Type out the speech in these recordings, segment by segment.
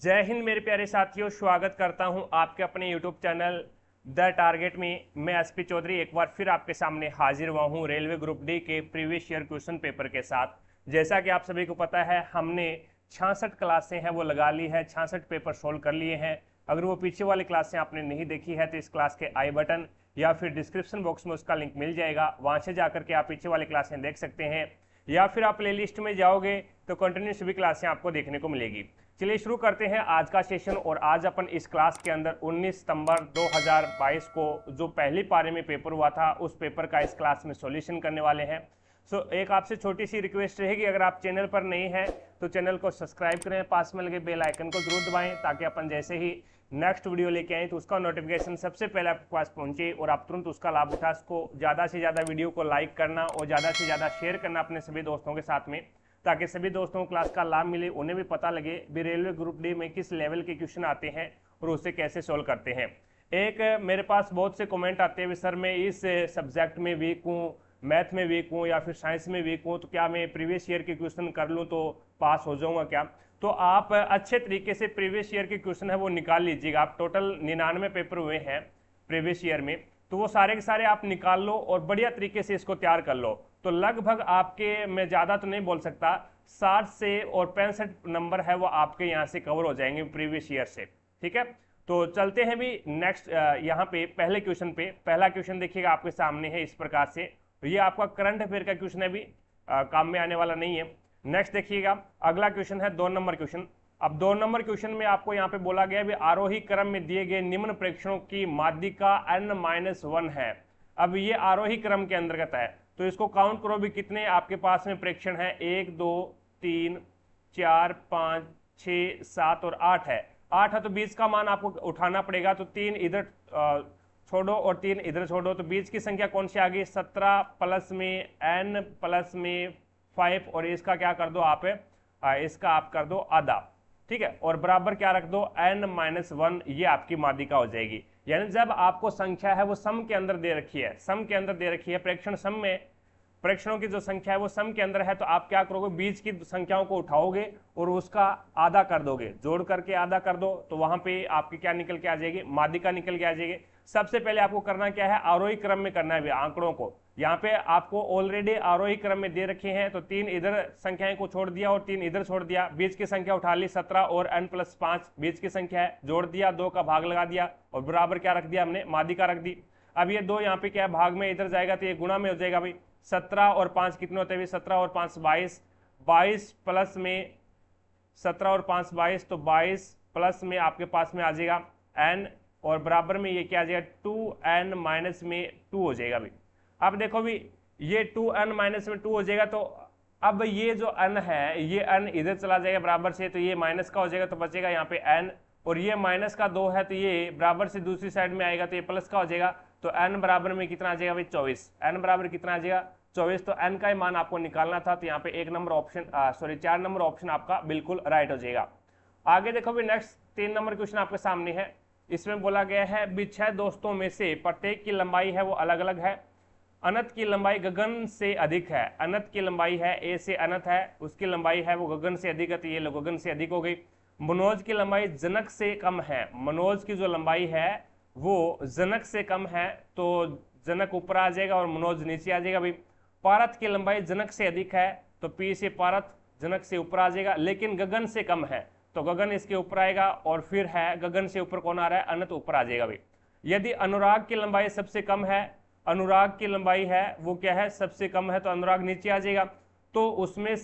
जय हिंद मेरे प्यारे साथियों, स्वागत करता हूं आपके अपने यूट्यूब चैनल द टारगेट में। मैं एसपी चौधरी एक बार फिर आपके सामने हाजिर हुआ हूं रेलवे ग्रुप डी के प्रीवियस ईयर क्वेश्चन पेपर के साथ। जैसा कि आप सभी को पता है, हमने 66 क्लासें हैं वो लगा ली है, 66 पेपर सोल्व कर लिए हैं। अगर वो पीछे वाली क्लासें आपने नहीं देखी है तो इस क्लास के आई बटन या फिर डिस्क्रिप्शन बॉक्स में उसका लिंक मिल जाएगा, वहां से जाकर के आप पीछे वाली क्लासें देख सकते हैं, या फिर आप प्ले लिस्ट में जाओगे तो कंटिन्यू सभी क्लासें आपको देखने को मिलेगी। चलिए शुरू करते हैं आज का सेशन। और आज अपन इस क्लास के अंदर 19 सितंबर 2022 को जो पहली पारी में पेपर हुआ था उस पेपर का इस क्लास में सॉल्यूशन करने वाले हैं। एक आपसे छोटी सी रिक्वेस्ट रहेगी, अगर आप चैनल पर नहीं हैं तो चैनल को सब्सक्राइब करें, पास में लगे बेल आइकन को जरूर दबाएं ताकि अपन जैसे ही नेक्स्ट वीडियो लेके आए तो उसका नोटिफिकेशन सबसे पहले आपके पास पहुंचे और आप तुरंत उसका लाभ उठा सको। ज़्यादा से ज़्यादा वीडियो को लाइक करना और ज़्यादा से ज़्यादा शेयर करना अपने सभी दोस्तों के साथ में, ताकि सभी दोस्तों को क्लास का लाभ मिले, उन्हें भी पता लगे भी रेलवे ग्रुप डी में किस लेवल के क्वेश्चन आते हैं और उसे कैसे सोल्व करते हैं। एक मेरे पास बहुत से कमेंट आते हैं, सर मैं इस सब्जेक्ट में वीक हूँ, मैथ में वीक हूँ या फिर साइंस में वीक हूँ, तो क्या मैं प्रीवियस ईयर के क्वेश्चन कर लूँ तो पास हो जाऊँगा क्या? तो आप अच्छे तरीके से प्रीवियस ईयर के क्वेश्चन है वो निकाल लीजिएगा। आप टोटल 99 पेपर हुए हैं प्रीवियस ईयर में, तो वो सारे के सारे आप निकाल लो और बढ़िया तरीके से इसको तैयार कर लो। तो लगभग आपके, मैं ज़्यादा तो नहीं बोल सकता, 60 से और 65 नंबर है वो आपके यहाँ से कवर हो जाएंगे प्रीवियस ईयर से। ठीक है, तो चलते हैं भी नेक्स्ट यहाँ पे पहले क्वेश्चन पे। पहला क्वेश्चन देखिएगा आपके सामने है इस प्रकार से, ये आपका करंट अफेयर का क्वेश्चन है, भी काम में आने वाला नहीं है। नेक्स्ट देखिएगा, अगला क्वेश्चन है 2 नंबर क्वेश्चन। अब 2 नंबर क्वेश्चन में आपको यहाँ पे बोला गया है आरोही क्रम में दिए गए निम्न प्रेक्षणों की माध्यिका n-1 है। अब ये आरोही क्रम के अंतर्गत है, तो इसको काउंट करो भी कितने आपके पास में प्रेक्षण है। 1 2 3 4 5 6 7 और 8 है। 8 है तो बीच का मान आपको उठाना पड़ेगा, तो 3 इधर छोड़ो और 3 इधर छोड़ो, तो बीच की संख्या कौन सी आ गई? 17 प्लस में n प्लस में 5 और इसका क्या कर दो आप, इसका आप कर दो आधा। ठीक है, और बराबर क्या रख दो? n-1, ये आपकी माध्यिका हो जाएगी। यानी जब आपको संख्या है वो सम के अंदर दे रखी है, सम के अंदर दे रखी है, प्रेक्षण सम में प्रेक्षणों की जो संख्या है वो सम के अंदर है, तो आप क्या करोगे? बीच की संख्याओं को उठाओगे और उसका आधा कर दोगे, जोड़ करके आधा कर दो, तो वहां पे आपकी क्या निकल के आ जाएगी? माध्यिका निकल के आ जाएगी। सबसे पहले आपको करना क्या है? आरोही क्रम में करना है आंकड़ों को। यहाँ पे आपको ऑलरेडी आरोही क्रम में दे रखे हैं, तो 3 इधर संख्याएं को छोड़ दिया और 3 इधर छोड़ दिया, बीच की संख्या उठा ली 17 और n+5 बीच की संख्या है, जोड़ दिया, 2 का भाग लगा दिया और बराबर क्या रख दिया हमने? माध्यिका रख दी। अब ये 2 यहाँ पे क्या है? भाग में इधर जाएगा तो ये गुणा में हो जाएगा भाई। 17 और 5 कितने होते हैं? 17 और 5 22, 22 प्लस में 17 और 5 22, तो 22 प्लस में आपके पास में आ जाएगा n और बराबर में ये क्या आ जाएगा? 2n-2 हो जाएगा भाई। अब देखो भी ये 2n-2 हो जाएगा, तो अब ये जो n है ये n इधर चला जाएगा बराबर से, तो ये माइनस का हो जाएगा, तो बचेगा यहाँ पे n, और ये माइनस का 2 है तो ये बराबर से दूसरी साइड में आएगा तो ये प्लस का हो जाएगा, तो n बराबर में कितना आ जाएगा भाई? 24। n बराबर कितना आ जाएगा? 24। तो n का ही मान आपको निकालना था, तो यहाँ पे 1 नंबर ऑप्शन 4 नंबर ऑप्शन आपका बिल्कुल राइट हो जाएगा। आगे देखो भी नेक्स्ट 3 नंबर क्वेश्चन आपके सामने है। इसमें बोला गया है 6 दोस्तों में से प्रत्येक की लंबाई है वो अलग अलग है। अनंत की लंबाई गगन से अधिक है। अनंत की लंबाई है, ए से अनंत है, उसकी लंबाई है वो गगन से अधिक है, तो ये गगन से अधिक हो गई। मनोज की लंबाई जनक से कम है। मनोज की जो लंबाई है वो जनक से कम है, तो जनक ऊपर आ जाएगा और मनोज नीचे आ जाएगा भाई। पारथ की लंबाई जनक से अधिक है, तो पी से पारथ जनक से ऊपर आ जाएगा, लेकिन गगन से कम है, तो गगन इसके ऊपर आएगा, और फिर है गगन से ऊपर कौन आ रहा है? अनंत ऊपर आ जाएगा भाई। यदि अनुराग की लंबाई सबसे कम है, अनुराग की लंबाई है वो क्या है? सबसे कम है, तो अनुराग नीचे आ जाएगा। तो उसमें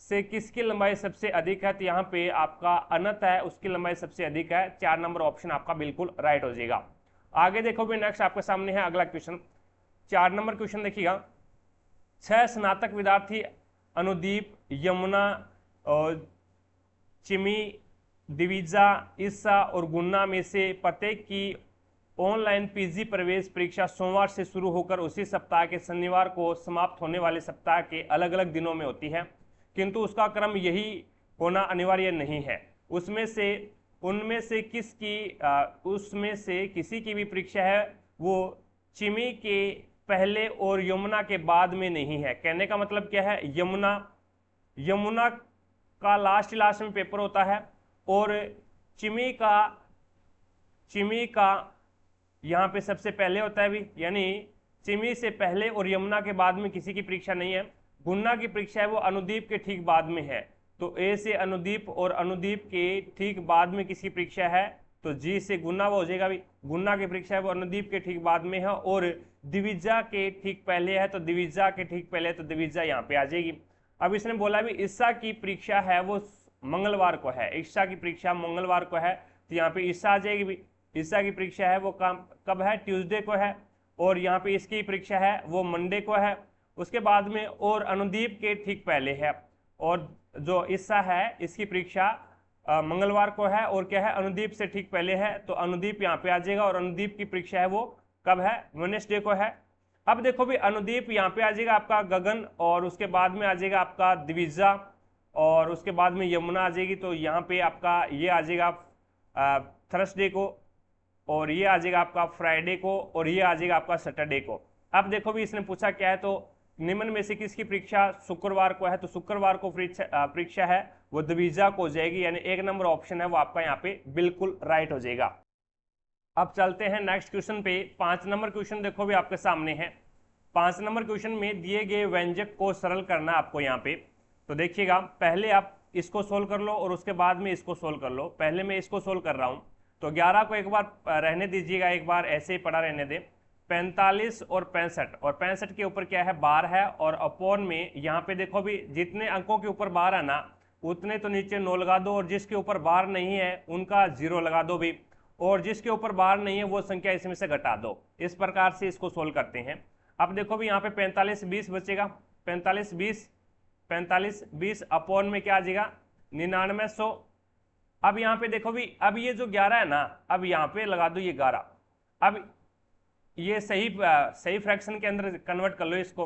से किसकी लंबाई सबसे अधिक है? तो यहाँ पे आपका अनंत है, उसकी लंबाई सबसे अधिक है। 4 नंबर ऑप्शन आपका बिल्कुल राइट हो जाएगा। आगे देखो भी नेक्स्ट आपके सामने है अगला क्वेश्चन। 4 नंबर क्वेश्चन देखिएगा। 6 स्नातक विद्यार्थी अनुदीप, यमुना और चिमी, दिविजा, ईसा और गुन्ना में से प्रत्येक की ऑनलाइन पीजी प्रवेश परीक्षा सोमवार से शुरू होकर उसी सप्ताह के शनिवार को समाप्त होने वाले सप्ताह के अलग अलग दिनों में होती है, किंतु उसका क्रम यही होना अनिवार्य नहीं है। उसमें से किसी की भी परीक्षा है वो चिमी के पहले और यमुना के बाद में नहीं है। कहने का मतलब क्या है? यमुना का लास्ट में पेपर होता है, और चिमी का यहाँ पे सबसे पहले होता है भी, यानी चिमी से पहले और यमुना के बाद में किसी की परीक्षा नहीं है। गुन्ना की परीक्षा है वो अनुदीप के ठीक बाद में है, तो ए से अनुदीप और अनुदीप के ठीक बाद में किसकी परीक्षा है, तो जी से गुन्ना वो हो जाएगा भी। गुन्ना की परीक्षा है वो अनुदीप के ठीक बाद में है, और दिविजा के ठीक पहले है, तो दिविजा के ठीक पहले है, तो दिविजा यहाँ पे आ जाएगी। अब इसने बोला भी ईसा की परीक्षा है वो मंगलवार को है, ईसा की परीक्षा मंगलवार को है, तो यहाँ पे ईसा आ जाएगी भी। ईसा की परीक्षा है वो कब है, ट्यूसडे को है, और यहाँ पे इसकी परीक्षा है वो मंडे को है। उसके बाद में और अनुदीप के ठीक पहले है, और जो ईसा है इसकी परीक्षा मंगलवार को है, और क्या है, अनुदीप से ठीक पहले है, तो अनुदीप यहाँ पे आ जाएगा। और अनुदीप की परीक्षा है वो कब है, वेडनेसडे को है। अब देखो भी अनुदीप यहाँ पे आ जाएगा आपका गगन, और उसके बाद में आ जाएगा आपका दिविजा, और उसके बाद में यमुना आ जाएगी, तो यहाँ पे आपका ये आ जाएगा थर्सडे को, और ये आ जाएगा आपका फ्राइडे को, और ये आ जाएगा आपका सैटरडे को। अब देखो भी इसने पूछा क्या है, तो निम्न में से किसकी परीक्षा शुक्रवार को है, तो शुक्रवार को परीक्षा है वो दिविजा को हो जाएगी, यानी 1 नंबर ऑप्शन है वो आपका यहाँ पे बिल्कुल राइट हो जाएगा। अब चलते हैं नेक्स्ट क्वेश्चन पे। 5 नंबर क्वेश्चन देखो भी आपके सामने है। 5 नंबर क्वेश्चन में दिए गए व्यंजक को सरल करना आपको यहाँ पे, तो देखिएगा पहले आप इसको सोल्व कर लो और उसके बाद में इसको सोल्व कर लो। पहले मैं इसको सोल्व कर रहा हूँ, तो 11 को एक बार रहने दीजिएगा, एक बार ऐसे ही पड़ा रहने दे। 45 और 65, और 65 के ऊपर क्या है, बार है, और अपॉन में यहाँ पे देखो भी जितने अंकों के ऊपर बार है ना उतने तो नीचे 9 लगा दो, और जिसके ऊपर बार नहीं है उनका 0 लगा दो भी, और जिसके ऊपर बार नहीं है वो संख्या इसमें से घटा दो। इस प्रकार से इसको सोल्व करते हैं। अब देखो भी यहाँ पे 45 20 बचेगा, 45 20 अपॉन में क्या आ जाएगा 9900। अब यहाँ पे देखो भी, अब ये जो 11 है ना, अब यहाँ पे लगा दो ये 11। अब ये सही फ्रैक्शन के अंदर कन्वर्ट कर लो, इसको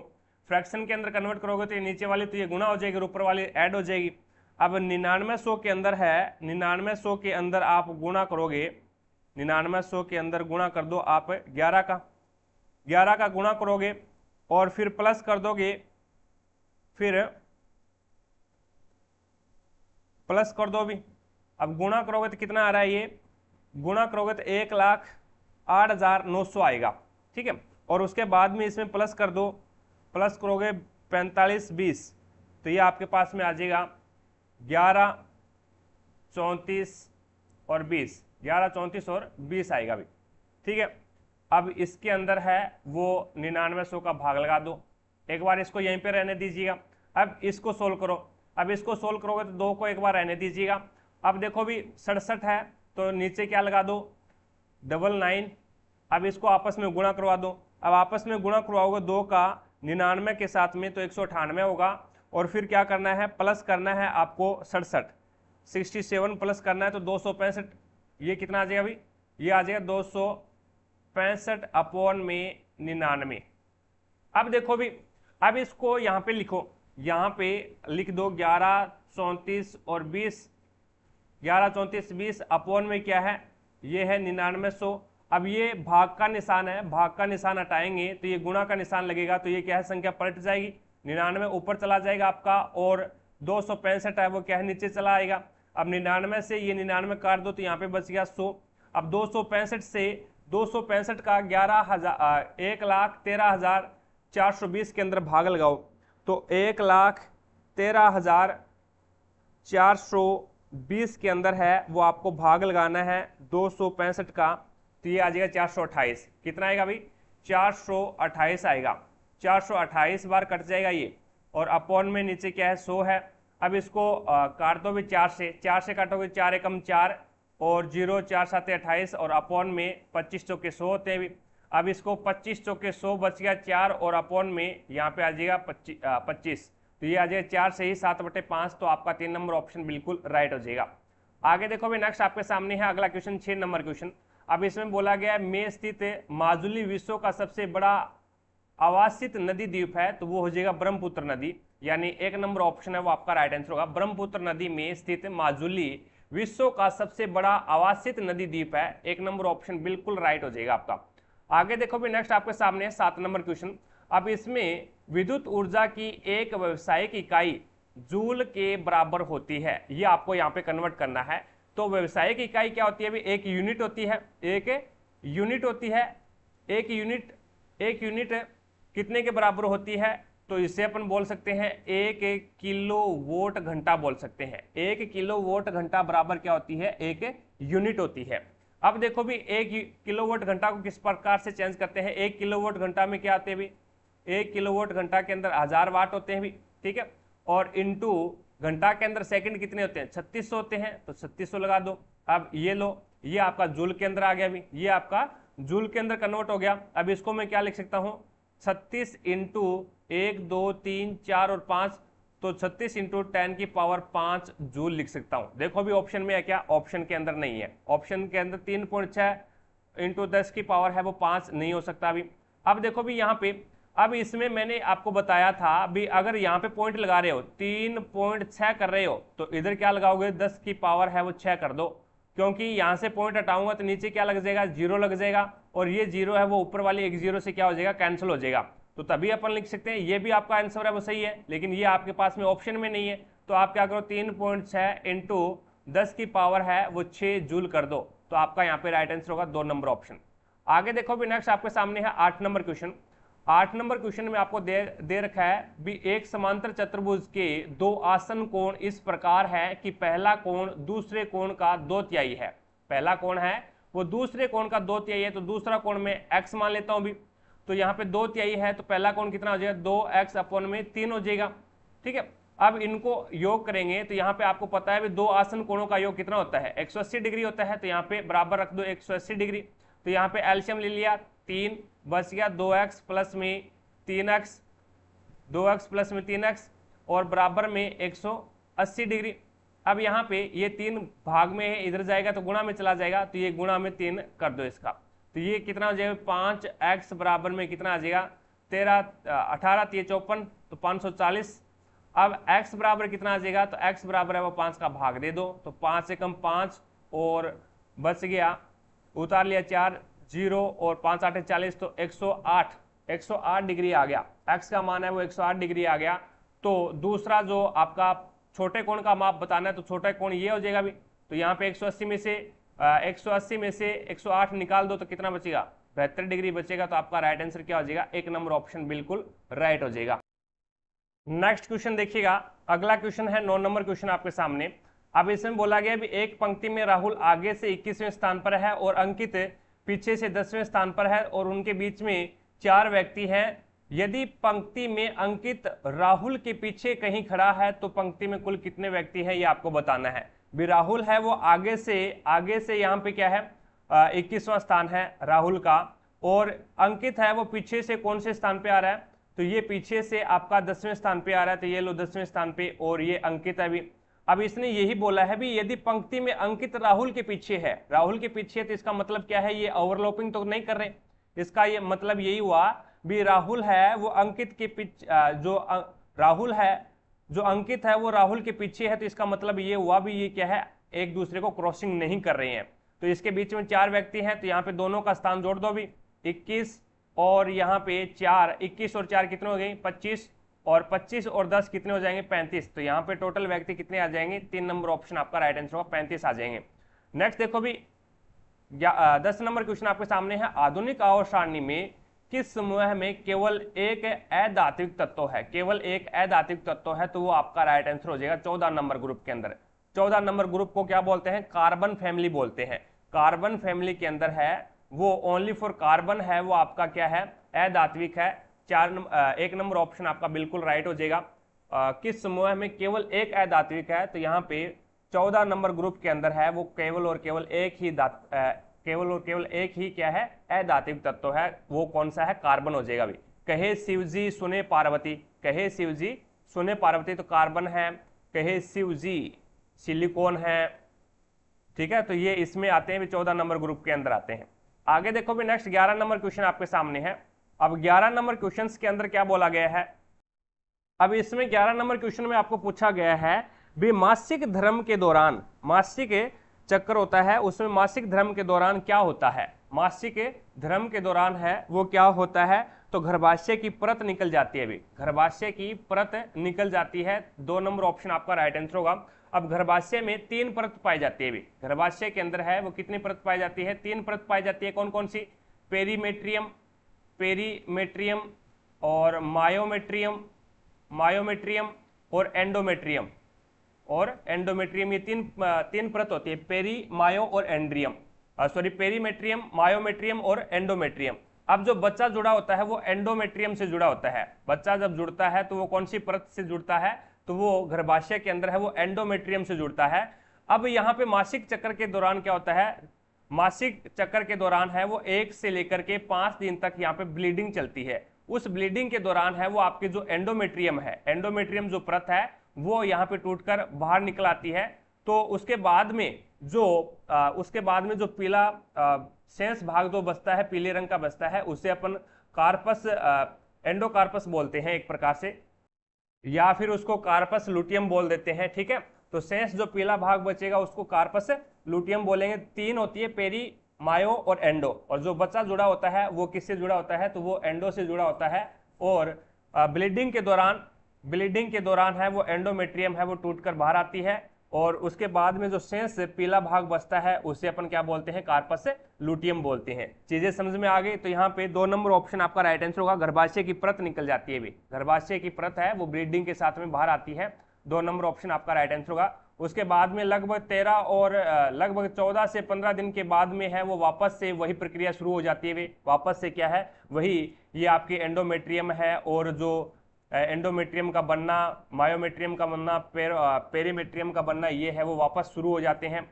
फ्रैक्शन के अंदर कन्वर्ट करोगे तो ये नीचे वाली तो ये गुना हो जाएगी और ऊपर वाली ऐड हो जाएगी। अब 9900 के अंदर है, 9900 के अंदर आप गुना करोगे, 9900 के अंदर गुणा कर दो आप 11 का गुणा करोगे, और फिर प्लस कर दोगे, फिर प्लस कर दो भी। अब गुणा करोगे तो कितना आ रहा है, ये गुणा करोगे तो 1,08,900 आएगा, ठीक है। और उसके बाद में इसमें प्लस कर दो, प्लस करोगे 45 20, तो ये आपके पास में आ जाएगा 11 34 और 20, 11 34 और 20 आएगा भी, ठीक है। अब इसके अंदर है वो 9900 का भाग लगा दो, एक बार इसको यहीं पे रहने दीजिएगा। अब इसको सोल्व करो, अब इसको सोल्व करोगे तो 2 को एक बार रहने दीजिएगा। अब देखो भी 67 है, तो नीचे क्या लगा दो 99। अब इसको आपस में गुणा करवा दो, अब आपस में गुणा करवाओगे 2 का 99 के साथ में तो 198 होगा, और फिर क्या करना है, प्लस करना है आपको 67 प्लस करना है तो 265, ये कितना आ जाएगा भाई, ये आ जाएगा 265 अपॉन में 99। अब देखो भी, अब इसको यहाँ पे लिखो, यहाँ पे लिख दो 11 34 और 20, 11 34 20 अपॉन में क्या है, ये है 9900। अब ये भाग का निशान है, भाग का निशान हटाएंगे तो ये गुणा का निशान लगेगा, तो ये क्या है, संख्या पलट जाएगी, 99 ऊपर चला जाएगा आपका, और 265 है वो क्या है, नीचे चला आएगा। अब 99 से ये 99 काट दो तो यहाँ पे बच गया 100। अब 265 से 265 का 1,13,420 के अंदर भाग लगाओ, तो 1,13,420 के अंदर है वो आपको भाग लगाना है 265 का, तो ये आ जाएगा 428। कितना आएगा भाई, 428 आएगा, 428 बार कट जाएगा ये, और अपॉन में नीचे क्या है 100 है। अब इसको काट दो भी 4 से काटोगे 4 एकम 4 और 0 4 7 28, और अपॉन में 25 चौके 100 होते हैं भी। अब इसको 25 चौके 100 बच गया 4, और अपॉन में यहाँ पे आ जाएगा 25, तो ये आ जाएगा 4 से ही 7/5, तो आपका 3 नंबर ऑप्शन बिल्कुल राइट हो जाएगा। आगे देखो भी, नेक्स्ट आपके सामने है अगला क्वेश्चन, 6 नंबर क्वेश्चन। अब इसमें बोला गया है में स्थित माजुली विश्व का सबसे बड़ा आवासित नदी द्वीप है, तो वो हो जाएगा ब्रह्मपुत्र नदी, यानी 1 नंबर ऑप्शन है वो आपका राइट आंसर होगा। ब्रह्मपुत्र नदी में स्थित माजुली विश्व का सबसे बड़ा आवासित नदी द्वीप है, 1 नंबर ऑप्शन बिल्कुल राइट हो जाएगा आपका। आगे देखो भी, नेक्स्ट आपके सामने 7 नंबर क्वेश्चन। अब इसमें विद्युत ऊर्जा की एक व्यावसायिक इकाई जूल के बराबर होती है। ये आपको यहाँ पे कन्वर्ट करना है। तो व्यवसायिक इकाई क्या होती है अभी? एक यूनिट होती है, एक यूनिट होती है। एक यूनिट कितने के बराबर होती है? तो इसे अपन बोल सकते हैं 1 किलोवाट घंटा बोल सकते हैं। 1 किलोवाट घंटा बराबर क्या होती है? 1 यूनिट होती है। अब देखो भी 1 किलोवाट घंटा को किस प्रकार से चेंज करते हैं? 1 किलोवाट घंटा में क्या आते हैं भी? 1 किलोवाट घंटा के अंदर 1000 वाट होते हैं भी, ठीक है। और इंटू घंटा के अंदर सेकंड कितने होते हैं? 3600 होते हैं, तो 3600 लगा दो। अब ये लो, ये आपका जूल के अंदर आ गया भी, ये आपका जूल के अंदर कन्वर्ट हो गया। अब इसको मैं क्या लिख सकता हूं? 36 इंटू 1 2 3 4 और 5, तो 36 इंटू 10 की पावर 5 जूल लिख सकता हूं। देखो अभी ऑप्शन में है क्या? ऑप्शन के अंदर नहीं है। ऑप्शन के अंदर 3.6 इंटू 10 की पावर है वो 5 नहीं हो सकता अभी। अब देखो भी यहाँ पे, अब इसमें मैंने आपको बताया था भी अगर यहाँ पे पॉइंट लगा रहे हो 3.6 कर रहे हो तो इधर क्या लगाओगे? 10 की पावर है वो 6 कर दो, क्योंकि यहाँ से पॉइंट हटाऊंगा तो नीचे क्या लग जाएगा? 0 लग जाएगा, और ये 0 है वो ऊपर वाली एक 0 से क्या हो जाएगा? कैंसिल हो जाएगा। तो तभी अपन लिख सकते हैं ये भी आपका आंसर है वो सही है, लेकिन ये आपके पास में ऑप्शन में नहीं है। तो आप क्या करो? 3.6 इंटू 10 की पावर है वो 6 जूल कर दो, तो आपका यहाँ पे राइट आंसर होगा 2 नंबर ऑप्शन। आगे देखो भी नेक्स्ट आपके सामने है 8 नंबर क्वेश्चन। 8 नंबर क्वेश्चन में आपको दे रखा है भी एक समांतर चतुर्भुज के 2 आसन कोण इस प्रकार है कि पहला कोण दूसरे कोण का 2/3 है। पहला कोण है वो दूसरे कोण का 2/3 है, तो दूसरा कोण में x मान लेता हूं भी। तो यहाँ पे 2/3 है, तो पहला कोण कितना हो जाएगा? 2x अपॉन में 3 हो जाएगा, ठीक है। अब इनको योग करेंगे तो यहाँ पे आपको पता है भी 2 आसन कोणों का योग कितना होता है? 180 डिग्री होता है, तो यहाँ पे बराबर रख दो 180 डिग्री। तो यहाँ पे एलसीएम ले लिया 3, बच गया 2x प्लस में 3x, 2x प्लस में 3x और बराबर में 180 डिग्री। अब यहाँ पे ये 3 भाग में है, इधर जाएगा तो गुणा में चला जाएगा, तो ये गुणा में 3 कर दो इसका। तो ये कितना हो जाएगा? 5x बराबर में कितना आ जाएगा? 18 3 54, तो 540। अब x बराबर कितना आ जाएगा? तो x बराबर है वो 5 का भाग दे दो, तो 5 से कम 5 और बच गया, उतार लिया 4 0 और 5 8 40, तो 108 डिग्री आ गया। x का मान है वो 108 डिग्री आ गया। तो दूसरा जो आपका छोटे कोण का माप बताना है, तो छोटा कोण ये हो जाएगा भी। तो यहाँ पे 180 में से 108 निकाल दो तो कितना बचेगा? 72 डिग्री बचेगा। तो आपका राइट आंसर क्या हो जाएगा? 1 नंबर ऑप्शन बिल्कुल राइट हो जाएगा। नेक्स्ट क्वेश्चन देखिएगा, अगला क्वेश्चन है 9 नंबर क्वेश्चन आपके सामने। अब इसमें बोला गया भी एक पंक्ति में राहुल आगे से 21वें स्थान पर है और अंकित पीछे से 10वें स्थान पर है और उनके बीच में 4 व्यक्ति हैं। यदि पंक्ति में अंकित राहुल के पीछे कहीं खड़ा है तो पंक्ति में कुल कितने व्यक्ति हैं ये आपको बताना है। भी राहुल है वो आगे से यहाँ पे क्या है? 21वां स्थान है राहुल का, और अंकित है वो पीछे से कौन से स्थान पे आ रहा है? तो ये पीछे से आपका 10वें स्थान पे आ रहा है, तो ये लो 10वें स्थान पे, और ये अंकित है भी। अब इसने यही बोला है भी यदि पंक्ति में अंकित राहुल के पीछे है, राहुल के पीछे, तो इसका मतलब क्या है? ये ओवरलैपिंग तो नहीं कर रहे। इसका ये मतलब यही हुआ भी राहुल है वो अंकित के पीछे, राहुल है जो अंकित है वो राहुल के पीछे है, तो इसका मतलब ये हुआ भी ये क्या है? एक दूसरे को क्रॉसिंग नहीं कर रहे हैं। तो इसके बीच में 4 व्यक्ति हैं, तो यहाँ पे दोनों का स्थान जोड़ दो भी, 21 और यहाँ पे 4, 21 और 4 कितने हो गए? 25, और 25 और 10 कितने हो जाएंगे? 35। तो यहाँ पे टोटल व्यक्ति कितने आ जाएंगे? 3 नंबर ऑप्शन आपका राइट आंसर होगा, 35 आ जाएंगे। नेक्स्ट देखो भी 10 नंबर क्वेश्चन आपके सामने है। आधुनिक आवर्त सारणी में किस समूह में केवल एक अधात्विक तत्व है? केवल एक अधात्विक तत्व है, तो वो आपका राइट आंसर हो जाएगा 14 नंबर ग्रुप के अंदर। 14 नंबर ग्रुप को क्या बोलते हैं? कार्बन फैमिली बोलते हैं। कार्बन फैमिली के अंदर है वो ओनली फॉर कार्बन है वो आपका क्या है? अधात्विक है। 1 नंबर ऑप्शन आपका बिल्कुल राइट हो जाएगा। किस समूह में केवल एक अधात्विक है? तो यहाँ पे 14 नंबर ग्रुप के अंदर है वो केवल और केवल एक ही क्या है? अधात्विक तत्व है। वो कौन सा है? कार्बन हो जाएगा भी। कहे शिवजी सुने पार्वती, कहे शिवजी सुने पार्वती, तो कार्बन है। कहे शिवजी सिलिकॉन है, ठीक है। तो ये इसमें आते हैं भी 14 नंबर ग्रुप के अंदर आते हैं। आगे देखो भी नेक्स्ट 11 नंबर क्वेश्चन आपके सामने है। अब 11 नंबर क्वेश्चन के अंदर क्या बोला गया है? अब इसमें 11 नंबर क्वेश्चन में आपको पूछा गया है भी मासिक धर्म के दौरान, मासिक चक्र होता है उसमें मासिक धर्म के दौरान क्या होता है? मासिक धर्म के दौरान है वो क्या होता है? तो गर्भाशय की परत निकल जाती है। अभी गर्भाशय की परत निकल जाती है, 2 नंबर ऑप्शन आपका राइट आंसर होगा। अब गर्भाशय में 3 परत पाई जाती है। अभी गर्भाशय के अंदर है वो कितनी परत पाई जाती है? 3 परत पाई जाती है। कौन कौन सी? पेरीमेट्रियम, पेरीमेट्रियम और मायोमेट्रियम और एंडोमेट्रियम। ये तीन परत होती है, पेरी, मायो और एंड्रियम, पेरीमेट्रियम, मायोमेट्रियम और एंडोमेट्रियम। अब जो बच्चा जुड़ा होता है वो एंडोमेट्रियम से जुड़ा होता है। बच्चा जब जुड़ता है तो वो कौन सी परत से जुड़ता है? तो वो गर्भाशय के अंदर है वो एंडोमेट्रियम से जुड़ता है। अब यहाँ पे मासिक चक्र के दौरान क्या होता है? मासिक चक्र के दौरान है वो 1 से लेकर के 5 दिन तक यहाँ पे ब्लीडिंग चलती है। उस ब्लीडिंग के दौरान है वो आपके जो एंडोमेट्रियम है, एंडोमेट्रियम जो परत है वो यहाँ पे टूटकर बाहर निकल आती है। तो उसके बाद में जो पीला शेष भाग जो बचता है, पीले रंग का बचता है, उसे अपन कार्पस, एंडोकार्पस बोलते हैं एक प्रकार से, या फिर उसको कार्पस लुटियम बोल देते हैं। ठीक है, तो शेष जो पीला भाग बचेगा उसको कार्पस लुटियम बोलेंगे। 3 होती है, पेरी, मायो और एंडो। और जो बच्चा जुड़ा होता है वो किससे जुड़ा होता है? तो वो एंडो से जुड़ा होता है। और ब्लीडिंग के दौरान है वो एंडोमेट्रियम है वो टूटकर बाहर आती है। और उसके बाद में जो शेष पीला भाग बचता है उसे अपन क्या बोलते हैं? कार्पस लुटियम बोलते हैं। चीजें समझ में आ गई? तो यहाँ पे 2 नंबर ऑप्शन आपका राइट आंसर होगा। गर्भाशय की परत निकल जाती है। भी गर्भाशय की परत है वो ब्लीडिंग के साथ में बाहर आती है। 2 नंबर ऑप्शन आपका राइट आंसर होगा। उसके बाद में लगभग 13 और लगभग 14 से 15 दिन के बाद में है वो वापस से वही प्रक्रिया शुरू हो जाती है। वापस से क्या है? वही ये आपकी एंडोमेट्रियम है, और जो एंडोमेट्रियम का बनना, मायोमेट्रियम का बनना, पेरीमेट्रियम का बनना, ये है वो वापस शुरू हो जाते हैं।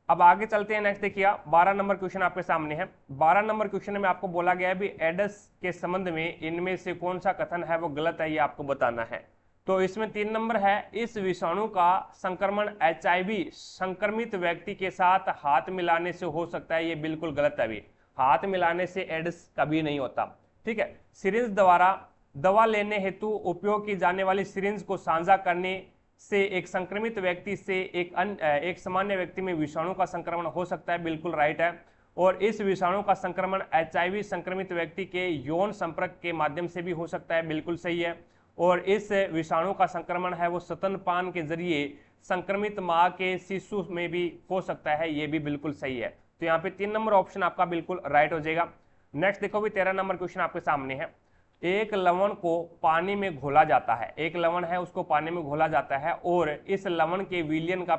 अब आगे चलते हैं। नेक्स्ट देखिए, 12 नंबर क्वेश्चन आपके सामने है। 12 नंबर क्वेश्चन में आपको बोला गया है भी एडस के संबंध में इनमें से कौन सा कथन है वो गलत है, ये आपको बताना है। तो इसमें 3 नंबर है, इस विषाणु का संक्रमण HIV संक्रमित व्यक्ति के साथ हाथ मिलाने से हो सकता है, ये बिल्कुल गलत है। भी हाथ मिलाने से एड्स कभी नहीं होता। ठीक है, सिरिंज द्वारा दवा लेने हेतु उपयोग की जाने वाली सिरिंज को साझा करने से एक संक्रमित व्यक्ति से एक सामान्य व्यक्ति में विषाणु का संक्रमण हो सकता है, बिल्कुल राइट है। और इस विषाणु का संक्रमण HIV संक्रमित व्यक्ति के यौन संपर्क के माध्यम से भी हो सकता है, बिल्कुल सही है। और इस विषाणु का संक्रमण है वो स्तनपान के जरिए संक्रमित मां के शिशु में भी हो सकता है, ये भी बिल्कुल सही है। तो यहाँ पे 3 नंबर ऑप्शन आपका बिल्कुल राइट हो जाएगा। नेक्स्ट देखो भी 13 नंबर क्वेश्चन आपके सामने है। एक लवण को पानी में घोला जाता है, एक लवण है उसको पानी में घोला जाता है, और इस लवण के विलयन का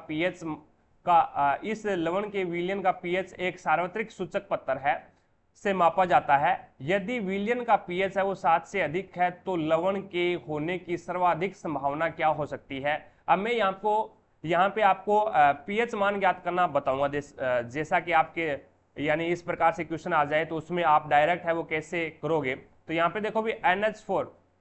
पीएच एक सार्वत्रिक सूचक पत्थर है से मापा जाता है। यदि विलयन का पीएच है वो 7 से अधिक है तो लवण के होने की सर्वाधिक संभावना क्या हो सकती है? अब मैं यहाँ पे आपको पीएच मान ज्ञात करना बताऊंगा। जैसा कि आपके यानी इस प्रकार से क्वेश्चन आ जाए तो उसमें आप डायरेक्ट है वो कैसे करोगे। तो यहाँ पे देखो भी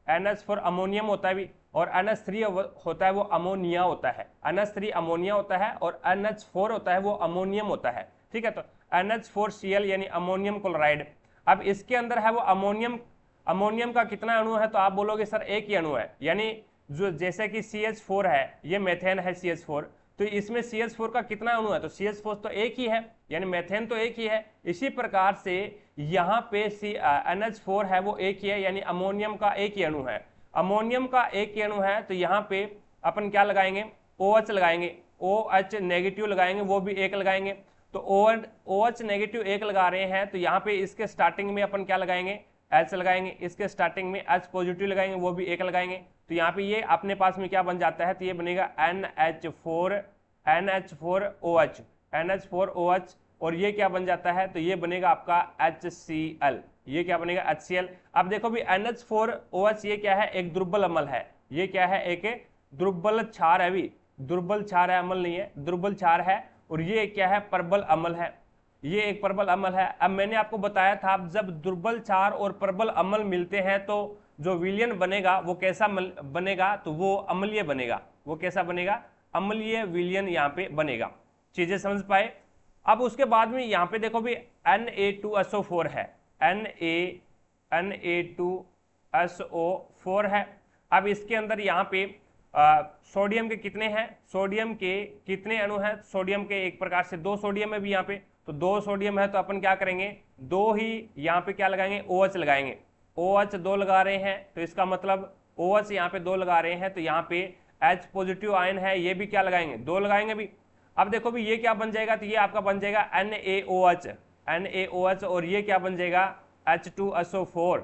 NH4 अमोनियम होता है भी, और NH3 होता है वो अमोनिया होता है। NH3 अमोनिया होता है और NH4 होता है वो अमोनियम होता है। ठीक है, तो NH4Cl यानी अमोनियम क्लोराइड। अब इसके अंदर है वो अमोनियम का कितना अणु है? तो आप बोलोगे सर एक ही अणु है, यानी जो जैसे कि CH4 है, ये मेथेन है CH4, तो इसमें CH4 का कितना अणु है? तो CH4 तो एक ही है, यानी मेथेन तो एक ही है। इसी प्रकार से यहाँ पे NH4 है वो एक ही है, यानी अमोनियम का एक ही अणु है। अमोनियम का एक ही अणु है तो यहाँ पे अपन क्या लगाएंगे? OH लगाएंगे, OH नेगेटिव लगाएंगे, वो भी एक लगाएंगे। तो OH नेगेटिव एक लगा रहे हैं तो यहाँ पे इसके स्टार्टिंग में अपन क्या लगाएंगे? H लगाएंगे। इसके स्टार्टिंग में H पॉजिटिव लगाएंगे, वो भी एक लगाएंगे। तो यहाँ पे ये अपने पास में क्या बन जाता है? तो ये बनेगा NH4OH, और ये क्या बन जाता है? तो ये बनेगा आपका HCl। ये क्या बनेगा? HCl। अब देखो भी NH4OH ये क्या है? एक दुर्बल अम्ल है। ये क्या है? एक दुर्बल क्षार है। भी दुर्बल क्षार है, अम्ल नहीं है, दुर्बल क्षार है। और ये क्या है? प्रबल अम्ल है। ये एक प्रबल अम्ल है। अब मैंने आपको बताया था जब दुर्बल क्षार और प्रबल अम्ल मिलते हैं तो जो विलयन बनेगा वो कैसा बनेगा? तो वो अम्लीय बनेगा। वो कैसा बनेगा? अम्लीय विलयन यहाँ पे बनेगा। चीजें समझ पाए? अब उसके बाद में यहाँ पे देखो भी Na2SO4 है, Na2SO4 है। अब इसके अंदर यहाँ पे सोडियम के कितने हैं? सोडियम के कितने अणु हैं? सोडियम के एक प्रकार से 2 सोडियम है भी यहाँ पे, तो 2 सोडियम है तो अपन क्या करेंगे? 2 ही यहाँ पे क्या लगाएंगे? OH लगाएंगे। OH 2 लगा रहे हैं, तो इसका मतलब OH यहाँ पे 2 लगा रहे हैं, तो यहाँ पे H पॉजिटिव आयन है, ये भी क्या लगाएंगे, 2 लगाएंगे भी। अब देखो भी ये क्या बन जाएगा, तो ये आपका बन जाएगा NaOH, और ये क्या बन जाएगा H2SO4।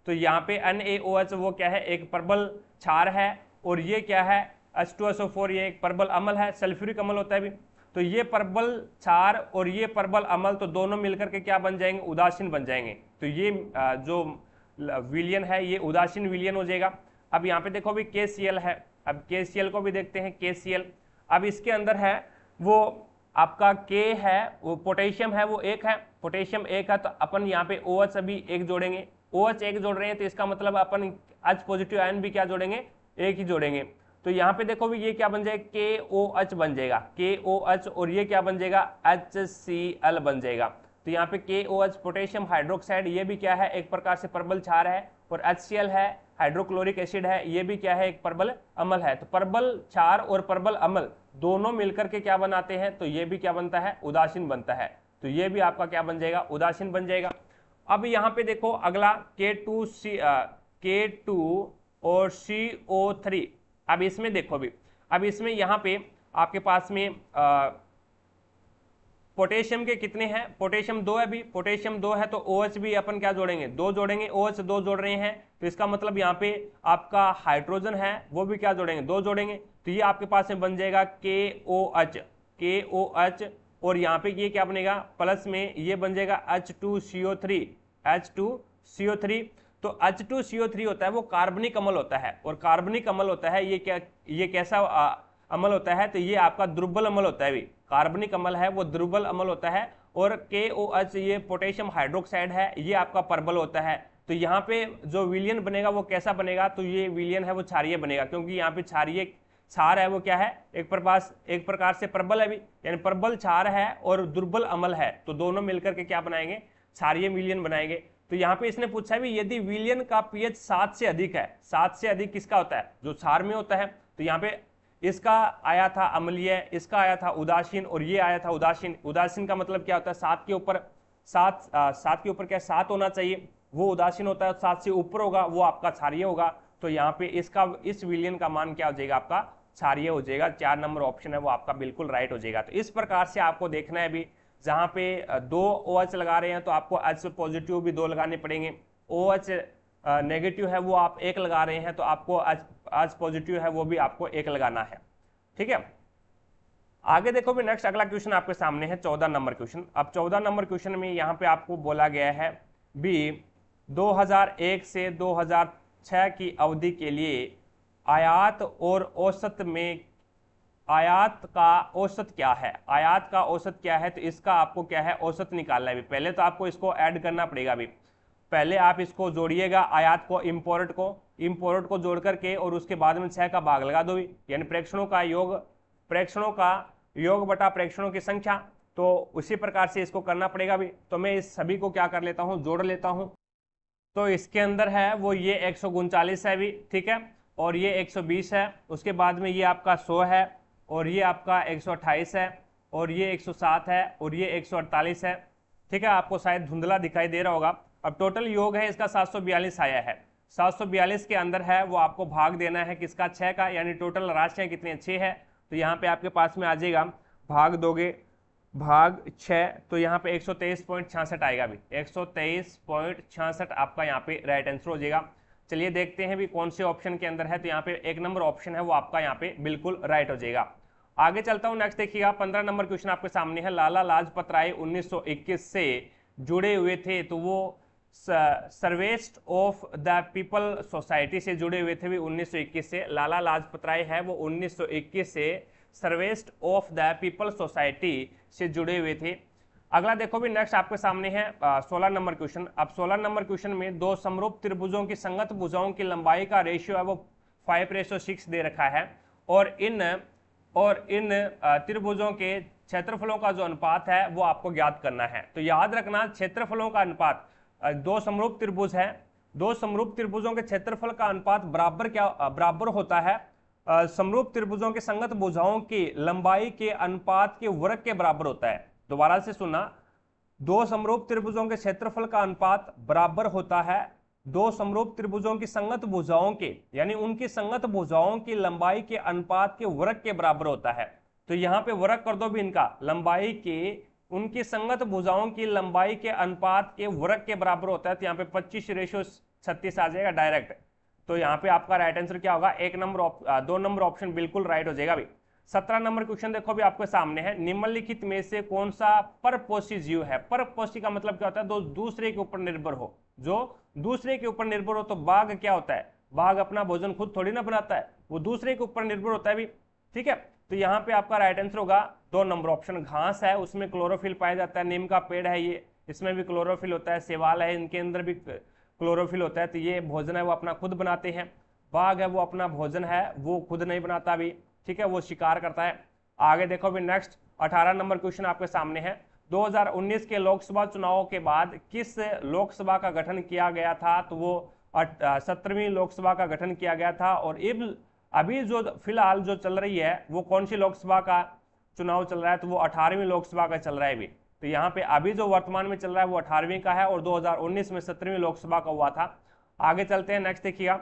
तो यहाँ पे NaOH वो क्या है, एक प्रबल क्षार है, और ये क्या है H2SO4, ये एक प्रबल अम्ल है, सल्फ्यूरिक अम्ल होता है भी। तो ये प्रबल क्षार और ये प्रबल अम्ल, तो दोनों मिलकर के क्या बन जाएंगे, उदासीन बन जाएंगे। तो ये जो विलयन है ये उदासीन विलयन हो जाएगा। अब यहाँ पे देखो भी KCl है, अब KCl को भी देखते हैं, KCl अब इसके अंदर है वो आपका K है, वो पोटेशियम है, वो एक है, पोटेशियम एक है, तो अपन यहाँ पे OH अभी एक जोड़ेंगे, OH एक जोड़ रहे हैं, तो इसका मतलब अपन H पॉजिटिव आयन भी क्या जोड़ेंगे, एक ही जोड़ेंगे। तो यहाँ पे देखो भी ये क्या बन जाएगा, KOH बन जाएगा, KOH, और ये क्या बन जाएगा, HCl बन जाएगा। तो यहाँ पे KOH पोटेशियम हाइड्रोक्साइड, ये भी क्या है, एक प्रकार से प्रबल क्षार है, और HCl है हाइड्रोक्लोरिक एसिड है, ये भी क्या है, एक प्रबल अम्ल है। तो प्रबल क्षार और प्रबल अम्ल दोनों मिलकर के क्या बनाते हैं, तो ये भी क्या बनता है, उदासीन बनता है। तो ये भी आपका क्या बन जाएगा, उदासीन बन जाएगा। अब यहाँ पे देखो अगला K2 और CO3। अब इसमें देखो भी, अब इसमें यहाँ पे आपके पास में पोटेशियम के कितने हैं, पोटेशियम 2 है भी, पोटेशियम 2 है, तो OH भी अपन क्या जोड़ेंगे, 2 जोड़ेंगे, OH 2 जोड़ रहे हैं, तो इसका मतलब यहाँ पे आपका हाइड्रोजन है वो भी क्या जोड़ेंगे, 2 जोड़ेंगे। तो ये आपके पास में बन जाएगा KOH, और यहाँ पे ये क्या बनेगा, प्लस में ये बन जाएगा H2CO3। तो H2CO3 होता है वो कार्बनिक अम्ल होता है, और कार्बनिक अम्ल होता है ये कैसा अम्ल होता है, तो ये आपका दुर्बल अम्ल होता है भी, कार्बनिक अम्ल है वो दुर्बल अम्ल होता है। और KOH ये पोटेशियम हाइड्रोक्साइड है, ये आपका प्रबल होता है। तो यहाँ पे जो विलयन बनेगा वो कैसा बनेगा, तो ये विलयन है वो क्षारीय बनेगा, क्योंकि यहाँ पे क्षारीय क्षार है वो क्या है, एक प्रकार से प्रबल है भी, यानी प्रबल क्षार है और दुर्बल अम्ल है, तो दोनों मिलकर के क्या बनाएंगे, क्षारीय विलयन बनाएंगे। तो यहाँ पे इसने पूछा भी यदि विलयन का pH 7 से अधिक है, 7 से अधिक किसका होता है, जो क्षार में होता है। तो यहाँ पे इसका आया था अम्लीय, इसका आया था उदासीन, और ये आया था उदासीन। उदासीन का मतलब क्या होता है, 7 के ऊपर क्या 7 होना चाहिए, वो उदासीन होता है, 7 से ऊपर होगा वो आपका क्षारीय होगा। तो यहाँ पे इस विलयन का मान क्या हो जाएगा, आपका क्षारीय हो जाएगा। 4 नंबर ऑप्शन है वो आपका बिल्कुल राइट हो जाएगा। तो इस प्रकार से आपको देखना है भी, जहां पे 2 OH लगा रहे हैं तो आपको H पॉजिटिव भी 2 लगाने पड़ेंगे, OH नेगेटिव है वो आप 1 लगा रहे हैं तो आपको H पॉजिटिव है वो भी आपको 1 लगाना है। ठीक है, आगे देखो भी नेक्स्ट अगला क्वेश्चन आपके सामने है 14 नंबर क्वेश्चन। अब 14 नंबर क्वेश्चन में यहाँ पे आपको बोला गया है भी 2001 से 2006 की अवधि के लिए आयात और औसत में, आयात का औसत क्या है, आयात का औसत क्या है, तो इसका आपको क्या है, औसत निकालना है। पहले तो आपको इसको ऐड करना पड़ेगा भी, पहले आप इसको जोड़िएगा आयात को, इंपोर्ट को जोड़ करके, और उसके बाद में 6 का भाग लगा दो भी, यानी प्रेक्षणों का योग बटा प्रेक्षणों की संख्या। तो उसी प्रकार से इसको करना पड़ेगा भी। तो मैं इस सभी को क्या कर लेता हूँ, जोड़ लेता हूँ। तो इसके अंदर है वो ये 139 है भी, ठीक है, और ये 120 है, उसके बाद में ये आपका 100 है, और ये आपका 128 है, और ये 107 है, और ये 148 है। ठीक है, आपको शायद धुंधला दिखाई दे रहा होगा। अब टोटल योग है इसका 742 आया है। 742 के अंदर है वो आपको भाग देना है किसका, 6 का, यानी टोटल राशियां कितनी, 6 है। तो यहाँ पे आपके पास में आ जाएगा, भाग दोगे भाग 6, तो यहाँ पे 123.66 आएगा भी, 123.66 आपका यहाँ पे राइट आंसर हो जाएगा। चलिए देखते हैं भी कौन से ऑप्शन के अंदर है। तो यहाँ पे 1 नंबर ऑप्शन है वो आपका यहाँ पे बिल्कुल राइट हो जाएगा। आगे चलता हूँ, नेक्स्ट देखिएगा 15 नंबर क्वेश्चन आपके सामने है। लाला लाजपत राय 1921 से जुड़े हुए थे, तो वो सर्वेस्ट ऑफ द पीपल सोसाइटी से जुड़े हुए थे भी 1921 से। लाला लाजपत राय है वो 1921 से सर्वेस्ट ऑफ द पीपल सोसाइटी से जुड़े हुए थे। अगला देखो भी नेक्स्ट आपके सामने है 16 नंबर क्वेश्चन। अब 16 नंबर क्वेश्चन में 2 समरूप त्रिभुजों की संगत भुजाओं की लंबाई का रेशियो है वो 5:6 दे रखा है, और इन त्रिभुजों के क्षेत्रफलों का जो अनुपात है वो आपको ज्ञात करना है। तो याद रखना, क्षेत्रफलों का अनुपात, 2 समरूप त्रिभुज है, 2 समरूप त्रिभुजों के क्षेत्रफल का अनुपात बराबर होता है समरूप त्रिभुजों के संगत भुजाओं की लंबाई के अनुपात के वर्ग के बराबर होता है। दोबारा से सुना, दो समरूप त्रिभुजों के क्षेत्रफल का अनुपात बराबर होता है दो समरूप त्रिभुजों की संगत भुजाओं के, यानी उनकी संगत भुजाओं की लंबाई के अनुपात के वर्ग के बराबर होता है। तो यहां पे वर्ग कर दो भी इनका, लंबाई के, उनकी संगत भुजाओं की लंबाई के अनुपात के वर्ग के बराबर होता है। तो यहाँ पे 25:36 आ जाएगा डायरेक्ट। तो यहाँ पे आपका राइट आंसर क्या होगा, 2 नंबर ऑप्शन बिल्कुल राइट हो जाएगा भाई। 17 नंबर क्वेश्चन देखो भी आपके सामने है, निम्नलिखित में से कौन सा परपोषी जीव है। परपोषी का मतलब क्या होता है, दूसरे के ऊपर निर्भर हो, जो दूसरे के ऊपर निर्भर हो। तो बाघ क्या होता है, बाघ अपना भोजन खुद थोड़ी ना बनाता है, वो दूसरे के ऊपर निर्भर होता है भी। ठीक है, तो यहाँ पे आपका राइट आंसर होगा 2 नंबर ऑप्शन। घास है, उसमें क्लोरोफिल पाया जाता है, नीम का पेड़ है ये, इसमें भी क्लोरोफिल होता है, सेवाल है, इनके अंदर भी क्लोरोफिल होता है। तो ये भोजन है वो अपना खुद बनाते हैं। बाघ है वो अपना भोजन है वो खुद नहीं बनाता भी, ठीक है, वो शिकार करता है। आगे देखो भी नेक्स्ट 18 नंबर क्वेश्चन आपके सामने है, 2019 के लोकसभा चुनाव के बाद किस लोकसभा का गठन किया गया था। तो वो 17वीं लोकसभा का गठन किया गया था। और अभी जो फिलहाल जो चल रही है वो कौन सी लोकसभा का चुनाव चल रहा है, तो वो 18वीं लोकसभा का चल रहा है भी। तो यहाँ पे अभी जो वर्तमान में चल रहा है वो 18वीं का है और 2019 में 17वीं लोकसभा का हुआ था। आगे चलते हैं, नेक्स्ट देखिएगा,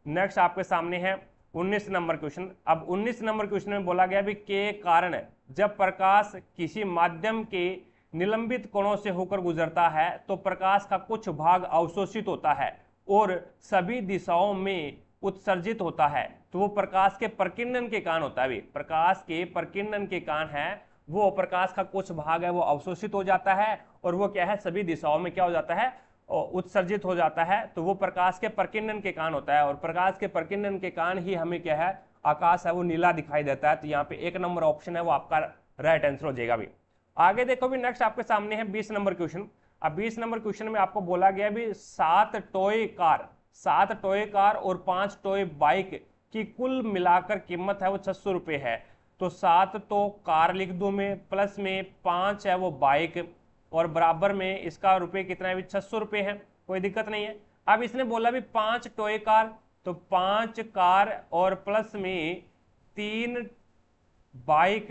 नेक्स्ट आपके सामने है 19 नंबर क्वेश्चन। अब 19 नंबर क्वेश्चन में बोला गया भी के कारण जब प्रकाश किसी माध्यम के निलंबित कोणों से होकर गुजरता है तो प्रकाश का कुछ भाग अवशोषित होता है और सभी दिशाओं में उत्सर्जित होता है। तो वो प्रकाश के प्रकीर्णन के कारण होता है। प्रकाश के प्रकीर्णन के कारण है, वो प्रकाश का कुछ भाग है वो अवशोषित हो जाता है और वो क्या है, सभी दिशाओं में क्या हो जाता है, उत्सर्जित हो जाता है। तो वो प्रकाश के प्रकीर्णन के कारण होता है और प्रकाश के प्रकीर्णन के कारण ही हमें क्या है, आकाश है वो नीला दिखाई देता है। तो यहाँ पे 1 नंबर ऑप्शन है वो आपका राइट आंसर हो जाएगा भी। आगे देखो भी नेक्स्ट आपके सामने है 20 नंबर क्वेश्चन। अब 20 नंबर क्वेश्चन में आपको बोला गया भी 7 टॉय कार और 5 टॉय बाइक की कुल मिलाकर कीमत है वो 600 रुपए है। तो 7 तो कार लिख दूं मैं, प्लस में 5 है वो बाइक और बराबर में इसका रुपए कितना है, 600 रुपए है, कोई दिक्कत नहीं है। अब इसने बोला भी 5 टॉय कार, तो 5 कार और प्लस में 3 बाइक,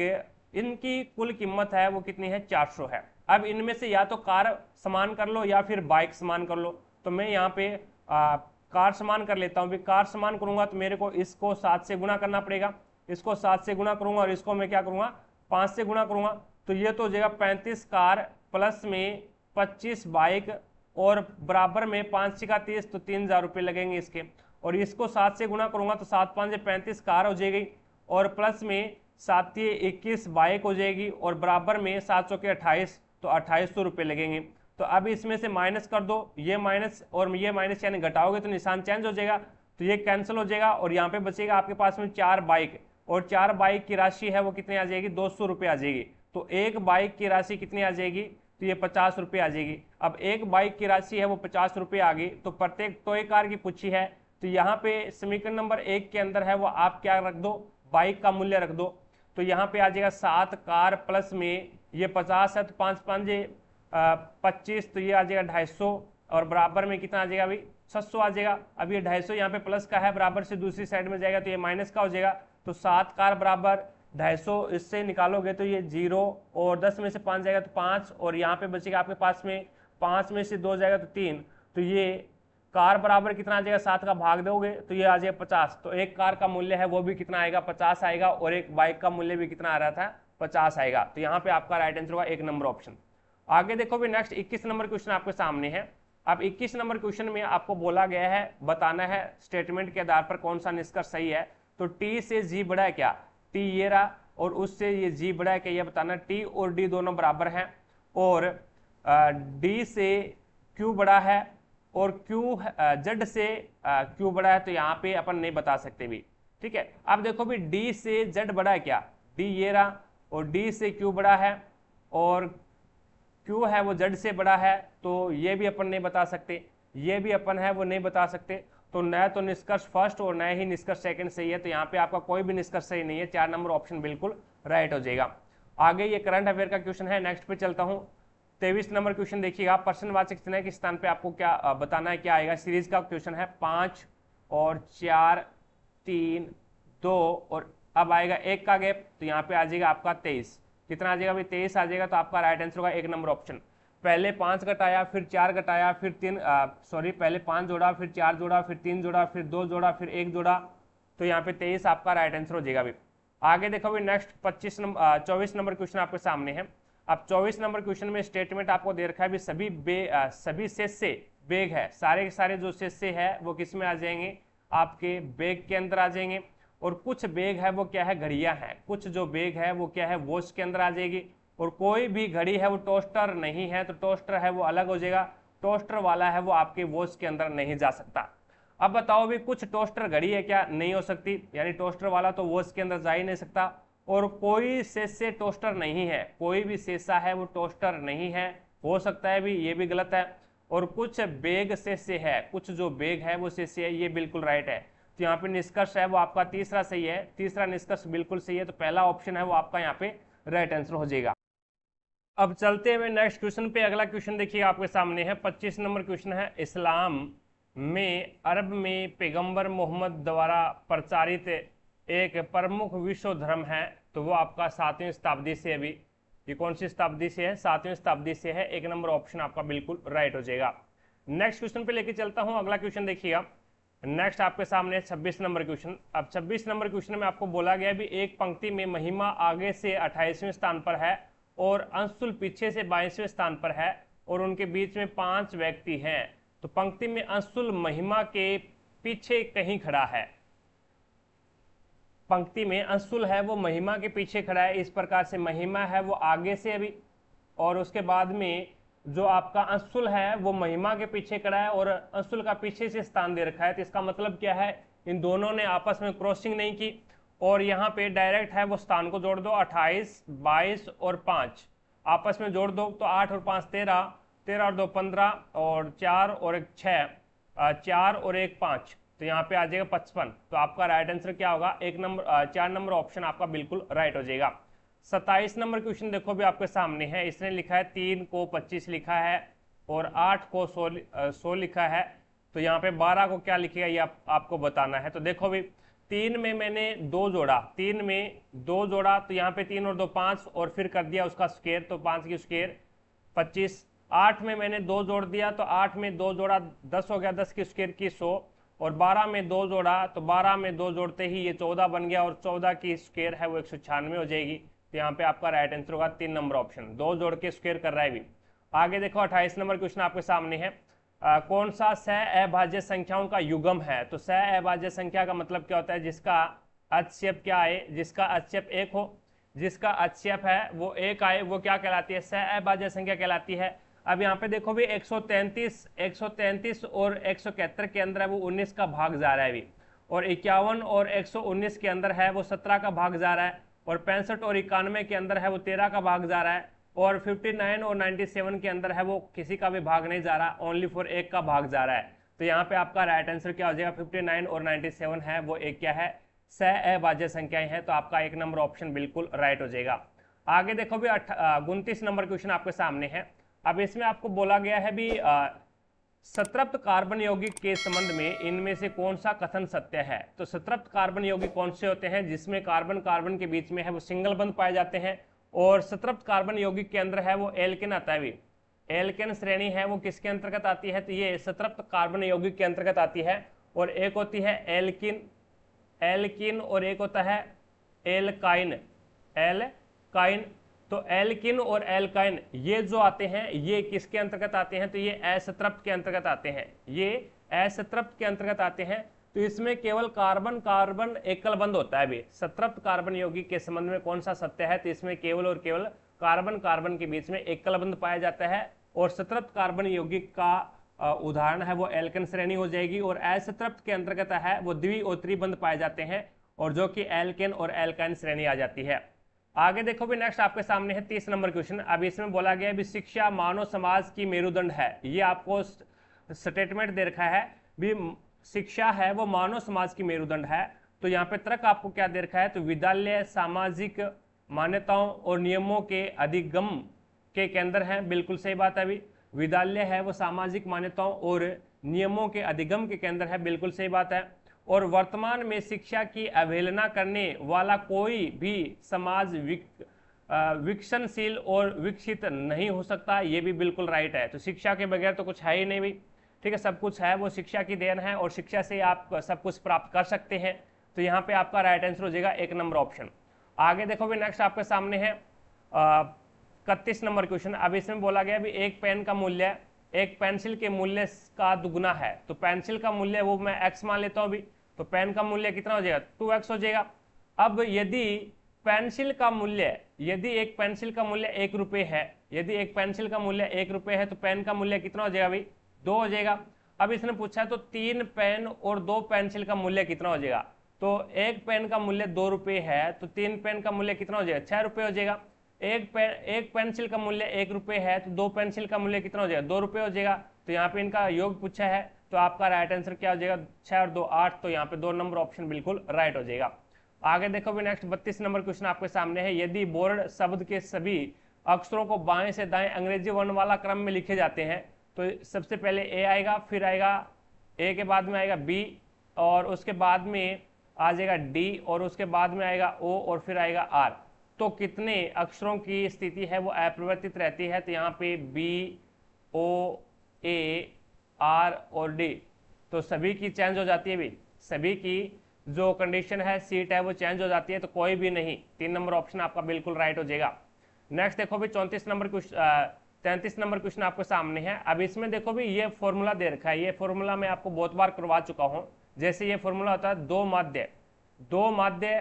इनकी कुल कीमत है वो कितनी है, 400 है। अब इनमें से या तो कार समान कर लो या फिर बाइक समान कर लो। तो मैं यहाँ पे कार समान कर लेता हूँ भी। कार समान करूंगा तो मेरे को इसको 7 से गुना करना पड़ेगा, इसको 7 से गुना करूंगा और इसको मैं क्या करूंगा, 5 से गुना करूंगा। तो ये तो हो जाएगा 35 कार प्लस में 25 बाइक और बराबर में 5 का 30, तो 3000 रुपये लगेंगे इसके। और इसको 7 से गुना करूंगा तो 7 5 35 कार हो जाएगी और प्लस में 7 21 बाइक हो जाएगी और बराबर में 700 के 28, तो 2800 रुपये लगेंगे। तो अब इसमें से माइनस कर दो, ये माइनस और ये माइनस यानी घटाओगे तो निशान चेंज हो जाएगा, तो ये कैंसिल हो जाएगा और यहाँ पे बचेगा आपके पास में 4 बाइक और 4 बाइक की राशि है वो कितनी आ जाएगी, 200 रुपये आ जाएगी। तो एक बाइक की राशि कितनी आ जाएगी, तो ये 50 रुपये आ जाएगी। अब एक बाइक की राशि है वो 50 रुपये आ गई, तो प्रत्येक टॉय कार की पूछी है। तो यहाँ पे समीकरण नंबर 1 के अंदर है वो आप क्या रख दो, बाइक का मूल्य रख दो। तो यहाँ पे आ जाएगा 7 कार प्लस में ये 50 है तो 5 5 25, तो ये आ जाएगा 250 और बराबर में कितना आ जाएगा अभी, 600 आ जाएगा। अब ये 250 यहाँ पे प्लस का है, बराबर से दूसरी साइड में जाएगा तो ये माइनस का हो जाएगा। तो 7 कार बराबर 250, इससे निकालोगे तो ये 0 और 10 में से 5 जाएगा तो 5 और यहाँ पे बचेगा आपके पास में 5 में से 2 जाएगा तो 3। तो ये कार बराबर कितना आ जाएगा, 7 का भाग दोगे तो ये आ जाएगा 50। तो एक कार का मूल्य है वो भी कितना आएगा, 50 आएगा और एक बाइक का मूल्य भी कितना आ रहा था, 50 आएगा। तो यहाँ पे आपका राइट आंसर होगा 1 नंबर ऑप्शन। आगे देखो भी नेक्स्ट 21 नंबर क्वेश्चन आपके सामने है। अब 21 नंबर क्वेश्चन में आपको बोला गया है बताना है स्टेटमेंट के आधार पर कौन सा निष्कर्ष सही है। तो टी से जी बड़ा है क्या, टी ये रहा और उससे ये जी बड़ा है क्या, ये बताना। टी और डी दोनों बराबर हैं और डी से क्यू बड़ा है और क्यू जेड से क्यू बड़ा है, तो यहाँ पे अपन नहीं बता सकते भी। ठीक है, अब देखो भी डी से जेड बड़ा है क्या, डी ये रहा और डी से क्यू बड़ा है और क्यू है वो जेड से बड़ा है, तो ये भी अपन नहीं बता सकते, ये भी अपन है वो नहीं बता सकते। तो न तो निष्कर्ष फर्स्ट और न ही निष्कर्ष सेकंड सही है। तो यहाँ पे आपका कोई भी निष्कर्ष सही नहीं है, 4 नंबर ऑप्शन बिल्कुल राइट हो जाएगा। आगे ये करंट अफेयर का क्वेश्चन है, नेक्स्ट पे चलता हूँ। 23 नंबर क्वेश्चन देखिएगा, प्रश्नवाचक चिन्ह के स्थान पे आपको क्या बताना है, क्या आएगा। सीरीज का क्वेश्चन है 5 और 4 3 2 और अब आएगा 1 का गैप, तो यहाँ पे आ जाएगा आपका 23। कितना आ जाएगा भाई, 23 आ जाएगा। तो आपका राइट आंसर होगा 1 नंबर ऑप्शन। पहले 5 घटाया, फिर 4 घटाया, फिर पहले 5 जोड़ा, फिर 4 जोड़ा, फिर 3 जोड़ा, फिर 2 जोड़ा, फिर 1 जोड़ा, तो यहाँ पे 23 आपका राइट आंसर हो जाएगा। अभी आगे देखो अभी नेक्स्ट 24 नंबर क्वेश्चन आपके सामने है। अब 24 नंबर क्वेश्चन में स्टेटमेंट आपको दे रखा है भी सभी शेष से बेग है, सारे के सारे जो शेष से है वो किस में आ जाएंगे, आपके बेग के अंदर आ जाएंगे। और कुछ बेग है वो क्या है, घड़ियां हैं, कुछ जो बेग है वो क्या है, वॉच के अंदर आ जाएगी। और कोई भी घड़ी है वो टोस्टर नहीं है, तो टोस्टर है वो अलग हो जाएगा, टोस्टर वाला है वो आपके वॉच के अंदर नहीं जा सकता। अब बताओ भी कुछ टोस्टर घड़ी है क्या, नहीं हो सकती, यानी टोस्टर वाला तो वॉच के अंदर जा ही नहीं सकता। और कोई शेष टोस्टर नहीं है, कोई भी शेषा है वो टोस्टर नहीं है, हो सकता है भी, ये भी गलत है। और कुछ बेग शेष है, कुछ जो बेग है वो शेष है, ये बिल्कुल राइट है। तो यहाँ पे निष्कर्ष है वो आपका तीसरा सही है, तीसरा निष्कर्ष बिल्कुल सही है, तो पहला ऑप्शन है वो आपका यहाँ पे राइट आंसर हो जाएगा। अब चलते हुए नेक्स्ट क्वेश्चन पे। अगला क्वेश्चन देखिए आपके सामने है, 25 नंबर क्वेश्चन है, इस्लाम में अरब में पैगंबर मोहम्मद द्वारा प्रचारित एक प्रमुख विश्व धर्म है, तो वो आपका 7वीं शताब्दी से, अभी ये कौन सी शताब्दी से है, 7वीं शताब्दी से है, 1 नंबर ऑप्शन आपका बिल्कुल राइट हो जाएगा। नेक्स्ट क्वेश्चन पे लेके चलता हूं, अगला क्वेश्चन देखिएगा। नेक्स्ट आपके सामने 26 नंबर क्वेश्चन। अब 26 नंबर क्वेश्चन में आपको बोला गया भी एक पंक्ति में महिमा आगे से 28वें स्थान पर है और अंशुल पीछे से 22वें स्थान पर है और उनके बीच में 5 व्यक्ति हैं, तो पंक्ति में अंशुल महिमा के पीछे कहीं खड़ा है, पंक्ति में अंशुल है वो महिमा के पीछे खड़ा है, इस प्रकार से महिमा है वो आगे से अभी, और उसके बाद में जो आपका अंशुल है वो महिमा के पीछे खड़ा है और अंशुल का पीछे से स्थान दे रखा है। तो इसका मतलब क्या है, इन दोनों ने आपस में क्रॉसिंग नहीं की और यहाँ पे डायरेक्ट है वो स्थान को जोड़ दो, 28, 22 और 5 आपस में जोड़ दो, तो 8 और 5 13, 13 और 2 15 और 4 और 1 6, 4 और 1 5, तो यहाँ पे आ जाएगा 55। तो आपका राइट आंसर क्या होगा, 4 नंबर ऑप्शन आपका बिल्कुल राइट हो जाएगा। 27 नंबर क्वेश्चन देखो भी आपके सामने है, इसने लिखा है 3 को 25 लिखा है और 8 को 100 लिखा है, तो यहाँ पे 12 को क्या लिखेगा ये आपको बताना है। तो देखो भी 3 में मैंने 2 जोड़ा, 3 में 2 जोड़ा, तो यहाँ पे 3 और 2 5 और फिर कर दिया उसका स्क्वायर, तो 5 की स्क्वायर 25। 8 में मैंने 2 जोड़ दिया, तो 8 में 2 जोड़ा 10 हो गया, 10 की स्क्वायर की 100, और 12 में 2 जोड़ा, तो 12 में 2 जोड़ते ही ये 14 बन गया और 14 की स्क्वायर है वो 196 हो जाएगी। तो यहाँ पे आपका राइट आंसर होगा 3 नंबर ऑप्शन, 2 जोड़ के स्क्वायर कर रहा है भी। आगे देखो 28 नंबर क्वेश्चन आपके सामने है, कौन सा सह अभाज्य संख्याओं का युग्म है। तो सह अभाज्य संख्या का मतलब क्या होता है, जिसका अक्षेप क्या आए, जिसका अक्षेप 1 हो, जिसका अक्षेप है वो 1 आए, वो क्या कहलाती है, सह अभाज्य संख्या कहलाती है। अब यहाँ पे देखो भी 133 और 171 के अंदर है वो 19 का भाग जा रहा है अभी, और 51 और 119 के अंदर है वो 17 का भाग जा रहा है, और 65 और 91 के अंदर है वो 13 का भाग जा रहा है, और 59 और 97 के अंदर है वो किसी का भी भाग नहीं जा रहा, ओनली फॉर 1 का भाग जा रहा है। तो यहाँ पे आपका राइट आंसर क्या हो जाएगा, 59 और 97 है वो एक क्या है, सह अभाज्य संख्याएं हैं, तो आपका 1 नंबर ऑप्शन बिल्कुल राइट हो जाएगा। आगे देखो भी 29 नंबर क्वेश्चन आपके सामने है। अब इसमें आपको बोला गया है भी संतृप्त कार्बन यौगिक के संबंध में इनमें से कौन सा कथन सत्य है। तो संतृप्त कार्बन यौगिक कौन से होते हैं, जिसमें कार्बन कार्बन के बीच में है वो सिंगल बंध पाए जाते हैं, और संतृप्त कार्बन यौगिक के अंदर है वो एल्केन आता है भी। एल्केन श्रेणी है वो किसके अंतर्गत आती है, तो ये संतृप्त कार्बन यौगिक के अंतर्गत आती है। और एक होती है एल्किन और एक होता है एल्काइन। तो एल्किन और एल्काइन ये जो आते हैं ये किसके अंतर्गत आते हैं, तो ये असंतृप्त के अंतर्गत आते हैं, ये असंतृप्त के अंतर्गत आते हैं। तो इसमें केवल कार्बन कार्बन एकल बंध होता है भी। संतृप्त कार्बन यौगिक के संबंध में कौन सा सत्य है, तो इसमें केवल और केवल कार्बन कार्बन के बीच में एकल बंध पाया जाता है, और संतृप्त कार्बन यौगिक का उदाहरण है वो एल्केन श्रेणी हो जाएगी, और असंतृप्त के अंतर्गत है वो द्वि और त्रिबंध पाए जाते हैं, और जो कि एल्केन और एल्काइन श्रेणी आ जाती है। आगे देखो भी नेक्स्ट आपके सामने है 30 नंबर क्वेश्चन। अब इसमें बोला गया भी शिक्षा मानव समाज की मेरुदंड है, ये आपको स्टेटमेंट दे रखा है भी शिक्षा है वो मानव समाज की मेरुदंड है। तो यहाँ पे तर्क आपको क्या दे रखा है, तो विद्यालय सामाजिक मान्यताओं और नियमों के अधिगम के केंद्र है, बिल्कुल सही बात है अभी। विद्यालय है वो सामाजिक मान्यताओं और नियमों के अधिगम के केंद्र है, बिल्कुल सही बात है। और वर्तमान में शिक्षा की अवहेलना करने वाला कोई भी समाज विकसनशील और विकसित नहीं हो सकता, ये भी बिल्कुल राइट है। तो शिक्षा के बगैर तो कुछ है ही नहीं भाई, ठीक है, सब कुछ है वो शिक्षा की देन है और शिक्षा से आप सब कुछ प्राप्त कर सकते हैं। तो यहाँ पे आपका राइट आंसर हो जाएगा 1 नंबर ऑप्शन। आगे देखो भी नेक्स्ट आपके सामने है 31 नंबर क्वेश्चन। अब इसमें बोला गया भी एक पेन का मूल्य एक पेंसिल के मूल्य का दुगना है। तो पेंसिल का मूल्य वो मैं x मान लेता हूँ अभी, तो पेन का मूल्य कितना हो जाएगा 2x हो जाएगा। अब यदि पेंसिल का मूल्य यदि एक पेंसिल का मूल्य 1 रुपये है, यदि एक पेंसिल का मूल्य 1 रुपये है तो पेन का मूल्य कितना हो जाएगा भाई 2 हो जाएगा। अब इसने पूछा तो 3 पेन और 2 पेंसिल का मूल्य कितना हो जाएगा। तो एक पेन का मूल्य 2 रुपये है तो 3 पेन का मूल्य कितना हो जाएगा 6 रुपये हो जाएगा। एक पेंसिल का मूल्य 1 रुपये है तो 2 पेंसिल का मूल्य कितना हो जाएगा 2 रुपये हो जाएगा। तो यहाँ पे इनका योग पूछा है, तो आपका राइट आंसर क्या हो जाएगा 6 और 2 8। तो यहाँ पे 2 नंबर ऑप्शन बिल्कुल राइट हो जाएगा। आगे देखो भी नेक्स्ट 32 नंबर क्वेश्चन आपके सामने है। यदि बोर्ड शब्द के सभी अक्षरों को बाएं से दाएं अंग्रेजी वर्णमाला क्रम में लिखे जाते हैं तो सबसे पहले ए आएगा, फिर आएगा ए के बाद में आएगा बी और उसके बाद में आ जाएगा डी और उसके बाद में आएगा ओ और फिर आएगा आर। तो कितने अक्षरों की स्थिति है वो अपरिवर्तित रहती है। तो यहाँ पे बी ओ ए आर और डी तो सभी की चेंज हो जाती है भी, सभी की जो कंडीशन है सीट है वो चेंज हो जाती है। तो कोई भी नहीं, 3 नंबर ऑप्शन आपका बिल्कुल राइट हो जाएगा। नेक्स्ट देखो भी 33 नंबर क्वेश्चन आपके सामने है। अब इसमें देखो भी ये फॉर्मूला दे रखा है, ये फॉर्मूला मैं आपको बहुत बार करवा चुका हूँ। जैसे ये फॉर्मूला होता है दो माध्य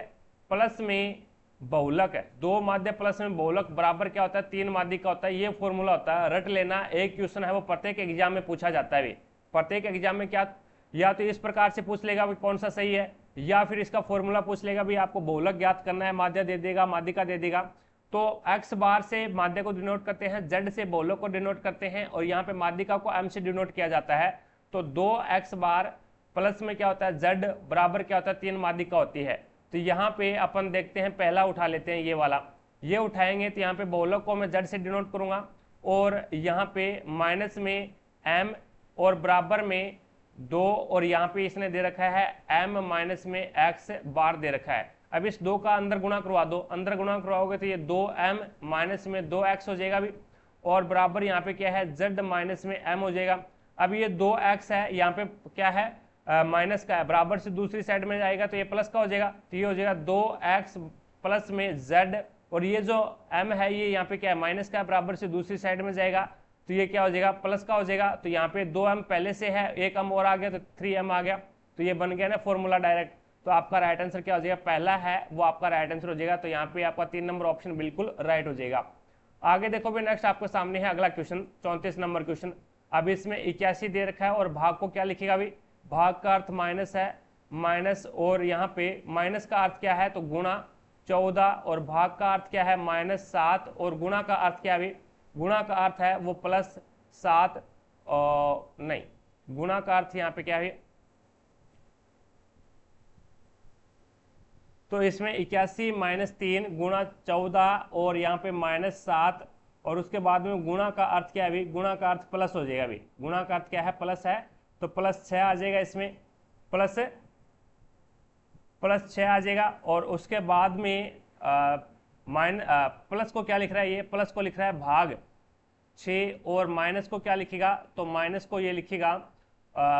प्लस में बहुलक है, 2 माध्य प्लस में बहुलक बराबर क्या होता है 3 माध्य का होता है। ये फॉर्मूला होता है, रट लेना। एक क्वेश्चन है वो प्रत्येक एग्जाम में पूछा जाता है। प्रत्येक एग्जाम में क्या या तो इस प्रकार से पूछ लेगा भी कौन सा सही है, या फिर इसका फॉर्मूला पूछ लेगा भी आपको बहुलक ज्ञात करना है, माध्य दे देगा, माध्यिका दे देगा। तो x बार से माध्य को डिनोट करते हैं, z से बहुलक को डिनोट करते हैं और यहाँ पे माध्यिका को m से डिनोट किया जाता है। तो 2x बार प्लस में क्या होता है z बराबर क्या होता है 3 माध्यिका होती है। तो यहाँ पे अपन देखते हैं, पहला उठा लेते हैं ये वाला, ये उठाएंगे तो यहाँ पे बहुलक को मैं z से डिनोट करूंगा और यहाँ पे माइनस में m और बराबर में 2 और यहाँ पे इसने दे रखा है m माइनस में x बार दे रखा है। अब इस 2 का अंदर गुणा करवा दो, अंदर गुणा करवाओगे तो ये 2m माइनस में 2x हो जाएगा भी और बराबर यहाँ पे क्या है z माइनस में m हो जाएगा। अब ये 2x है, यहाँ पे क्या है माइनस का है, बराबर से दूसरी साइड में जाएगा तो ये प्लस का हो जाएगा। तो ये हो जाएगा 2x प्लस में z और ये जो m है ये यहाँ पे क्या है माइनस का है, बराबर से दूसरी साइड में जाएगा तो ये क्या हो जाएगा प्लस का हो जाएगा। तो यहाँ पे 2m पहले से है, एक m और आ गया तो 3m आ गया, तो ये बन गया ना फॉर्मूला डायरेक्ट। तो आपका राइट आंसर क्या हो जाएगा, पहला है वो आपका राइट आंसर हो जाएगा। तो यहाँ पे आपका 3 नंबर ऑप्शन बिल्कुल राइट हो जाएगा। आगे देखो भी नेक्स्ट आपके सामने है अगला क्वेश्चन 34 नंबर क्वेश्चन। अब इसमें 81 दे रखा है और भाग को क्या लिखेगा अभी, भाग का अर्थ माइनस है, माइनस और यहाँ पे माइनस का अर्थ क्या है तो गुणा 14 और भाग का अर्थ क्या है -7 और गुणा का अर्थ क्या है, गुणा का अर्थ है वो +7 नहीं, गुणा का अर्थ यहाँ पे क्या है तो इसमें 81 - 3 गुणा 14 और यहाँ पे -7 और उसके बाद में गुणा का अर्थ क्या है अभी, गुणा का अर्थ प्लस हो जाएगा अभी, गुणा का अर्थ क्या है प्लस है तो +6 आ जाएगा, इसमें प्लस 6 आ जाएगा। और उसके बाद में प्लस को क्या लिख रहा है, ये प्लस को लिख रहा है भाग 6 और माइनस को क्या लिखेगा तो माइनस को ये लिखेगा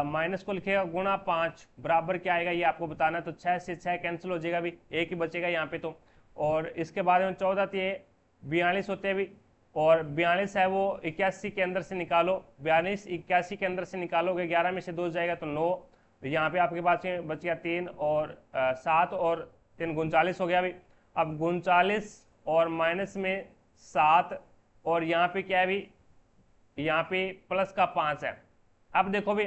माइनस को लिखेगा गुणा 5 बराबर क्या आएगा ये आपको बताना। तो 6 से 6 कैंसिल हो जाएगा अभी, एक ही बचेगा यहाँ पे। तो और इसके बाद में 14 तो ये 42 होते हैं अभी और 42 है वो 81 के अंदर से निकालो, 42 81 के अंदर से निकालोगे 11 में से 2 जाएगा तो 9। तो यहाँ पे आपके पास बच गया 3 और 7 और 3 39 हो गया अभी। अब 39 और माइनस में 7 और यहाँ पे क्या है अभी, यहाँ पे प्लस का 5 है। अब देखो भी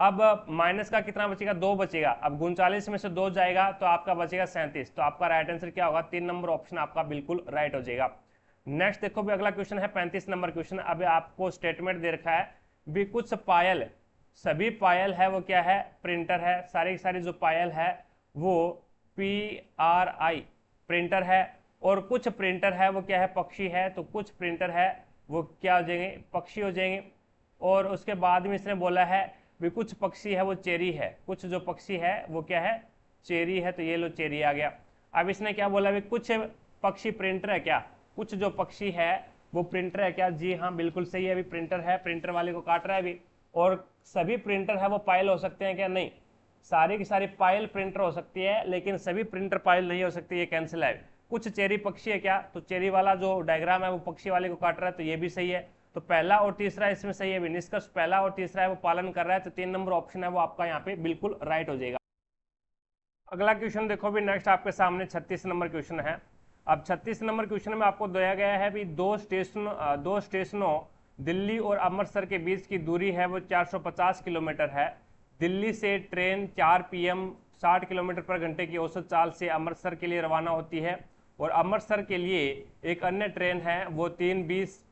अब माइनस का कितना बचेगा 2 बचेगा, अब 39 में से 2 जाएगा तो आपका बचेगा 37। तो आपका राइट आंसर क्या होगा, 3 नंबर ऑप्शन आपका बिल्कुल राइट हो जाएगा। नेक्स्ट देखो भी अगला क्वेश्चन है 35 नंबर क्वेश्चन। अब आपको स्टेटमेंट दे रखा है भी कुछ पायल, सभी पायल है वो क्या है प्रिंटर है, सारी सारी जो पायल है वो PRI प्रिंटर है और कुछ प्रिंटर है वो क्या है पक्षी है, तो कुछ प्रिंटर है वो क्या हो जाएंगे पक्षी हो जाएंगे। और उसके बाद में इसने बोला है भी कुछ पक्षी है वो चेरी है, कुछ जो पक्षी है वो क्या है चेरी है, तो ये लो चेरी आ गया। अब इसने क्या बोला भी कुछ पक्षी प्रिंटर है क्या, कुछ जो पक्षी है वो प्रिंटर है क्या? जी हाँ, बिल्कुल सही है, अभी प्रिंटर है, प्रिंटर वाले को काट रहा है अभी। और सभी प्रिंटर है वो पायल हो सकते हैं क्या? नहीं, सारी की सारी पायल प्रिंटर हो सकती है, लेकिन सभी प्रिंटर पायल नहीं हो सकती, ये कैंसिल है। कुछ चेरी पक्षी है क्या? तो चेरी वाला जो डायग्राम है वो पक्षी वाले को काट रहा है, तो ये भी सही है। तो पहला और तीसरा इसमें सही है, निष्कर्ष पहला और तीसरा है वो पालन कर रहा है, तो 3 नंबर ऑप्शन है वो आपका यहाँ पे बिल्कुल राइट हो जाएगा। अगला क्वेश्चन देखो भी, नेक्स्ट आपके सामने 36 नंबर क्वेश्चन है। अब 36 नंबर क्वेश्चन में आपको दिया गया है भी दो स्टेशनों दिल्ली और अमृतसर के बीच की दूरी है वो 450 किलोमीटर है। दिल्ली से ट्रेन 4 PM 60 किलोमीटर पर घंटे की औसत चाल से अमृतसर के लिए रवाना होती है, और अमृतसर के लिए एक अन्य ट्रेन है वो 3:20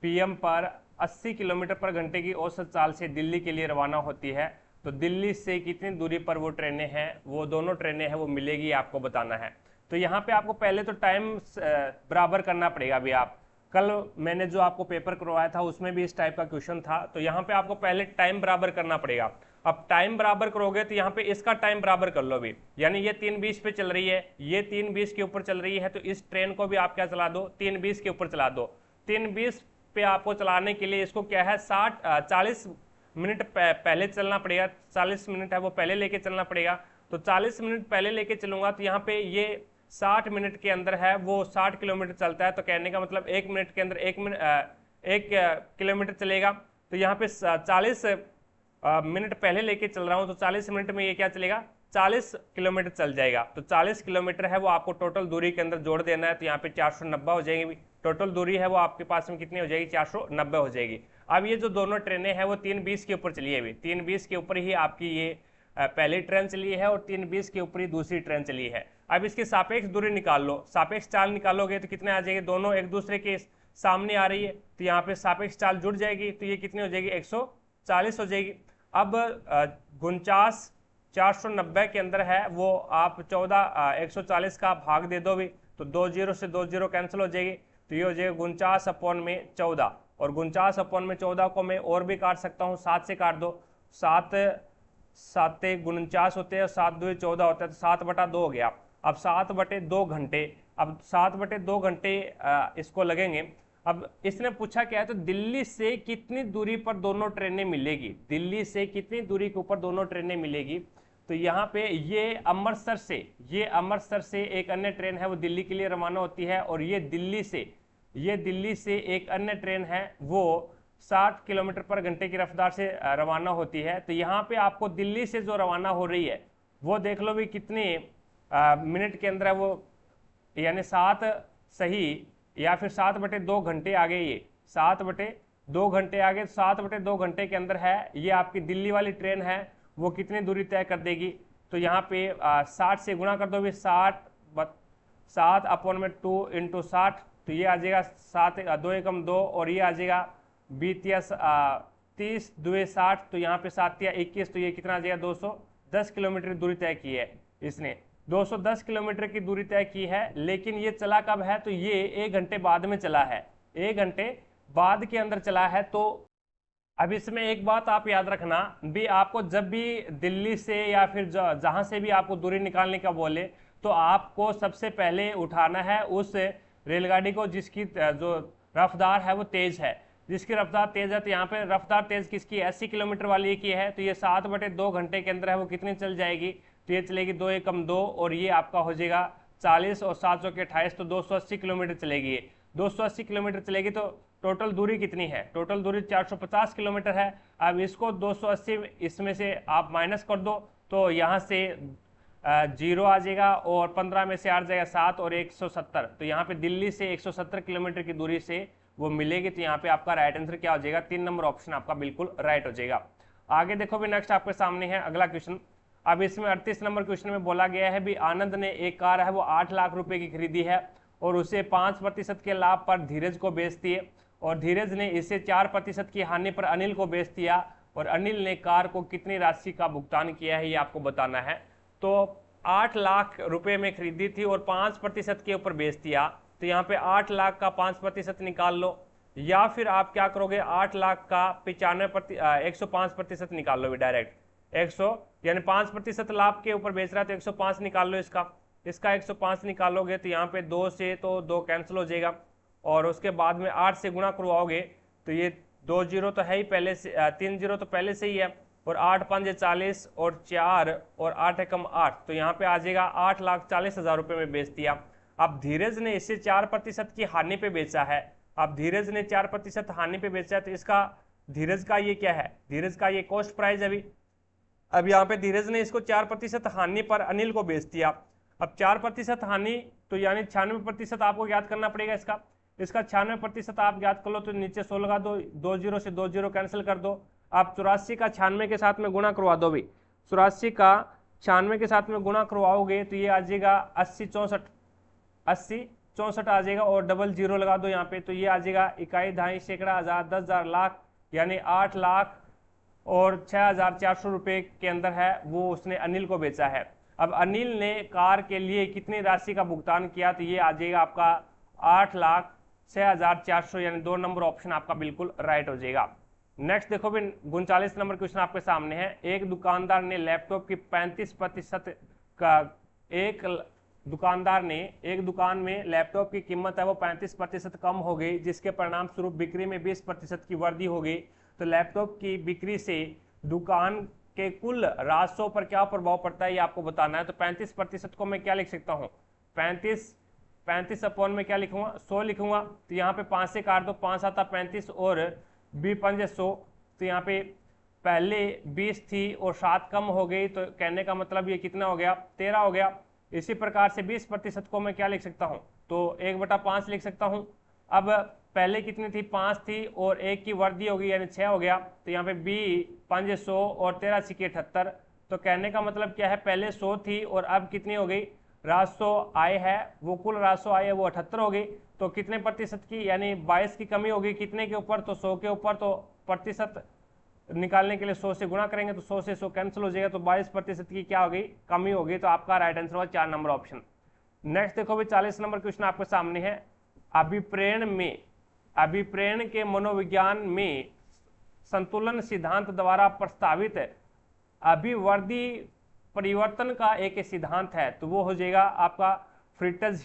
PM पर 80 किलोमीटर पर घंटे की औसत चाल से दिल्ली के लिए रवाना होती है। तो दिल्ली से कितनी दूरी पर वो ट्रेनें हैं, वो दोनों ट्रेनें हैं वो मिलेगी, आपको बताना है। तो यहाँ पे आपको पहले तो टाइम बराबर करना पड़ेगा। अभी आप कल मैंने जो आपको पेपर करवाया था उसमें भी इस टाइप का क्वेश्चन था, तो यहाँ पे आपको पहले टाइम बराबर करना पड़ेगा। अब टाइम बराबर करोगे तो यहाँ पे इसका टाइम बराबर कर लो अभी, यानी ये 3:20 पे चल रही है, ये 3:20 के ऊपर चल रही है, तो इस ट्रेन को भी आप क्या चला दो, 3:20 के ऊपर चला दो। 3:20 पे आपको चलाने के लिए इसको क्या है 40 मिनट पहले चलना पड़ेगा, 40 मिनट है वो पहले लेके चलना पड़ेगा। तो 40 मिनट पहले लेके चलूंगा तो यहाँ पे ये 60 मिनट के अंदर है वो 60 किलोमीटर चलता है, तो कहने का मतलब 1 मिनट के अंदर 1 किलोमीटर चलेगा। तो यहाँ पे 40 मिनट पहले लेके चल रहा हूँ, तो 40 मिनट में ये क्या चलेगा, 40 किलोमीटर चल जाएगा। तो 40 किलोमीटर है वो आपको टोटल दूरी के अंदर जोड़ देना है, तो यहाँ पे 490 हो जाएगी। टोटल दूरी है वो आपके पास में कितनी हो जाएगी, 490 हो जाएगी। अब ये जो दोनों ट्रेनें हैं वो 3:20 के ऊपर चली है, अभी 3:20 के ऊपर ही आपकी ये पहली ट्रेन चली है, और 3:20 के ऊपर ही दूसरी ट्रेन चली है। अब इसकी सापेक्ष दूरी निकाल लो, सापेक्ष चाल निकालोगे तो कितने आ जाएंगे, दोनों एक दूसरे के सामने आ रही है, तो यहाँ पे सापेक्ष चाल जुड़ जाएगी, तो ये कितनी हो जाएगी, 140 हो जाएगी। अब 49 490 के अंदर है वो आप 140 का भाग दे दो भी, तो 2 0 से 2 0 कैंसिल हो जाएगी, तो ये हो जाएगा 49/14, और 49/14 को मैं और भी काट सकता हूँ, 7 से काट दो, 7 7 49 होते हैं, 7 2 14 होता है, तो 7/2 हो गया। अब 7/2 घंटे, अब 7/2 घंटे इसको लगेंगे। अब इसने पूछा क्या है, तो दिल्ली से कितनी दूरी पर दोनों ट्रेनें मिलेगी, दिल्ली से कितनी दूरी के ऊपर दोनों ट्रेनें मिलेगी। तो यहाँ पे ये अमृतसर से एक अन्य ट्रेन है वो दिल्ली के लिए रवाना होती है, और ये दिल्ली से एक अन्य ट्रेन है वो 60 किलोमीटर पर घंटे की रफ्तार से रवाना होती है। तो यहाँ पे आपको दिल्ली से जो रवाना हो रही है वो देख लो भी कितने मिनट के अंदर है वो, यानी 7 सही या फिर 7/2 घंटे आ गए, ये 7/2 घंटे आ गए। 7/2 घंटे के अंदर है ये आपकी दिल्ली वाली ट्रेन है वो कितनी दूरी तय कर देगी। तो यहाँ पे 60 से गुणा कर दो भी, 7/2 × 60, तो ये आ जाएगा 7 2 एकम 2, और ये आ जाएगा 30 2 60, तो यहाँ पे 7 या 21, तो ये कितना आ जाएगा 210 किलोमीटर दूरी तय की है इसने, 210 किलोमीटर की दूरी तय की है। लेकिन ये चला कब है, तो ये 1 घंटे बाद में चला है, 1 घंटे बाद के अंदर चला है। तो अब इसमें एक बात आप याद रखना भी, आपको जब भी दिल्ली से या फिर जहां से भी आपको दूरी निकालने का बोले, तो आपको सबसे पहले उठाना है उस रेलगाड़ी को जिसकी जो रफ्तार है वो तेज है, जिसकी रफ्तार तेज है। तो यहाँ पे रफ्तार तेज किसकी, 80 किलोमीटर वाली की है, तो ये 7/2 घंटे के अंदर है वो कितनी चल जाएगी, तो ये चलेगी 2 एकम 2, और ये आपका हो जाएगा 40, और 7 चौके 28, तो 280 किलोमीटर चलेगी। 280 किलोमीटर चलेगी, तो टोटल दूरी कितनी है, टोटल दूरी 450 किलोमीटर है। अब इसको 280 इसमें से आप माइनस कर दो, तो यहाँ से 0 आ जाएगा, और 15 में से आ जाएगा 7 और 170, तो यहाँ पे दिल्ली से 170 किलोमीटर की दूरी से वो मिलेगी। तो यहाँ पे आपका राइट आंसर क्या हो जाएगा, 3 नंबर ऑप्शन आपका बिल्कुल राइट हो जाएगा। आगे देखो भी, नेक्स्ट आपके सामने है अगला क्वेश्चन। अब इसमें 38 नंबर क्वेश्चन में बोला गया है भी, आनंद ने एक कार है वो 8 लाख रुपए की खरीदी है, और उसे 5% के लाभ पर धीरज को बेच दिए, और धीरज ने इसे 4% की हानि पर अनिल को बेच दिया, और अनिल ने कार को कितनी राशि का भुगतान किया है, ये आपको बताना है। तो 8 लाख रुपए में खरीदी थी और 5% के ऊपर बेच दिया, तो यहाँ पे 8 लाख का 5% निकाल लो, या फिर आप क्या करोगे, 8 लाख का 105% निकाल लो भी डायरेक्ट, 100 यानी 5% लाभ के ऊपर बेच रहा है, तो 105 निकाल लो इसका 105 निकालोगे, तो यहाँ पे 2 से तो 2 कैंसिल हो जाएगा, और उसके बाद में 8 से गुणा करवाओगे तो ये 2 जीरो तो है ही पहले से, 3 जीरो तो पहले से ही है, और 8 5 40 और 4 और 8 एकम 8, तो यहाँ पे आ जाएगा 8,40,000 रुपये में बेच दिया। अब धीरज ने इसे 4% की हानि पे बेचा है। अब धीरज ने 4% हानि पे बेचा है, तो इसका धीरज का ये क्या है, धीरज का ये कॉस्ट प्राइस अभी। अब यहाँ पे धीरज ने इसको 4% हानि पर अनिल को बेच दिया। अब 4% हानि तो यानी 96% आपको याद करना पड़ेगा इसका 96% आप याद कर लो, तो नीचे 100 लगा दो, 2 जीरो से 2 जीरो कैंसिल कर दो। आप 84 का 96 के साथ में गुणा करवा दो भी, 84 का 96 के साथ में गुणा करवाओगे तो ये आ जाएगा 80 64 आ जाएगा, और डबल जीरो लगा दो यहाँ पे, तो ये आ जाएगा इकाई, दहाई, सैकड़ा, हजार, 10,000, लाख, यानी 8 लाख और 6,400 रुपये के अंदर है वो उसने अनिल को बेचा है। अब अनिल ने कार के लिए कितनी राशि का भुगतान किया, तो ये आ जाएगा आपका 8,06,400, यानी 2 नंबर ऑप्शन आपका बिल्कुल राइट हो जाएगा। नेक्स्ट देखो भी 39 नंबर क्वेश्चन आपके सामने है। एक दुकानदार ने लैपटॉप की 35% का एक दुकान में लैपटॉप की कीमत है वो 35% कम हो गई, जिसके परिणाम स्वरूप बिक्री में 20% की वृद्धि हो गई। तो लैपटॉप की बिक्री से दुकान के कुल राजस्व पर क्या प्रभाव पड़ता है ये आपको बताना है। तो 35% को मैं क्या लिख सकता हूँ, 35 अपॉन में क्या लिखूंगा, 100 लिखूंगा। तो यहाँ पे 5 से काट दो, 5 आता 35 और 5 100, तो यहाँ पे पहले 20 थी और 7 कम हो गई, तो कहने का मतलब ये कितना हो गया, 13 हो गया। इसी प्रकार से 20% को मैं क्या लिख सकता हूँ, तो 1/5 लिख सकता हूँ। अब पहले कितनी थी, 5 थी और 1 की वृद्धि हो गई यानी 6 हो गया, तो यहाँ पे 5 100 और 13 सिक्के 78, तो कहने का मतलब क्या है, पहले 100 थी और अब कितनी हो गई, राजस्व आय है वो, कुल राजस्व आय है वो 78 हो गई। तो कितने प्रतिशत की, यानी 22 की कमी होगी, कितने के ऊपर, तो 100 के ऊपर। तो प्रतिशत निकालने के लिए 100 से गुणा करेंगे तो 100 से 100 कैंसिल हो जाएगा, तो 22% की क्या होगी, कमी होगी। तो आपका राइट आंसर होगा 4 नंबर ऑप्शन। नेक्स्ट देखो भाई 40 नंबर क्वेश्चन आपके सामने है। अभिप्रेरण के मनोविज्ञान में संतुलन सिद्धांत द्वारा प्रस्तावित अभिवर्धी परिवर्तन का एक सिद्धांत है, तो वो हो जाएगा आपका फ्रिट्ज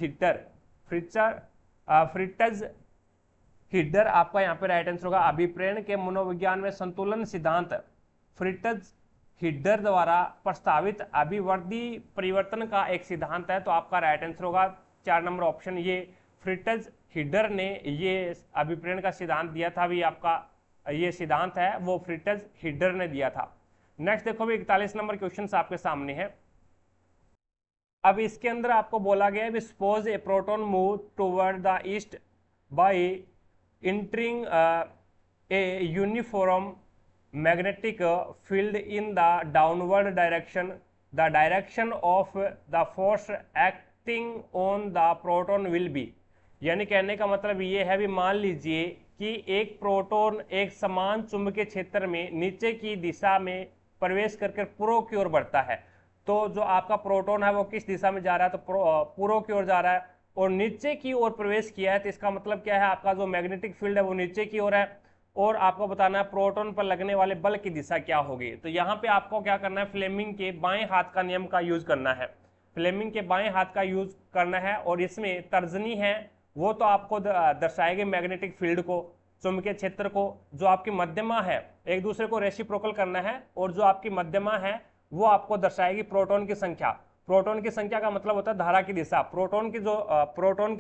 हीटर आपका यहाँ पे राइट आंसर होगा। अभिप्रेरण के मनोविज्ञान में संतुलन सिद्धांत फ्रिट्ज हीटर द्वारा प्रस्तावित अभिवर्धी परिवर्तन का एक सिद्धांत है, तो आपका राइट आंसर होगा 4 नंबर ऑप्शन। ये फ्रिट्ज हीटर ने ये अभिप्रेरण का सिद्धांत दिया था, भी आपका ये सिद्धांत है वो फ्रिट्ज हीटर ने दिया था। नेक्स्ट देखो भी 41 नंबर क्वेश्चन आपके सामने है। अब इसके अंदर आपको बोला गया है, suppose a proton move toward the east by entering a uniform magnetic field in the downward direction, the direction of the force acting on the proton will be, यानी कहने का मतलब ये है भी, मान लीजिए कि एक प्रोटॉन एक समान चुंबकीय क्षेत्र में नीचे की दिशा में प्रवेश करके पूर्व की ओर बढ़ता है। तो जो आपका प्रोटॉन है वो किस दिशा में जा रहा है, तो पूर्व की ओर जा रहा है, और नीचे की ओर प्रवेश किया है, तो इसका मतलब क्या है, आपका जो मैग्नेटिक फील्ड है वो नीचे की ओर है, और आपको बताना है प्रोटॉन पर लगने वाले बल की दिशा क्या होगी। तो यहाँ पे आपको क्या करना है, फ्लेमिंग के बाएं हाथ का नियम का यूज करना है, फ्लेमिंग के बाएं हाथ का यूज करना है, और इसमें तर्जनी है वो तो आपको दर्शाएगी मैग्नेटिक फील्ड को, चुंबकीय क्षेत्र को। जो आपकी मध्यमा है एक दूसरे को रेसिप्रोकल करना है, और जो आपकी मध्यमा है वो आपको दर्शाएगी प्रोटॉन की संख्या। प्रोटॉन की संख्या का मतलब होता है धारा की दिशा। प्रोटॉन की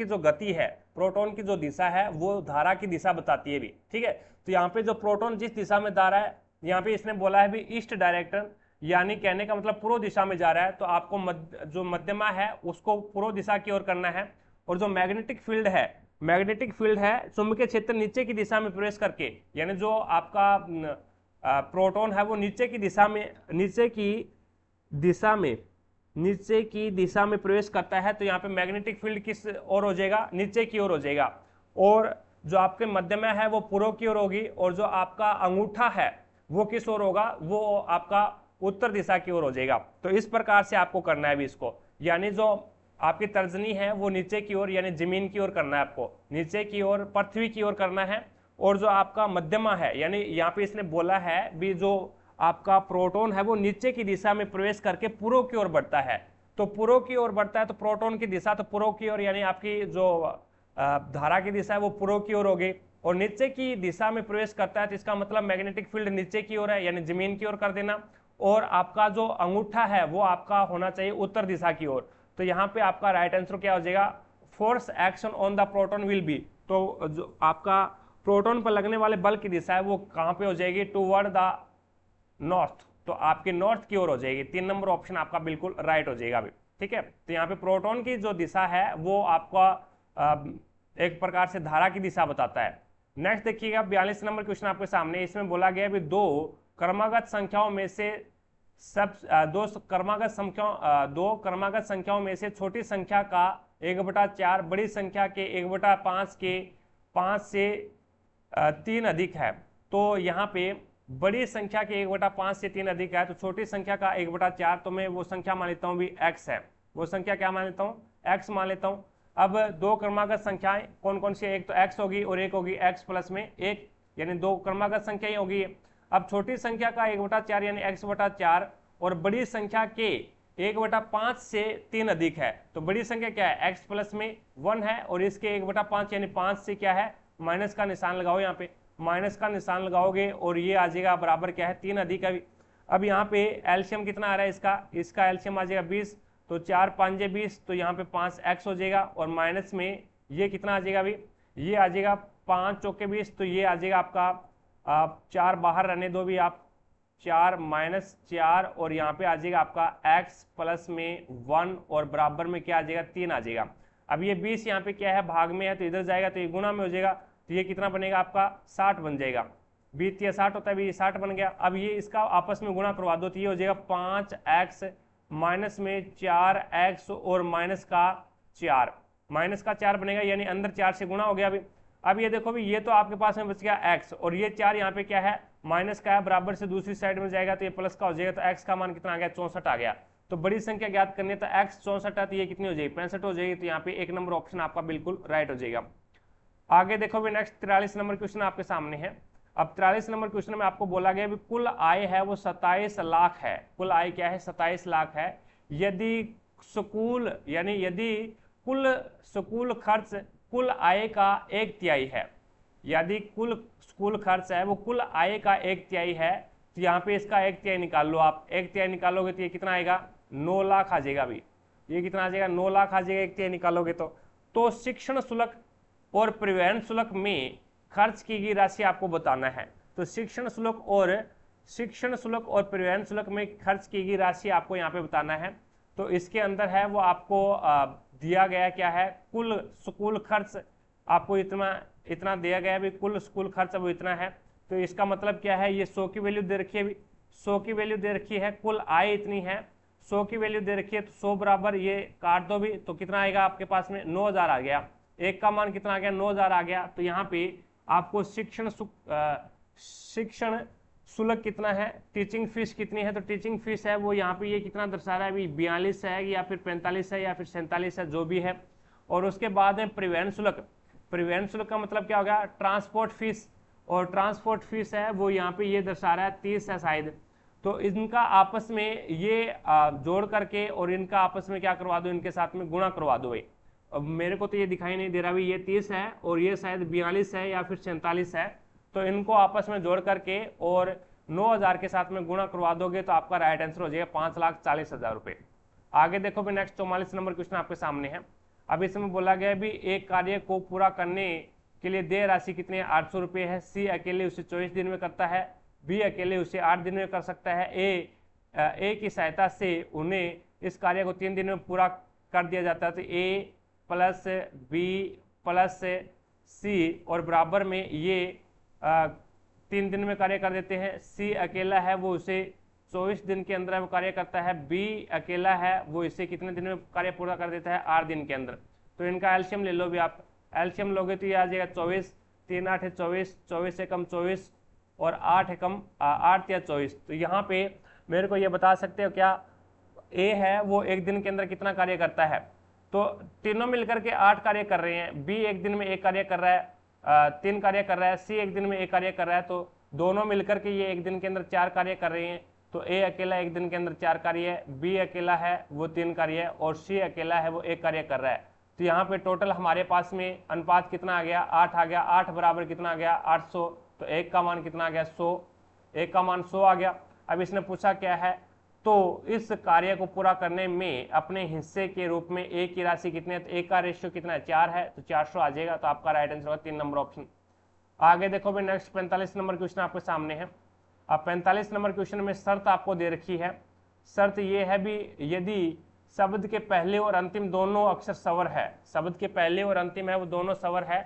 जो गति है, प्रोटॉन की जो दिशा है वो धारा की दिशा बताती है भी, ठीक है। तो यहाँ पे जो प्रोटॉन जिस दिशा में जा रहा है, यहाँ पे इसने बोला है भी ईस्ट डायरेक्शन, यानी कहने का मतलब पूर्व दिशा में जा रहा है, तो आपको जो मध्यमा है उसको पूर्व दिशा की ओर करना है। और जो मैग्नेटिक फील्ड है चुंबकीय क्षेत्र नीचे की दिशा में प्रवेश करके, यानी जो आपका प्रोटॉन है वो नीचे की दिशा में प्रवेश करता है, तो यहाँ पे मैग्नेटिक फील्ड किस ओर हो जाएगा, नीचे की ओर हो जाएगा। और जो आपके मध्यमा है वो पूर्व की ओर होगी, और जो आपका अंगूठा है वो किस ओर होगा, वो आपका उत्तर दिशा की ओर हो जाएगा। तो इस प्रकार से आपको करना है भी इसको, यानी जो आपकी तर्जनी है वो नीचे की ओर यानी जमीन की ओर करना है, आपको नीचे की ओर पृथ्वी की ओर करना है। और जो आपका मध्यमा है, यानी यहाँ पे इसने बोला है भी जो आपका प्रोटॉन है वो नीचे की दिशा में प्रवेश करके पूर्व की ओर बढ़ता है, तो पूर्व की ओर बढ़ता है तो प्रोटॉन की दिशा तो पूर्व की ओर, यानी आपकी जो धारा की दिशा है वो पूर्व की ओर होगी, और नीचे की दिशा में प्रवेश करता है तो इसका मतलब मैग्नेटिक फील्ड नीचे की ओर है, यानी जमीन की ओर कर देना। और आपका जो अंगूठा है वो आपका होना चाहिए उत्तर दिशा की ओर। तो यहाँ पे आपका राइट आंसर क्या हो जाएगा, force action on the proton will be, तो जो आपका प्रोटॉन पर लगने वाले बल की दिशा है वो कहाँ पे हो जाएगी, टूवर्ड द नॉर्थ, तो आपके नॉर्थ की ओर हो जाएगी। 3 नंबर ऑप्शन आपका बिल्कुल राइट हो जाएगा अभी, ठीक है। तो यहाँ पे प्रोटॉन की जो दिशा है वो आपका एक प्रकार से धारा की दिशा बताता है। नेक्स्ट देखिएगा 42 नंबर क्वेश्चन आपके सामने, इसमें बोला गया भी दो क्रमागत संख्याओं में से दो क्रमागत संख्याओं में से छोटी संख्या का 1/4 बड़ी संख्या के 1/5 के 5 से 3 अधिक है। तो यहाँ पे बड़ी संख्या के 1/5 से 3 अधिक है, तो छोटी संख्या का 1/4, तो मैं वो संख्या मान लेता हूँ भी x है, वो संख्या क्या मान लेता हूँ, x मान लेता हूँ। अब दो क्रमागत संख्याएं कौन कौन सी है, एक तो x होगी और एक होगी x प्लस में 1, यानी दो क्रमागत संख्या ही होगी। अब छोटी संख्या का 1/4 यानी x/4 और बड़ी संख्या के 1/5 से 3 अधिक है, तो बड़ी संख्या क्या है, x प्लस में 1 है, और इसके 1/5 यानी 5 से क्या है, माइनस का निशान लगाओ, यहाँ पे माइनस का निशान लगाओगे और ये आ जाएगा बराबर क्या है, 3 अधिक है। अब यहाँ पे एलसीएम कितना आ रहा है, इसका एलसीएम आ जाएगा 20, तो 4 5 20, तो यहाँ पे 5x हो जाएगा, और माइनस में ये कितना आ जाएगा अभी, ये आ जाएगा 5 चौके 20, तो ये आ जाएगा आपका 4 बाहर रहने दो भी आप, 4 - 4, और यहाँ पे आ जाएगा आपका x प्लस में 1 और बराबर में क्या आ जाएगा, 3 आ जाएगा। अब ये 20 यहाँ पे क्या है, भाग में है, तो इधर जाएगा तो ये गुणा में हो जाएगा, तो ये कितना बनेगा आपका 60 बन जाएगा। 20 या 60 होता है, ये 60 बन गया। अब ये इसका आपस में गुणा करवा दो, तो ये हो जाएगा 5x माइनस में 4x और माइनस का 4 बनेगा, यानी अंदर 4 से गुणा हो गया अभी। अब ये देखो भी, ये तो आपके पास में बच गया x, और ये 4 यहाँ पे क्या है, माइनस का है, बराबर से दूसरी साइड में जाएगा तो ये प्लस का हो जाएगा, तो x का मान कितना आ गया, 64 आ गया। तो बड़ी संख्या ज्ञात करनी है, तो x 64 है, तो ये कितनी हो जाएगी, 65 हो जाएगी। तो यहाँ पे 1 नंबर ऑप्शन आपका बिल्कुल राइट हो जाएगा। आगे देखो भी नेक्स्ट 43 नंबर क्वेश्चन आपके सामने है। अब 43 नंबर क्वेश्चन में आपको बोला गया भी कुल आय है वो 27 लाख है, कुल आय क्या है, 27 लाख है। यदि कुल स्कूल खर्च कुल आय का 1/3 है, यदि कुल स्कूल खर्च है वो कुल आय का 1/3 है, तो यहाँ पे इसका 1/3 निकाल लो आप, 1/3 निकालोगे तो ये कितना आएगा, 9 लाख आ जाएगा। अभी ये कितना आ जाएगा, 9 लाख आ जाएगा 1/3 निकालोगे तो शिक्षण शुल्क और परिवहन शुल्क में खर्च की गई राशि आपको बताना है। तो शिक्षण शुल्क और परिवहन शुल्क में खर्च की गई राशि आपको यहाँ पे बताना है। तो इसके अंदर है वो आपको दिया गया क्या है, कुल स्कूल खर्च आपको इतना दिया गया है, कुल स्कूल खर्च वो इतना है। तो इसका मतलब क्या है, ये 100 की वैल्यू दे रखी है, 100 की वैल्यू दे रखी है, कुल आय इतनी है, 100 की वैल्यू दे रखी है, तो 100 बराबर ये काट दो भी, तो कितना आएगा आपके पास में, 9000 आ गया। एक का मान कितना आ गया, 9000 आ गया। तो यहाँ पे आपको शिक्षण शुल्क कितना है, टीचिंग फीस कितनी है, तो टीचिंग फीस है वो यहाँ पे ये कितना दर्शा रहा है अभी, 42 है या फिर 45 है या फिर 47 है, जो भी है। और उसके बाद में परिवहन शुल्क का मतलब क्या होगा, ट्रांसपोर्ट फीस, और ट्रांसपोर्ट फीस है वो यहाँ पे ये दर्शा रहा है 30 है शायद। तो इनका आपस में ये जोड़ करके और इनका आपस में क्या करवा दो, इनके साथ में गुणा करवा दो भाई। अब मेरे को तो ये दिखाई नहीं दे रहा भी, ये 30 है और ये शायद 42 है या फिर 47 है, तो इनको आपस में जोड़ करके और 9000 के साथ में गुणा करवा दोगे तो आपका राइट आंसर हो जाएगा 5,40,000 रुपये। आगे देखो भी नेक्स्ट 44 नंबर क्वेश्चन आपके सामने है। अब इसमें बोला गया भी एक कार्य को पूरा करने के लिए देय राशि कितनी है, 800 रुपये है। सी अकेले उसे 24 दिन में करता है, बी अकेले उसे 8 दिन में कर सकता है, ए की सहायता से उन्हें इस कार्य को 3 दिन में पूरा कर दिया जाता है। तो ए प्लस बी प्लस सी और बराबर में ये 3 दिन में कार्य कर देते हैं। सी अकेला है वो उसे 24 दिन के अंदर वो कार्य करता है, बी अकेला है वो इसे कितने दिन में कार्य पूरा कर देता है, 8 दिन के अंदर। तो इनका एल्शियम ले लो भी आप, एल्शियम लोगे तो ये आ जाएगा 24, 3 8 है 24, 24 से कम 24 और 8 है कम 8 या 24। तो यहाँ पे मेरे को ये बता सकते हो क्या, ए है वो एक दिन के अंदर कितना कार्य करता है, तो तीनों मिलकर के 8 कार्य कर रहे हैं। बी एक दिन में 1 कार्य कर रहा है, 3 कार्य कर रहा है। सी एक दिन में 1 कार्य कर रहा है, तो दोनों मिलकर के ये एक दिन के अंदर 4 कार्य कर रहे हैं। तो ए अकेला एक दिन के अंदर 4 कार्य है, बी अकेला है वो 3 कार्य है और सी अकेला है वो 1 कार्य कर रहा है। तो यहाँ पे टोटल हमारे पास में अनुपात कितना आ गया, 8 आ गया। 8 बराबर कितना आ गया, 800। तो 1 का मान कितना आ गया, 100। 1 का मान 100 आ गया। अब इसने पूछा क्या है, तो इस कार्य को पूरा करने में अपने हिस्से के रूप में एक की राशि कितनी है, तो एक का रेशियो कितना है, 4 है, तो 400 आ जाएगा। तो आपका राइट आंसर होगा 3 नंबर ऑप्शन। आगे देखो भाई, नेक्स्ट 45 नंबर क्वेश्चन आपके सामने है। अब 45 नंबर क्वेश्चन में शर्त आपको दे रखी है। शर्त ये है भी, यदि शब्द के पहले और अंतिम दोनों अक्षर स्वर है, शब्द के पहले और अंतिम है वो दोनों स्वर है,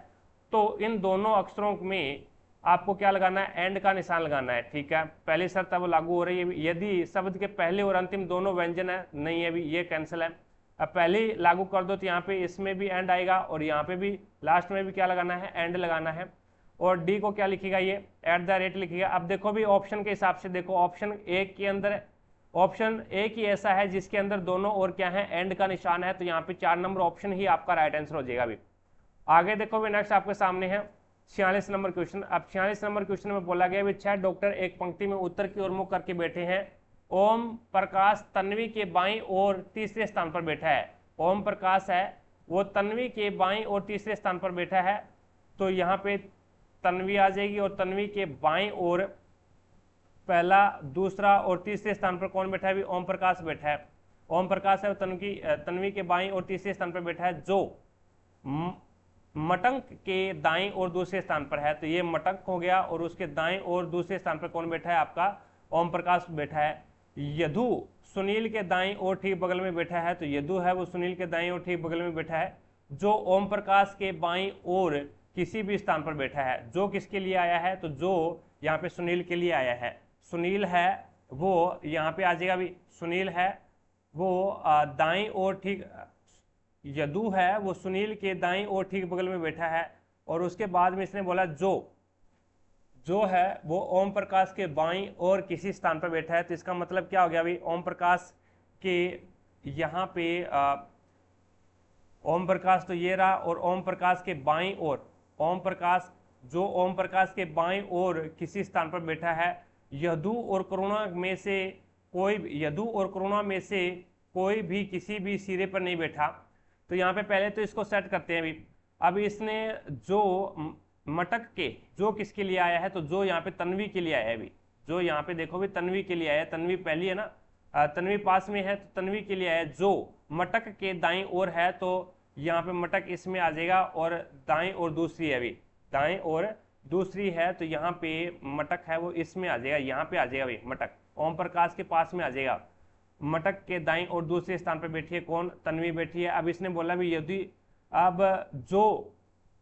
तो इन दोनों अक्षरों में आपको क्या लगाना है, एंड का निशान लगाना है। ठीक है, पहली शर्त अब लागू हो रही है। यदि शब्द के पहले और अंतिम दोनों व्यंजन है, नहीं है भी, ये कैंसिल है। अब पहले लागू कर दो तो यहाँ पे इसमें भी एंड आएगा और यहाँ पे भी लास्ट में भी क्या लगाना है, एंड लगाना है। और डी को क्या लिखेगा, ये @ लिखेगा। अब देखो भी ऑप्शन के हिसाब से देखो, ऑप्शन एक के अंदर, ऑप्शन एक ही ऐसा है जिसके अंदर दोनों और क्या है, एंड का निशान है। तो यहाँ पे 4 नंबर ऑप्शन ही आपका राइट आंसर हो जाएगा। अभी आगे देखो भी, नेक्स्ट आपके सामने है 46 नंबर क्वेश्चन। अब 46 नंबर क्वेश्चन में बोला गया 6 डॉक्टर एक पंक्ति में उत्तर की ओर मुख करके बैठे हैं। ओम प्रकाश तन्वी के बाईं और तीसरे स्थान पर बैठा है। ओम प्रकाश है वो तन्वी के बाईं और तीसरे स्थान पर बैठा है। तो यहाँ पे तन्वी आ जाएगी और तन्वी के बाईं और पहला, दूसरा और तीसरे स्थान पर कौन बैठा है, भी ओम प्रकाश बैठा है। ओम प्रकाश है तन्वी के बाईं और तीसरे स्थान पर बैठा है, जो मटंक के दाईं और दूसरे स्थान पर है। तो ये मटंक हो गया और उसके दाईं और दूसरे स्थान पर कौन बैठा है, आपका ओम प्रकाश बैठा है। यदु सुनील के दाईं और ठीक बगल में बैठा है। तो यदु है वो सुनील के दाईं और ठीक बगल में बैठा है, जो ओम प्रकाश के बाईं और किसी भी स्थान पर बैठा है। जो किसके लिए आया है, तो जो यहाँ पे सुनील के लिए आया है। सुनील है वो यहाँ पे आ जाएगा भी, सुनील है वो दाईं और ठीक, यदु है वो सुनील के दाईं और ठीक बगल में बैठा है। और उसके बाद में इसने बोला जो है वो ओम प्रकाश के बाईं और किसी स्थान पर बैठा है। तो इसका मतलब क्या हो गया भाई, ओम प्रकाश के यहाँ पे ओम प्रकाश तो ये रहा, और ओम प्रकाश के बाईं ओर ओम प्रकाश, जो ओम प्रकाश के बाईं ओर किसी स्थान पर बैठा है। यदु और करुणा में से कोई भी किसी भी सिरे पर नहीं बैठा। तो यहाँ पे पहले तो इसको सेट करते हैं अभी। अब इसने जो मटक के, जो किसके लिए आया है, तो जो यहाँ पे तन्वी के लिए आया है अभी, जो यहाँ पे देखो भी तन्वी के लिए आया है। तन्वी पहली है ना, तन्वी पास में है तो तन्वी के लिए आया है। जो मटक के दाईं ओर है, तो यहाँ पे मटक इसमें आ जाएगा और दाईं ओर दूसरी है अभी, दाईं ओर दूसरी है। तो यहाँ पे मटक है वो इसमें आ जाएगा, यहाँ पे आ जाएगा भाई मटक, ओम प्रकाश के पास में आ जाएगा। मटक के दाईं और दूसरे स्थान पर बैठी है कौन, तन्वी बैठी है। अब इसने बोला भी यदि, अब जो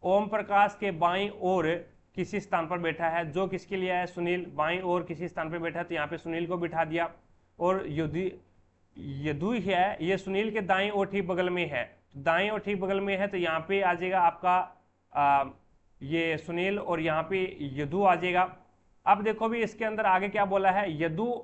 ओम प्रकाश के बाईं ओर किसी स्थान पर बैठा है, जो किसके लिए है, सुनील, बाईं ओर किसी स्थान पर बैठा है। तो यहाँ पे सुनील को बिठा दिया। और यदु है ये सुनील के दाईं और ठीक बगल में है, दाईं और ठीक बगल में है। तो यहाँ पे आ जाएगा आपका ये सुनील और यहाँ पे यदु आ जाएगा। अब देखो भी इसके अंदर आगे क्या बोला है, यदु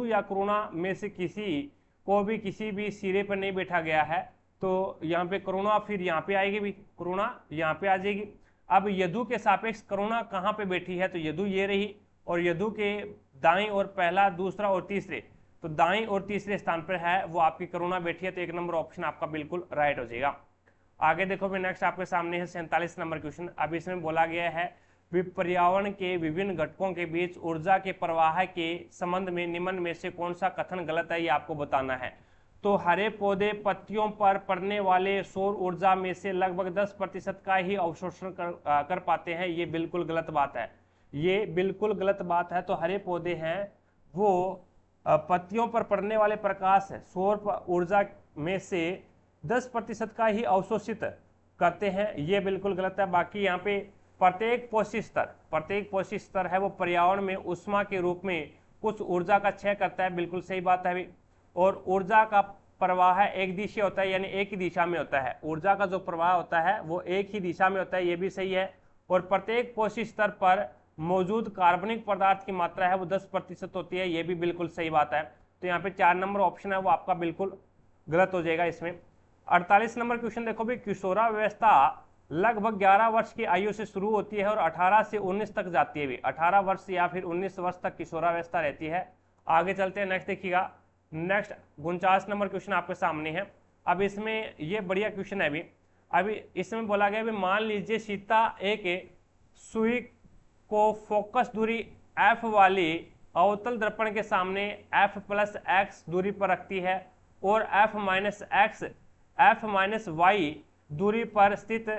या करुणा में से किसी को भी किसी भी सिरे पर नहीं बैठा गया है। तो यहाँ पे करुणा फिर यहाँ पे आएगी भी, करुणा यहाँ पे आ जाएगी। अब यदु के सापेक्ष करुणा कहाँ पे बैठी है, तो यदु ये रही, और यदु के दाईं और पहला, दूसरा और तीसरे, तो दाईं और तीसरे स्थान पर है वो आपकी करुणा बैठी है। तो 1 नंबर ऑप्शन आपका बिल्कुल राइट हो जाएगा। आगे देखो भी, नेक्स्ट आपके सामने है 47 नंबर क्वेश्चन। अब इसमें बोला गया है पर्यावरण के विभिन्न घटकों के बीच ऊर्जा के प्रवाह के संबंध में निम्न में से कौन सा कथन गलत है, ये आपको बताना है। तो हरे पौधे पत्तियों पर पड़ने वाले सौर ऊर्जा में से लगभग 10% का ही अवशोषण कर पाते हैं, ये बिल्कुल गलत बात है, ये बिल्कुल गलत बात है। तो हरे पौधे हैं वो पत्तियों पर पड़ने वाले प्रकाश सौर ऊर्जा में से 10% का ही अवशोषित करते हैं, ये बिल्कुल गलत है। बाकी यहाँ पे प्रत्येक पोषी स्तर है वो पर्यावरण में ऊष्मा के रूप में कुछ ऊर्जा का क्षय करता है, बिल्कुल सही बात है। और ऊर्जा का प्रवाह एक दिशा होता है, यानी एक ही दिशा में होता है। ऊर्जा का जो प्रवाह होता है वो एक ही दिशा में होता है, ये भी सही है। और प्रत्येक पोषी स्तर पर मौजूद कार्बनिक पदार्थ की मात्रा है वो 10% होती है, ये भी बिल्कुल सही बात है। तो यहाँ पे 4 नंबर ऑप्शन है वो आपका बिल्कुल गलत हो जाएगा इसमें। 48 नंबर क्वेश्चन देखो भी, किशोरावस्था लगभग 11 वर्ष की आयु से शुरू होती है और 18 से 19 तक जाती है भी, 18 वर्ष या फिर 19 वर्ष तक किशोरावस्था रहती है। आगे चलते हैं, नेक्स्ट देखिएगा। नेक्स्ट 49 नंबर क्वेश्चन आपके सामने है। अब इसमें ये बढ़िया क्वेश्चन है। अभी इसमें बोला गया मान लीजिए सीता एक सुई को फोकस दूरी f वाली अवतल दर्पण के सामने f प्लस एक्स दूरी पर रखती है और f माइनस वाई दूरी पर स्थित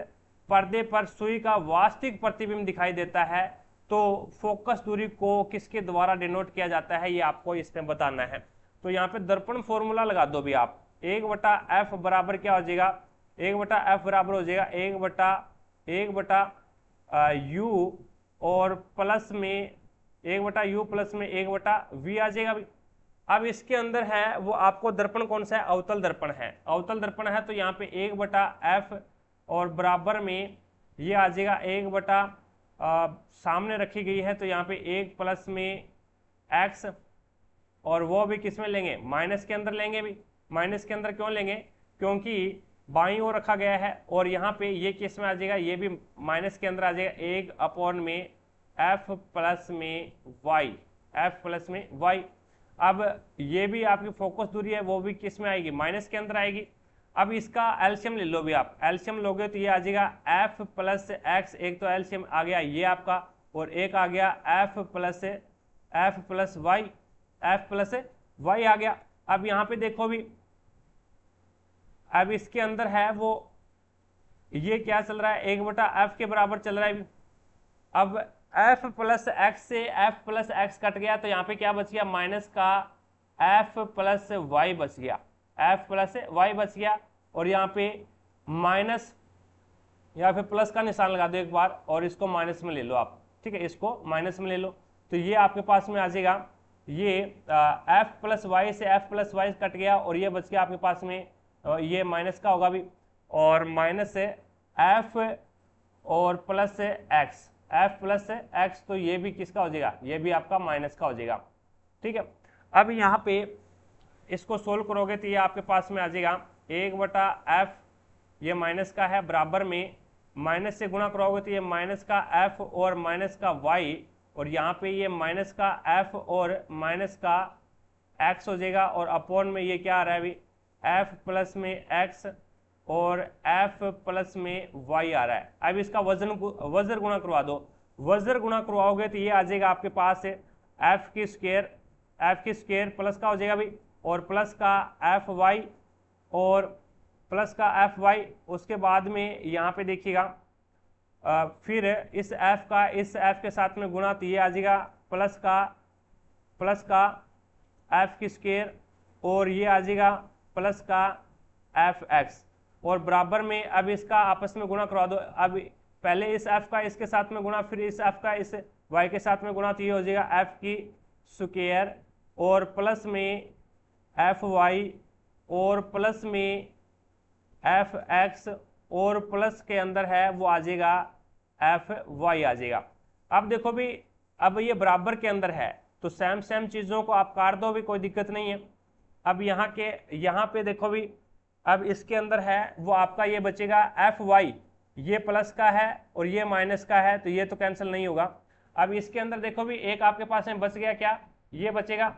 पर्दे पर सुई का वास्तविक प्रतिबिंब दिखाई देता है, तो फोकस दूरी को किसके द्वारा डिनोट किया जाता है, ये आपको इसमें बताना है। तो यहाँ पे दर्पण फॉर्मूला लगा दो भी आप, 1/f बराबर क्या हो जाएगा, 1/f बराबर हो जाएगा 1/u और प्लस में 1/u प्लस में 1/v आ जाएगा भी। अब इसके अंदर है वो आपको दर्पण कौन सा है, अवतल दर्पण है। अवतल दर्पण है तो यहाँ पे 1/f और बराबर में ये आ जाएगा 1 सामने रखी गई है तो यहाँ पे 1 प्लस में x, और वो भी किस में लेंगे, माइनस के अंदर लेंगे भी। माइनस के अंदर क्यों लेंगे, क्योंकि बाईं ओर रखा गया है और यहाँ पे ये किस में आ जाएगा, ये भी माइनस के अंदर आ जाएगा 1/में f प्लस में y, f प्लस में y। अब ये भी आपकी फोकस दूरी है वो भी किस में आएगी, माइनस के अंदर आएगी। अब इसका एलसीएम ले लो भी आप, एलसीएम लोगे तो ये आ जाएगा f प्लस एक्स, एक तो एलसीएम आ गया ये आपका, और एक आ गया f प्लस y आ गया। अब यहाँ पे देखो भी, अब इसके अंदर है वो ये क्या चल रहा है, 1/f के बराबर चल रहा है भी। अब f प्लस एक्स से f प्लस एक्स कट गया तो यहाँ पे क्या बच गया, माइनस का f प्लस वाई बच गया, f प्लस वाई बच गया। और यहाँ पे माइनस या फिर प्लस का निशान लगा दो एक बार और इसको माइनस में ले लो आप, ठीक है, इसको माइनस में ले लो तो ये आपके पास में आ जाएगा, ये f प्लस वाई से f प्लस वाई कट गया और ये बच गया आपके पास में ये माइनस का होगा भी, और माइनस से f और प्लस से एक्स, f प्लस से एक्स, तो ये भी किसका हो जाएगा, ये भी आपका माइनस का हो जाएगा, ठीक है। अब यहाँ पे इसको सोल्व करोगे तो ये आपके पास में आ जाएगा 1/f, ये माइनस का है, बराबर में माइनस से गुणा करोगे तो ये माइनस का f और माइनस का y, और यहाँ पे ये माइनस का f और माइनस का x हो जाएगा, और अपॉन में ये क्या आ रहा है अभी, f प्लस में x और f प्लस में y आ रहा है। अब इसका वजन गुणा करवा दो, वज्र गुणा करवाओगे तो ये आ जाएगा आपके पास f की स्क्वायर प्लस का हो जाएगा भाई, और प्लस का fy और प्लस का fy, उसके बाद में यहाँ पे देखिएगा फिर इस f का इस f के साथ में गुणा तो ये आ जाएगा प्लस का f की स्क्वायर, और ये आ जाएगा प्लस का fx, और बराबर में अब इसका आपस में गुणा करवा दो। अब पहले इस f का इसके साथ में गुणा, फिर इस f का इस y के साथ में गुणा तो ये हो जाएगा f की स्क्वायर और प्लस में fy और प्लस में fx, और प्लस के अंदर है वो आ जाएगा fy आ जाएगा। अब देखो भी, अब ये बराबर के अंदर है तो सेम चीज़ों को आप काट दो भी, कोई दिक्कत नहीं है। अब यहाँ पे देखो भी, अब इसके अंदर है वो आपका ये बचेगा fy, ये प्लस का है और ये माइनस का है तो ये तो कैंसिल नहीं होगा। अब इसके अंदर देखो भी एक आपके पास में बच गया, क्या ये बचेगा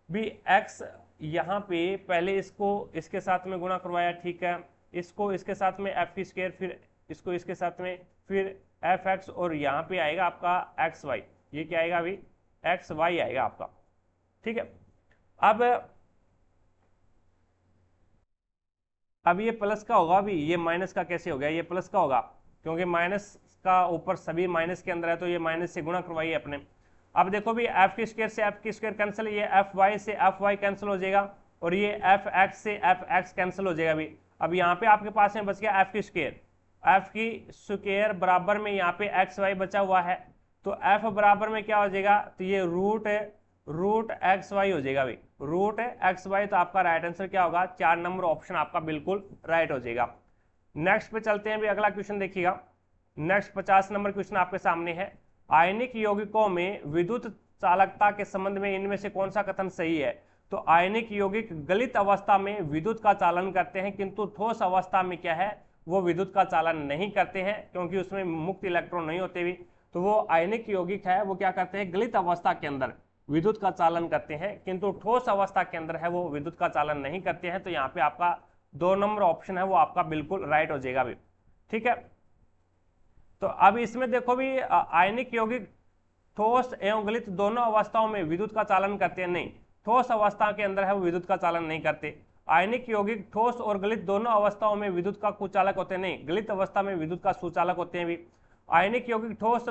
भी x, यहाँ पे पहले इसको इसके साथ में गुणा करवाया, ठीक है, इसको इसके साथ में f की स्क्वायर, फिर इसको इसके साथ में फिर fx, और यहाँ पे आएगा आपका xy, ये क्या आएगा अभी xy आएगा आपका, ठीक है। अब ये प्लस का होगा भी, ये माइनस का कैसे हो गया, ये प्लस का होगा क्योंकि माइनस का ऊपर सभी माइनस के अंदर है तो ये माइनस से गुणा करवाइए अपने। अब देखो भी f की स्क्वायर से f की स्क्वायर कैंसिल, ये fy से fy कैंसिल हो जाएगा, और ये fx से fx कैंसिल हो जाएगा भी। अब यहाँ पे आपके पास में बच गया f की स्क्वायर बराबर में यहाँ पे xy बचा हुआ है, तो f बराबर में क्या हो जाएगा, तो ये रूट xy हो जाएगा भाई, रूट xy, तो आपका राइट आंसर क्या होगा, 4 नंबर ऑप्शन आपका बिल्कुल राइट हो जाएगा। नेक्स्ट पे चलते हैं भी, अगला क्वेश्चन देखिएगा। नेक्स्ट 50 नंबर क्वेश्चन आपके सामने है, आयनिक यौगिकों में विद्युत चालकता के संबंध में इनमें से कौन सा कथन सही है। तो आयनिक यौगिक गलित अवस्था में विद्युत का चालन करते हैं, किंतु ठोस अवस्था में क्या है, वो विद्युत का चालन नहीं करते हैं क्योंकि उसमें मुक्त इलेक्ट्रॉन नहीं होते भी। तो वो आयनिक यौगिक है वो क्या करते हैं, गलित अवस्था के अंदर विद्युत का चालन करते हैं, किंतु ठोस अवस्था के अंदर है वो विद्युत का चालन नहीं करते हैं। तो यहाँ पे आपका 2 नंबर ऑप्शन है वो आपका बिल्कुल राइट हो जाएगा अभी। ठीक है, तो अब इसमें देखो भी आयनिक यौगिक ठोस एवं गलित दोनों अवस्थाओं में विद्युत का चालन करते हैं, नहीं, ठोस अवस्था के अंदर है वो विद्युत का चालन नहीं करते। आयनिक यौगिक ठोस और गलित दोनों अवस्थाओं में विद्युत का कुचालक होते हैं, नहीं, गलित अवस्था में विद्युत का सुचालक होते हैं भी। आयनिक यौगिक ठोस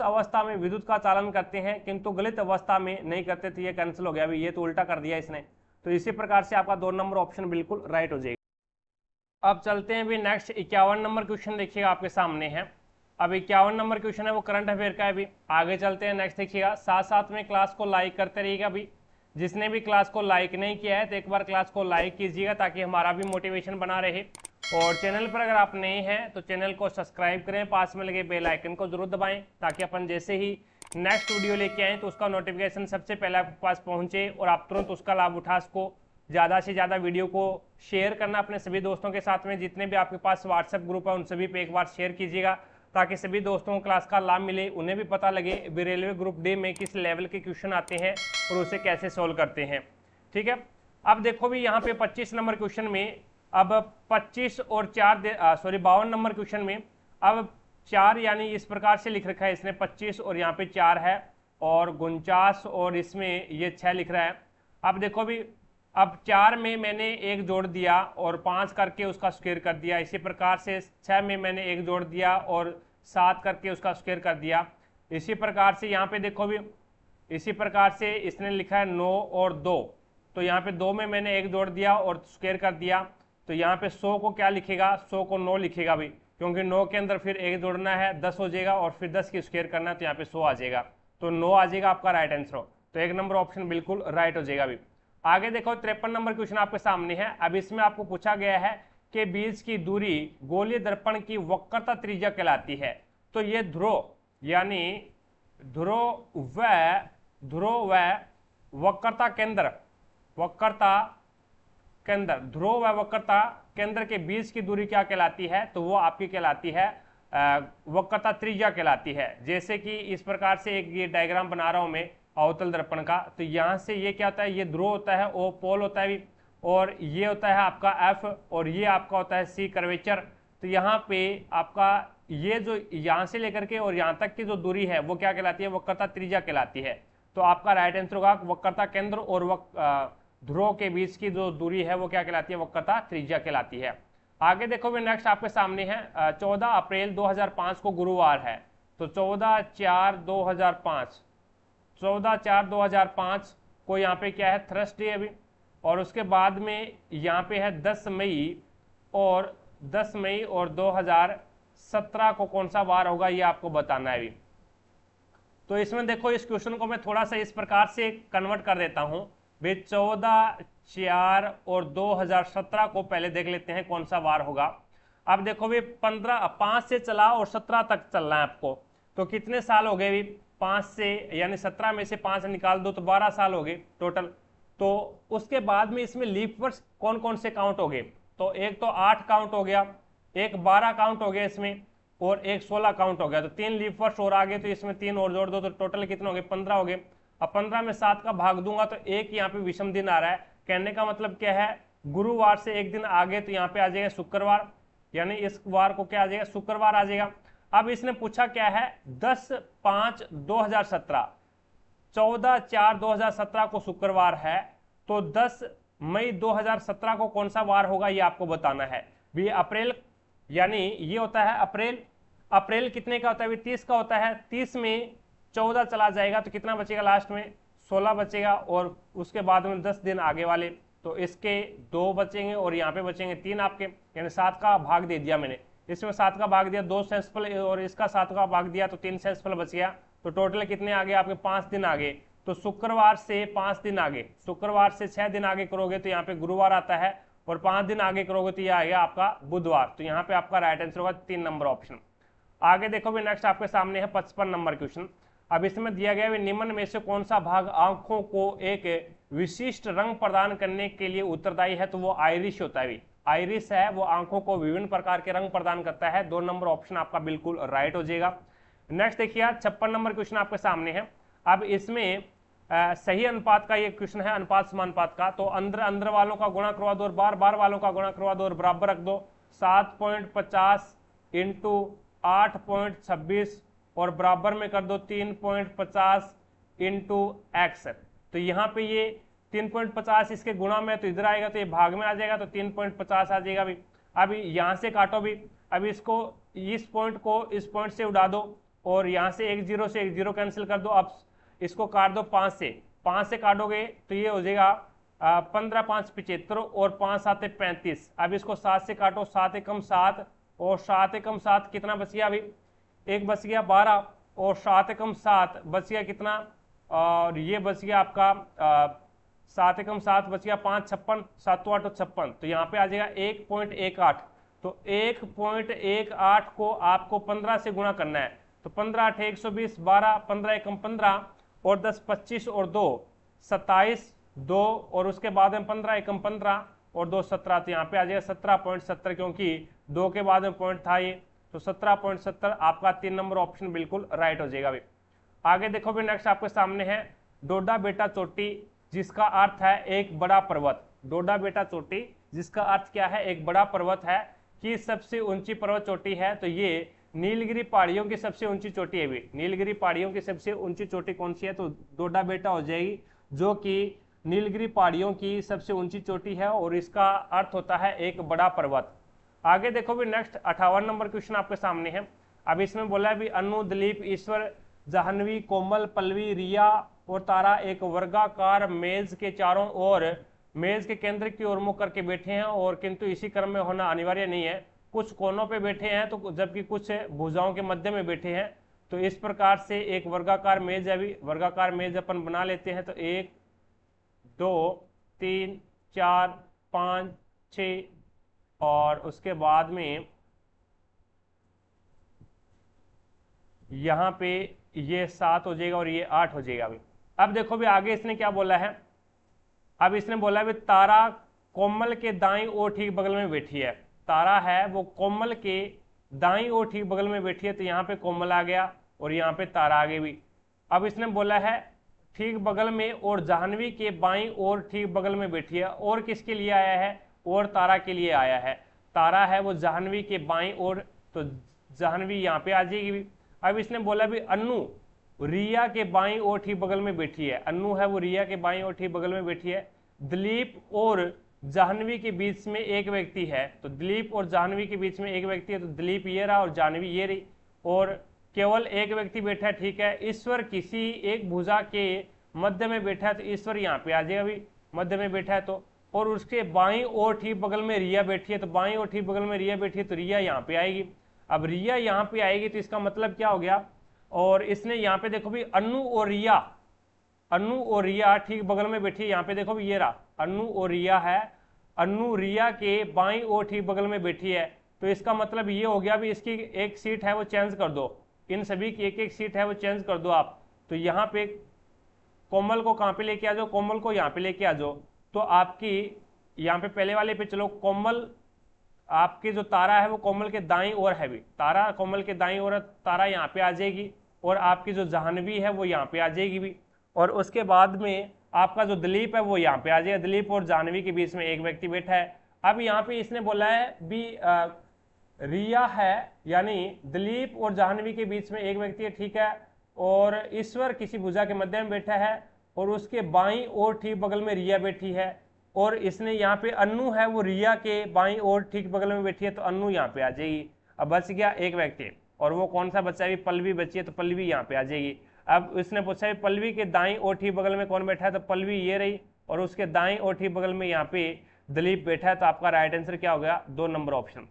अवस्था में विद्युत का चालन करते हैं किंतु गलित अवस्था में नहीं करते, तो ये कैंसिल हो गया अभी, ये तो उल्टा कर दिया इसने। तो इसी प्रकार से आपका 2 नंबर ऑप्शन बिल्कुल राइट हो जाएगा। अब चलते हैं भी नेक्स्ट 51 नंबर क्वेश्चन देखिएगा आपके सामने है। अब 51 नंबर क्वेश्चन है वो करंट अफेयर का है भी। आगे चलते हैं नेक्स्ट देखिएगा। साथ साथ में क्लास को लाइक करते रहिएगा भी। जिसने भी क्लास को लाइक नहीं किया है तो एक बार क्लास को लाइक कीजिएगा ताकि हमारा भी मोटिवेशन बना रहे। और चैनल पर अगर आप नए हैं तो चैनल को सब्सक्राइब करें, पास में लगे बेल आइकन को जरूर दबाएं ताकि अपन जैसे ही नेक्स्ट वीडियो लेके आएँ तो उसका नोटिफिकेशन सबसे पहले आपके पास पहुंचे और आप तुरंत उसका लाभ उठा सको। ज़्यादा से ज़्यादा वीडियो को शेयर करना अपने सभी दोस्तों के साथ में, जितने भी आपके पास व्हाट्सएप ग्रुप है उन सभी पे एक बार शेयर कीजिएगा ताकि सभी दोस्तों को क्लास का लाभ मिले, उन्हें भी पता लगे रेलवे ग्रुप डी में किस लेवल के क्वेश्चन आते हैं और उसे कैसे सोल्व करते हैं। ठीक है, अब देखो भी यहाँ पे 25 नंबर क्वेश्चन में अब 25 और 52 नंबर क्वेश्चन में अब 4 यानी इस प्रकार से लिख रखा है इसने 25 और यहाँ पे 4 है और 49 और इसमें ये 6 लिख रहा है। अब देखो भी अब 4 में मैंने 1 जोड़ दिया और 5 करके उसका स्क्वायर कर दिया, इसी प्रकार से 6 में मैंने 1 जोड़ दिया और 7 करके उसका स्क्वायर कर दिया। इसी प्रकार से यहाँ पे देखो भी इसी प्रकार से इसने लिखा है 9 और 2, तो यहाँ पे 2 में मैंने 1 जोड़ दिया और स्क्वायर कर दिया, तो यहाँ पे 100 को क्या लिखेगा, 100 को 9 लिखेगा भी, क्योंकि 9 के अंदर फिर 1 जोड़ना है 10 हो जाएगा और फिर 10 की स्क्वायर करना है तो यहाँ पे 100 आ जाएगा, तो 9 आ जाएगा आपका राइट आंसर। तो 1 नंबर ऑप्शन बिल्कुल राइट हो जाएगा अभी। आगे देखो 53 नंबर क्वेश्चन आपके सामने है। अब इसमें आपको पूछा गया है कि बीज की दूरी गोलीय दर्पण की वक्रता त्रिज्या कहलाती है। तो ये ध्रुव यानी ध्रुव व वक्रता केंद्र ध्रुव व वक्रता केंद्र के बीच की दूरी क्या कहलाती है, तो वो आपकी कहलाती है वक्रता त्रिज्या कहलाती है। जैसे कि इस प्रकार से एक ये डायग्राम बना रहा हूं मैं अवतल दर्पण का, तो यहाँ से ये क्या होता है, ये ध्रुव होता है, ओ पोल होता है और ये होता है आपका एफ और ये आपका होता है सी कर्वेचर। तो यहाँ पे आपका ये जो यहाँ से लेकर के और यहाँ तक की जो दूरी है वो क्या कहलाती है, वक्रता त्रिज्या कहलाती है। तो आपका राइट आंसर होगा वक्रता केंद्र और ध्रुव के बीच की जो दूरी है वो क्या कहलाती है, वक्रता त्रिज्या कहलाती है। आगे देखो भी नेक्स्ट आपके सामने है 14 अप्रैल 2005 को गुरुवार है, तो 14/4/2005 को यहाँ पे क्या है, थर्सडे अभी, और उसके बाद में यहाँ पे है 10 मई और 2017 को कौन सा वार होगा ये आपको बताना है अभी। तो इसमें देखो इस क्वेश्चन को मैं थोड़ा सा इस प्रकार से कन्वर्ट कर देता हूँ भाई, 14/4 और 2017 को पहले देख लेते हैं कौन सा वार होगा। अब देखो भी 5 से चला और 17 तक चलना है आपको, तो कितने साल हो गए भी, 5 से यानी 17 में से 5 निकाल दो तो 12 साल हो गए टोटल। तो उसके बाद में इसमें लीप वर्ष कौन कौन से काउंट हो गए, तो एक तो 8 काउंट हो गया, एक 12 काउंट हो गया इसमें और एक 16 काउंट हो गया, तो 3 लीप वर्ष और आ गए, तो इसमें 3 और जोड़ दो तो टोटल कितने हो गए, 15 हो गए। अब 15 में 7 का भाग दूंगा तो एक यहाँ पे विषम दिन आ रहा है, कहने का मतलब क्या है, गुरुवार से एक दिन आगे तो यहाँ पे आ जाएगा शुक्रवार, यानी इस वार को क्या आ जाएगा, शुक्रवार आ जाएगा। अब इसने पूछा क्या है 10/5/2017, 14/4/2017 को शुक्रवार है, तो 10 मई 2017 को कौन सा वार होगा ये आपको बताना है भी। अप्रैल यानी ये होता है अप्रैल कितने का होता है, 30 का होता है, 30 में 14 चला जाएगा तो कितना बचेगा, लास्ट में 16 बचेगा और उसके बाद में 10 दिन आगे वाले, तो इसके 2 बचेंगे और यहाँ पे बचेंगे 3 आपके, यानी 7 का भाग दे दिया मैंने, इसमें 7 का भाग दिया, 2 सेंसफल और इसका 7 का भाग दिया तो 3 सेंसफल बच गया, तो टोटल कितने आ गए आपके, 5 दिन आगे। तो शुक्रवार से 5 दिन आगे, शुक्रवार से 6 दिन आगे करोगे तो यहाँ पे गुरुवार आता है और 5 दिन आगे करोगे तो यह आएगा आपका बुधवार। तो यहाँ पे आपका राइट आंसर होगा 3 नंबर ऑप्शन। आगे देखो भी नेक्स्ट आपके सामने है 55 नंबर क्वेश्चन। अब इसमें दिया गया है निम्न में से कौन सा भाग आंखों को एक विशिष्ट रंग प्रदान करने के लिए उत्तरदायी है, तो वो आइरिश होता है। आइरिस है वो आंखों को विभिन्न प्रकार के रंग प्रदान करता है। 2 नंबर ऑप्शन आपका बिल्कुल राइट हो जाएगा। नेक्स्ट देखिए 56 नंबर क्वेश्चन आपके सामने है। अब इसमें सही अनुपात का ये क्वेश्चन है, अनुपात समानुपात का। तो अंदर अंदर वालों का गुणा करवा दो और बार बार वालों का गुणा करवा दो और बराबर रख दो। 7.50 इंटू 8.26 और बराबर में कर दो 3.50 इंटू एक्स। तो यहाँ पे ये 3.50 इसके गुणा में, तो इधर आएगा तो ये भाग में आ जाएगा, तो 3.50 आ जाएगा। अभी यहाँ से काटो भी, अभी इसको इस पॉइंट को इस पॉइंट से उड़ा दो और यहाँ से एक जीरो से एक जीरो कैंसिल कर दो। अब इसको काट दो 5 से काटोगे तो ये हो जाएगा 15 5 75 और 5 7 35। अब इसको 7 से काटो, 7 एकम 7 और 7 एकम 7 कितना बच गया? अभी एक बच गया 12 और 7 एकम 7 बच गया कितना? और ये बच गया आपका 7 एकम 7 बच गया 5 56, 7 8 56। तो यहाँ पे आ जाएगा 1.18। तो 1.18 को आपको 15 से गुणा करना है। तो 15 8 120, 12 15 एकम 15 और 10 25 और 2 27, 2 और उसके बाद में 15 एकम 15 और 2 17। तो यहाँ पे आ जाएगा 17.70, क्योंकि 2 के बाद में पॉइंट था ये, तो 17.70 आपका 3 नंबर ऑप्शन बिल्कुल राइट हो जाएगा। भी आगे देखो भी, नेक्स्ट आपके सामने है डोडा बेटा चोटी, जिसका अर्थ है एक बड़ा पर्वत। डोडा बेटा चोटी जिसका अर्थ क्या है? एक बड़ा पर्वत है कि सबसे ऊंची पर्वत चोटी है। तो ये नीलगिरी पहाड़ियों की सबसे ऊंची चोटी है। भी नीलगिरी पहाड़ियों की सबसे ऊंची चोटी कौन सी है? तो डोडा बेटा हो जाएगी, जो कि नीलगिरी पहाड़ियों की सबसे ऊंची चोटी है और इसका अर्थ होता है एक बड़ा पर्वत। आगे देखो भी, नेक्स्ट 58 नंबर क्वेश्चन आपके सामने है। अब इसमें बोला है भी अनु, दिलीप, ईश्वर, जाह्नवी, कोमल, पल्लवी, रिया और तारा एक वर्गाकार मेज के चारों ओर मेज के केंद्र की ओर मुख करके बैठे हैं, और किंतु इसी क्रम में होना अनिवार्य नहीं है। कुछ कोनों पे बैठे हैं तो जबकि कुछ भुजाओं के मध्य में बैठे हैं। तो इस प्रकार से एक वर्गाकार मेज है। भी वर्गाकार मेज अपन बना लेते हैं। तो 1 2 3 4 5 6 और उसके बाद में यहाँ पे ये 7 हो जाएगा और ये 8 हो जाएगा। अभी अब देखो भी आगे इसने क्या बोला है। अब इसने बोला भी तारा कोमल के दाईं ओर ठीक बगल में बैठी है। तारा है वो कोमल के दाईं ओर ठीक बगल में बैठी है। तो यहाँ पे कोमल आ गया और यहाँ पे तारा आ गई। भी अब इसने बोला है ठीक बगल में और जाह्नवी के बाईं ओर ठीक बगल में बैठी है। और किसके लिए आया है? और तारा के लिए आया है। तारा है वो जाह्नवी के बाईं ओर, तो जाह्नवी यहाँ पे आ जाएगी। अब इसने बोला भी अनु रिया के बाईं ओर ठीक बगल में बैठी है। अनु है वो रिया के बाईं ओर ठीक बगल में बैठी है। दिलीप और जाह्नवी के बीच में एक व्यक्ति है। तो दिलीप और जाह्नवी के बीच में एक व्यक्ति है, तो दिलीप ये रहा और जाह्नवी ये रही, और केवल एक व्यक्ति बैठा है। ठीक है, ईश्वर किसी एक भुजा के मध्य में बैठा है। तो ईश्वर यहाँ पे आ जाएगा। अभी मध्य में बैठा है तो, और उसके बाईं ओर ठीक बगल में रिया बैठी है। तो बाईं ओर ठीक बगल में रिया बैठी है, तो रिया यहाँ पे आएगी। अब रिया यहाँ पे आएगी तो इसका मतलब क्या हो गया? और इसने यहाँ पे देखो भी अनु और रिया, अनु और रिया ठीक बगल में बैठी है। यहाँ पे देखो भी ये रहा अनु और रिया है। अनु रिया के बाईं ओर ठीक बगल में बैठी है। तो इसका मतलब ये हो गया भी इसकी एक सीट है वो चेंज कर दो, इन सभी की एक एक सीट है वो चेंज कर दो आप। तो यहाँ पे कोमल को कहाँ पे लेके आ जाओ? कोमल को यहाँ पे लेके आ जाओ। तो आपकी यहाँ पे पहले वाले पे चलो। कोमल आपकी जो तारा है वो कोमल के दाईं ओर है। भी तारा कोमल के दाईं ओर, तारा यहाँ पे आ जाएगी, और आपकी जो जाह्नवी है वो यहाँ पे आ जाएगी। भी और उसके बाद में आपका जो दिलीप है वो यहाँ पे आ जाएगा। दिलीप और जाह्नवी के बीच में एक व्यक्ति बैठा है। अब यहाँ पे इसने बोला है भी रिया है, यानी दिलीप और जाह्नवी के बीच में एक व्यक्ति है। ठीक है, और ईश्वर किसी भुजा के मध्य में बैठा है, और उसके बाईं ओर ठीक बगल में रिया बैठी है। और इसने यहाँ पे अनु है वो रिया के बाईं ओर ठीक बगल में बैठी है, तो अनु यहाँ पे आ जाएगी। अब बच गया एक व्यक्ति, और वो कौन सा बच्चा है? पल्लवी बची है, तो पल्लवी यहाँ पे आ जाएगी। अब इसने पूछा है पल्लवी के दाईं ओर ठीक बगल में कौन बैठा है? तो पल्लवी ये रही, और उसके दाईं ओर ठीक बगल में यहाँ पे दिलीप बैठा है। तो आपका राइट आंसर क्या हो गया? 2 नंबर ऑप्शन।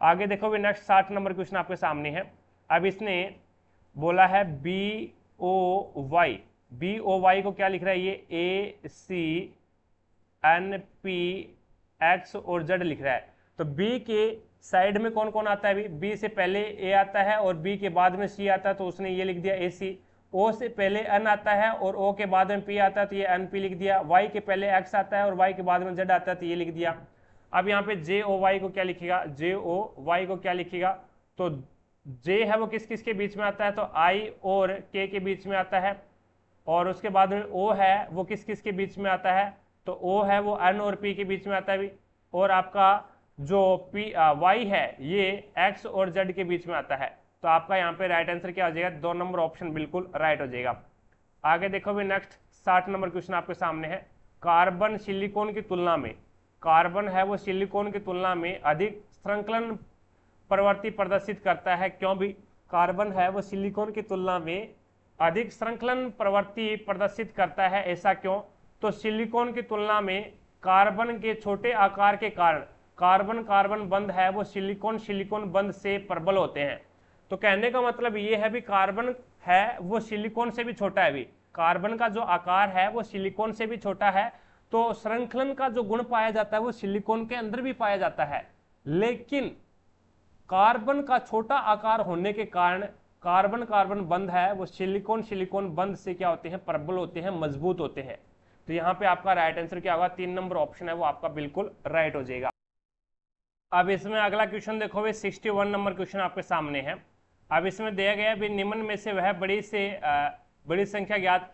आगे देखो भी, नेक्स्ट 60 नंबर क्वेश्चन आपके सामने है। अब इसने बोला है BOY, BOY को क्या लिख रहा है? ये ACNPX और Z लिख रहा है। तो B के साइड में कौन कौन आता है? B से पहले A आता है और B के बाद में C आता है, तो उसने ये लिख दिया AC। O से पहले N आता है और O के बाद में P आता है, तो ये NP लिख दिया। Y के पहले X आता है और Y के बाद में Z आता है, तो ये लिख दिया। अब यहाँ पे JOY को क्या लिखेगा? JOY को क्या लिखेगा? तो J है वो किस किस के बीच में आता है? तो I और K के बीच में आता है। और उसके बाद में ओ है वो किस किस के बीच में आता है, तो ओ है वो एन और पी के बीच में आता है भी, और आपका जो पी वाई है ये एक्स और जेड के बीच में आता है। तो आपका यहाँ पे राइट आंसर क्या हो जाएगा, 2 नंबर ऑप्शन बिल्कुल राइट हो जाएगा। आगे देखो भी नेक्स्ट 60 नंबर क्वेश्चन आपके सामने है। कार्बन सिलिकॉन की तुलना में, कार्बन है वो सिलिकॉन की तुलना में अधिक श्रृंखलन प्रवृत्ति प्रदर्शित करता है, क्यों भी? कार्बन है वो सिलिकॉन की तुलना में अधिक श्रृंखलन प्रवृत्ति प्रदर्शित करता है, ऐसा क्यों? तो सिलिकॉन की तुलना में कार्बन के छोटे आकार के कारण कार्बन कार्बन बंध है वो सिलिकॉन सिलिकॉन बंध से प्रबल होते हैं। तो कहने का मतलब ये है भी कार्बन है वो सिलिकॉन से भी छोटा है भी, कार्बन का जो आकार है वो सिलिकॉन से भी छोटा है, तो श्रृंखलन का जो गुण पाया जाता है वो सिलिकॉन के अंदर भी पाया जाता है, लेकिन कार्बन का छोटा आकार होने के कारण कार्बन कार्बन बंध है वो सिलिकॉन सिलिकॉन बंध से क्या होते हैं, प्रबल होते हैं, मजबूत होते हैं। तो यहाँ पे आपका राइट आंसर क्या होगा, 3 नंबर ऑप्शन है वो आपका बिल्कुल राइट हो जाएगा। अब इसमें अगला क्वेश्चन देखो भाई, 61 नंबर क्वेश्चन आपके सामने है। अब इसमें दिया गया है निम्न में से वह बड़ी संख्या ज्ञात,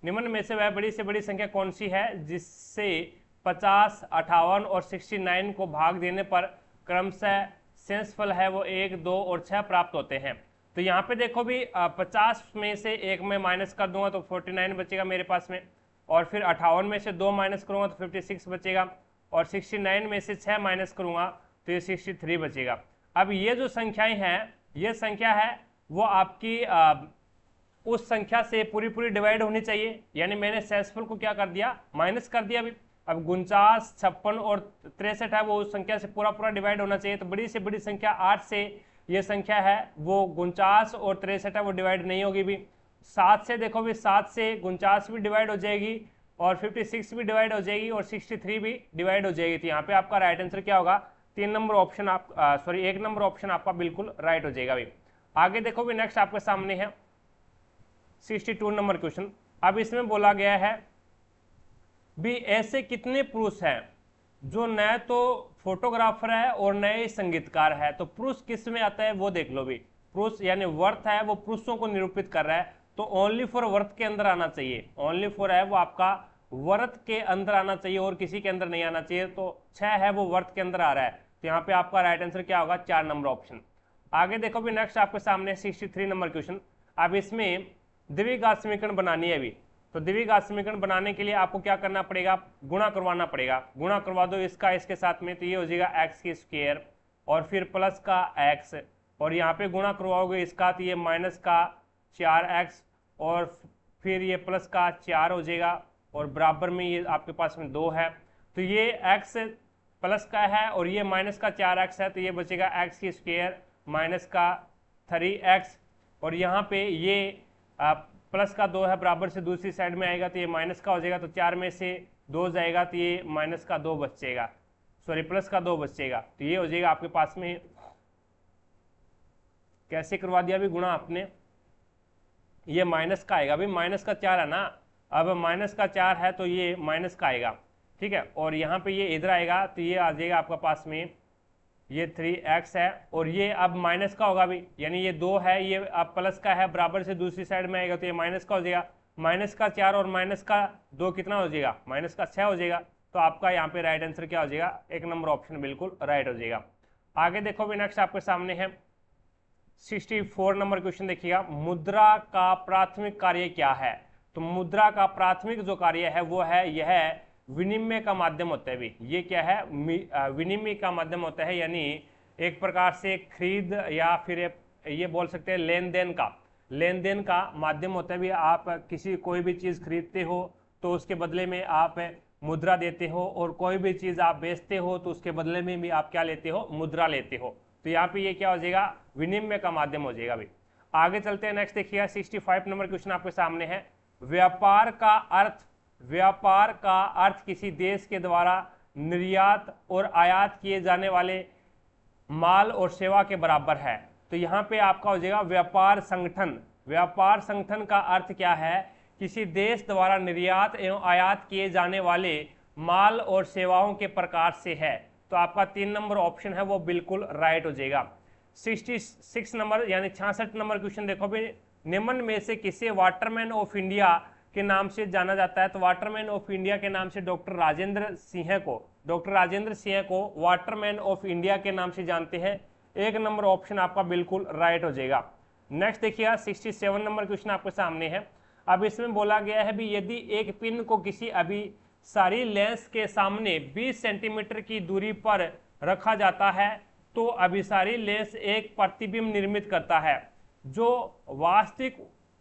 निम्न में से वह बड़ी से बड़ी संख्या कौन सी है जिससे 50, 58 और 69 को भाग देने पर क्रमशः शेषफल है वो 1, 2 और 6 प्राप्त होते हैं। तो यहाँ पे देखो भी 50 में से 1 में माइनस कर दूंगा तो 49 बचेगा मेरे पास में, और फिर 58 में से 2 माइनस करूंगा तो 56 बचेगा, और 69 में से 6 माइनस करूंगा तो ये 63 बचेगा। अब ये जो संख्याएं हैं, ये संख्या है वो आपकी उस संख्या से पूरी पूरी डिवाइड होनी चाहिए, यानी मैंने शेषफल को क्या कर दिया, माइनस कर दिया। अभी अब 49, 56 और 63 है वो उस संख्या से पूरा पूरा डिवाइड होना चाहिए। तो बड़ी से बड़ी संख्या 8 से ये संख्या है वो 49 और 63 है वो डिवाइड नहीं होगी भी। 7 से देखो भी 7 से 49 भी डिवाइड हो जाएगी, और 56 भी डिवाइड हो जाएगी, और 63 भी डिवाइड हो जाएगी। तो यहाँ पे आपका राइट आंसर क्या होगा, 3 नंबर ऑप्शन आप 1 नंबर ऑप्शन आपका बिल्कुल राइट हो जाएगा भाई। आगे देखो भी नेक्स्ट आपके सामने है 62 नंबर क्वेश्चन। अब इसमें बोला गया है भी ऐसे कितने पुरुष हैं जो न तो फोटोग्राफर है और न ही संगीतकार है। तो पुरुष किस में आता है वो देख लो भी, पुरुष यानी वर्थ है वो पुरुषों को निरूपित कर रहा है, तो ओनली फॉर वर्थ के अंदर आना चाहिए, ओनली फॉर है वो आपका वर्थ के अंदर आना चाहिए और किसी के अंदर नहीं आना चाहिए। तो 6 है वो वर्थ के अंदर आ रहा है, तो यहाँ पे आपका राइट आंसर क्या होगा, 4 नंबर ऑप्शन। आगे देखो भी नेक्स्ट आपके सामने 63 नंबर क्वेश्चन। अब इसमें द्विघात समीकरण बनानी है अभी, तो द्विघात समीकरण बनाने के लिए आपको क्या करना पड़ेगा, गुणा करवाना पड़ेगा। गुणा करवा दो इसका इसके साथ में, तो ये हो जाएगा एक्स की स्क्वायर और फिर प्लस का एक्स, और यहाँ पे गुणा करवाओगे इसका तो ये माइनस का 4x और फिर ये प्लस का 4 हो जाएगा, और बराबर में ये आपके पास में 2 है। तो ये x प्लस का है और ये माइनस का 4x है, तो ये बचेगा एक्स की स्क्वायर माइनस का 3x, और यहाँ पे ये प्लस का 2 है बराबर से दूसरी साइड में आएगा तो ये माइनस का हो जाएगा, तो 4 में से 2 जाएगा तो ये माइनस का 2 बचेगा, सॉरी प्लस का 2 बचेगा। तो ये हो जाएगा आपके पास में, कैसे करवा दिया अभी गुणा आपने, ये माइनस का आएगा, अभी माइनस का 4 है ना, अब माइनस का 4 है तो ये माइनस का आएगा, ठीक है। और यहाँ पे ये इधर आएगा तो ये आ जाएगा आपका पास में ये 3x है, और ये अब माइनस का होगा भी, यानी ये 2 है ये अब प्लस का है बराबर से दूसरी साइड में आएगा तो ये माइनस का हो जाएगा। माइनस का 4 और माइनस का 2 कितना हो जाएगा, माइनस का 6 हो जाएगा। तो आपका यहाँ पे राइट आंसर क्या हो जाएगा, 1 नंबर ऑप्शन बिल्कुल राइट हो जाएगा। आगे देखो भी नेक्स्ट आपके सामने है 64 नंबर क्वेश्चन देखिएगा, मुद्रा का प्राथमिक कार्य क्या है। तो मुद्रा का प्राथमिक जो कार्य है वो है यह विनिमय का माध्यम होता है भी, ये क्या है, विनिमय का माध्यम होता है, यानी एक प्रकार से खरीद या फिर ये बोल सकते हैं लेन देन का माध्यम होता है भी। आप किसी कोई भी चीज़ खरीदते हो तो उसके बदले में आप मुद्रा देते हो, और कोई भी चीज़ आप बेचते हो तो उसके बदले में भी आप क्या लेते हो, मुद्रा लेते हो। तो यहाँ पे ये क्या हो जाएगा, विनिमय का माध्यम हो जाएगा भाई। आगे चलते हैं नेक्स्ट देखिएगा 65 नंबर क्वेश्चन आपके सामने है, व्यापार का अर्थ किसी देश के द्वारा निर्यात और आयात किए जाने वाले माल और सेवा के बराबर है। तो यहाँ पे आपका हो जाएगा व्यापार संगठन। व्यापार संगठन का अर्थ क्या है, किसी देश द्वारा निर्यात एवं आयात किए जाने वाले माल और सेवाओं के प्रकार से है। तो आपका 3 नंबर ऑप्शन है वो बिल्कुल राइट हो जाएगा। 66 नंबर यानी 66 नंबर क्वेश्चन देखो भी, निम्न में से किसे वाटरमैन ऑफ इंडिया के नाम से जाना जाता है? तो वाटरमैन ऑफ इंडिया के नाम से डॉक्टर राजेंद्र सिंह को वाटरमैन ऑफ इंडिया के नाम से जानते हैं। 1 नंबर ऑप्शन आपका बिल्कुल राइट हो जाएगा। नेक्स्ट देखिएगा 67 नंबर क्वेश्चन आपके सामने है। अब इसमें बोला गया है भी यदि एक पिन को किसी अभिसारी लेंस के सामने 20 सेंटीमीटर की दूरी पर रखा जाता है तो अभिसारी लेंस एक प्रतिबिंब निर्मित करता है जो वास्तविक,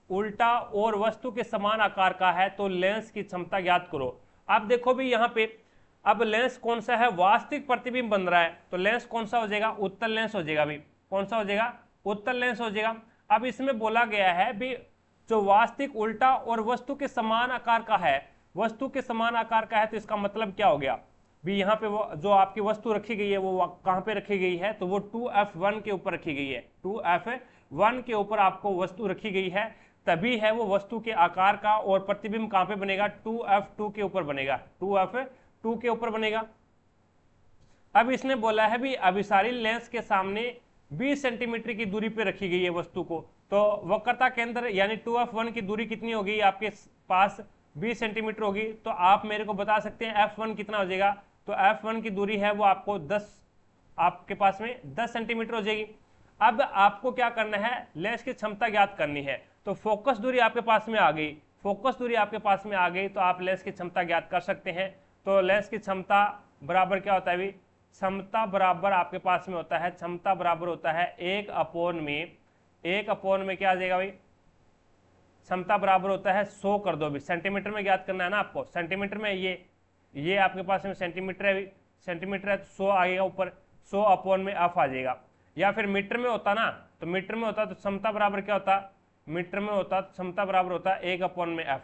उल्टा और वस्तु के समान आकार का है, तो लेंस की क्षमता ज्ञात करो। अब देखो भी यहाँ पे अब लेंस कौन सा है? वास्तविक प्रतिबिंब बन रहा है, तो लेंस कौन सा हो जाएगा? उत्तल लेंस हो जाएगा भी। कौन सा हो जाएगा? उत्तल लेंस हो जाएगा। अब इसमें बोला गया है भी जो वास्तविक, उल्टा और वस्तु के समान आकार का है, वस्तु के समान आकार का है, तो इसका मतलब क्या हो गया भी? यहाँ पे वो जो आपकी वस्तु रखी गई है वो कहाँ पे रखी गई है? तो वो 2F1 के ऊपर रखी गई है। 2F1 के ऊपर आपको वस्तु रखी गई है, तभी है वो वस्तु के आकार का। और प्रतिबिंब कहाँ पे बनेगा? 2F2 के ऊपर बनेगा। 2F2 के ऊपर बनेगा। अब इसने बोला है भी अभिसारी लेंस के सामने 20 सेंटीमीटर की दूरी पे रखी गई है वस्तु को, तो वक्रता केंद्र यानी 2F1 की दूरी कितनी होगी आपके पास? 20 सेंटीमीटर होगी। तो आप मेरे को बता सकते हैं F1 कितना हो जाएगा? तो F1 की दूरी है वो आपको 10, आपके पास में 10 सेंटीमीटर हो जाएगी। अब आपको क्या करना है? लेंस की क्षमता ज्ञात करनी है। तो फोकस दूरी आपके पास में आ गई, फोकस दूरी आपके पास में आ गई, तो आप लेंस की क्षमता ज्ञात कर सकते हैं। तो लेंस की क्षमता बराबर क्या होता है भी? क्षमता बराबर आपके पास में होता है, क्षमता बराबर होता है 1 अपोन में क्या आ जाएगा भाई? क्षमता बराबर होता है 100 कर दो भी। सेंटीमीटर में ज्ञात करना है ना आपको। सेंटीमीटर में ये आपके पास में सेंटीमीटर है, सेंटीमीटर है तो 100 आएगा ऊपर, 100 अपोन में F आ जाएगा। या फिर मीटर में होता ना, तो मीटर में होता तो क्षमता बराबर क्या होता? मीटर में होता तो क्षमता बराबर होता 1 अपोन में F।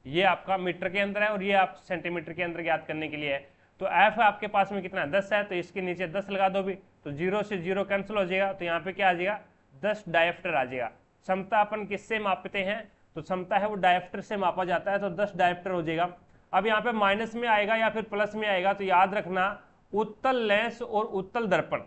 ये आपका मीटर के अंदर है और ये आप सेंटीमीटर के अंदर ज्ञात करने के लिए है। तो F आपके पास में कितना? 10 है, तो इसके नीचे 10 लगा दो भी, तो 0 से 0 कैंसिल हो जाएगा। तो यहाँ पे क्या आ जाएगा? 10 डायप्टर आ जाएगा। क्षमता अपन किससे मापते हैं? तो क्षमता है वो डायप्टर से मापा जाता है, तो 10 डायप्टर हो जाएगा। अब यहाँ पे माइनस में आएगा या फिर प्लस में आएगा, तो याद रखना उत्तल लेंस और उत्तल दर्पण,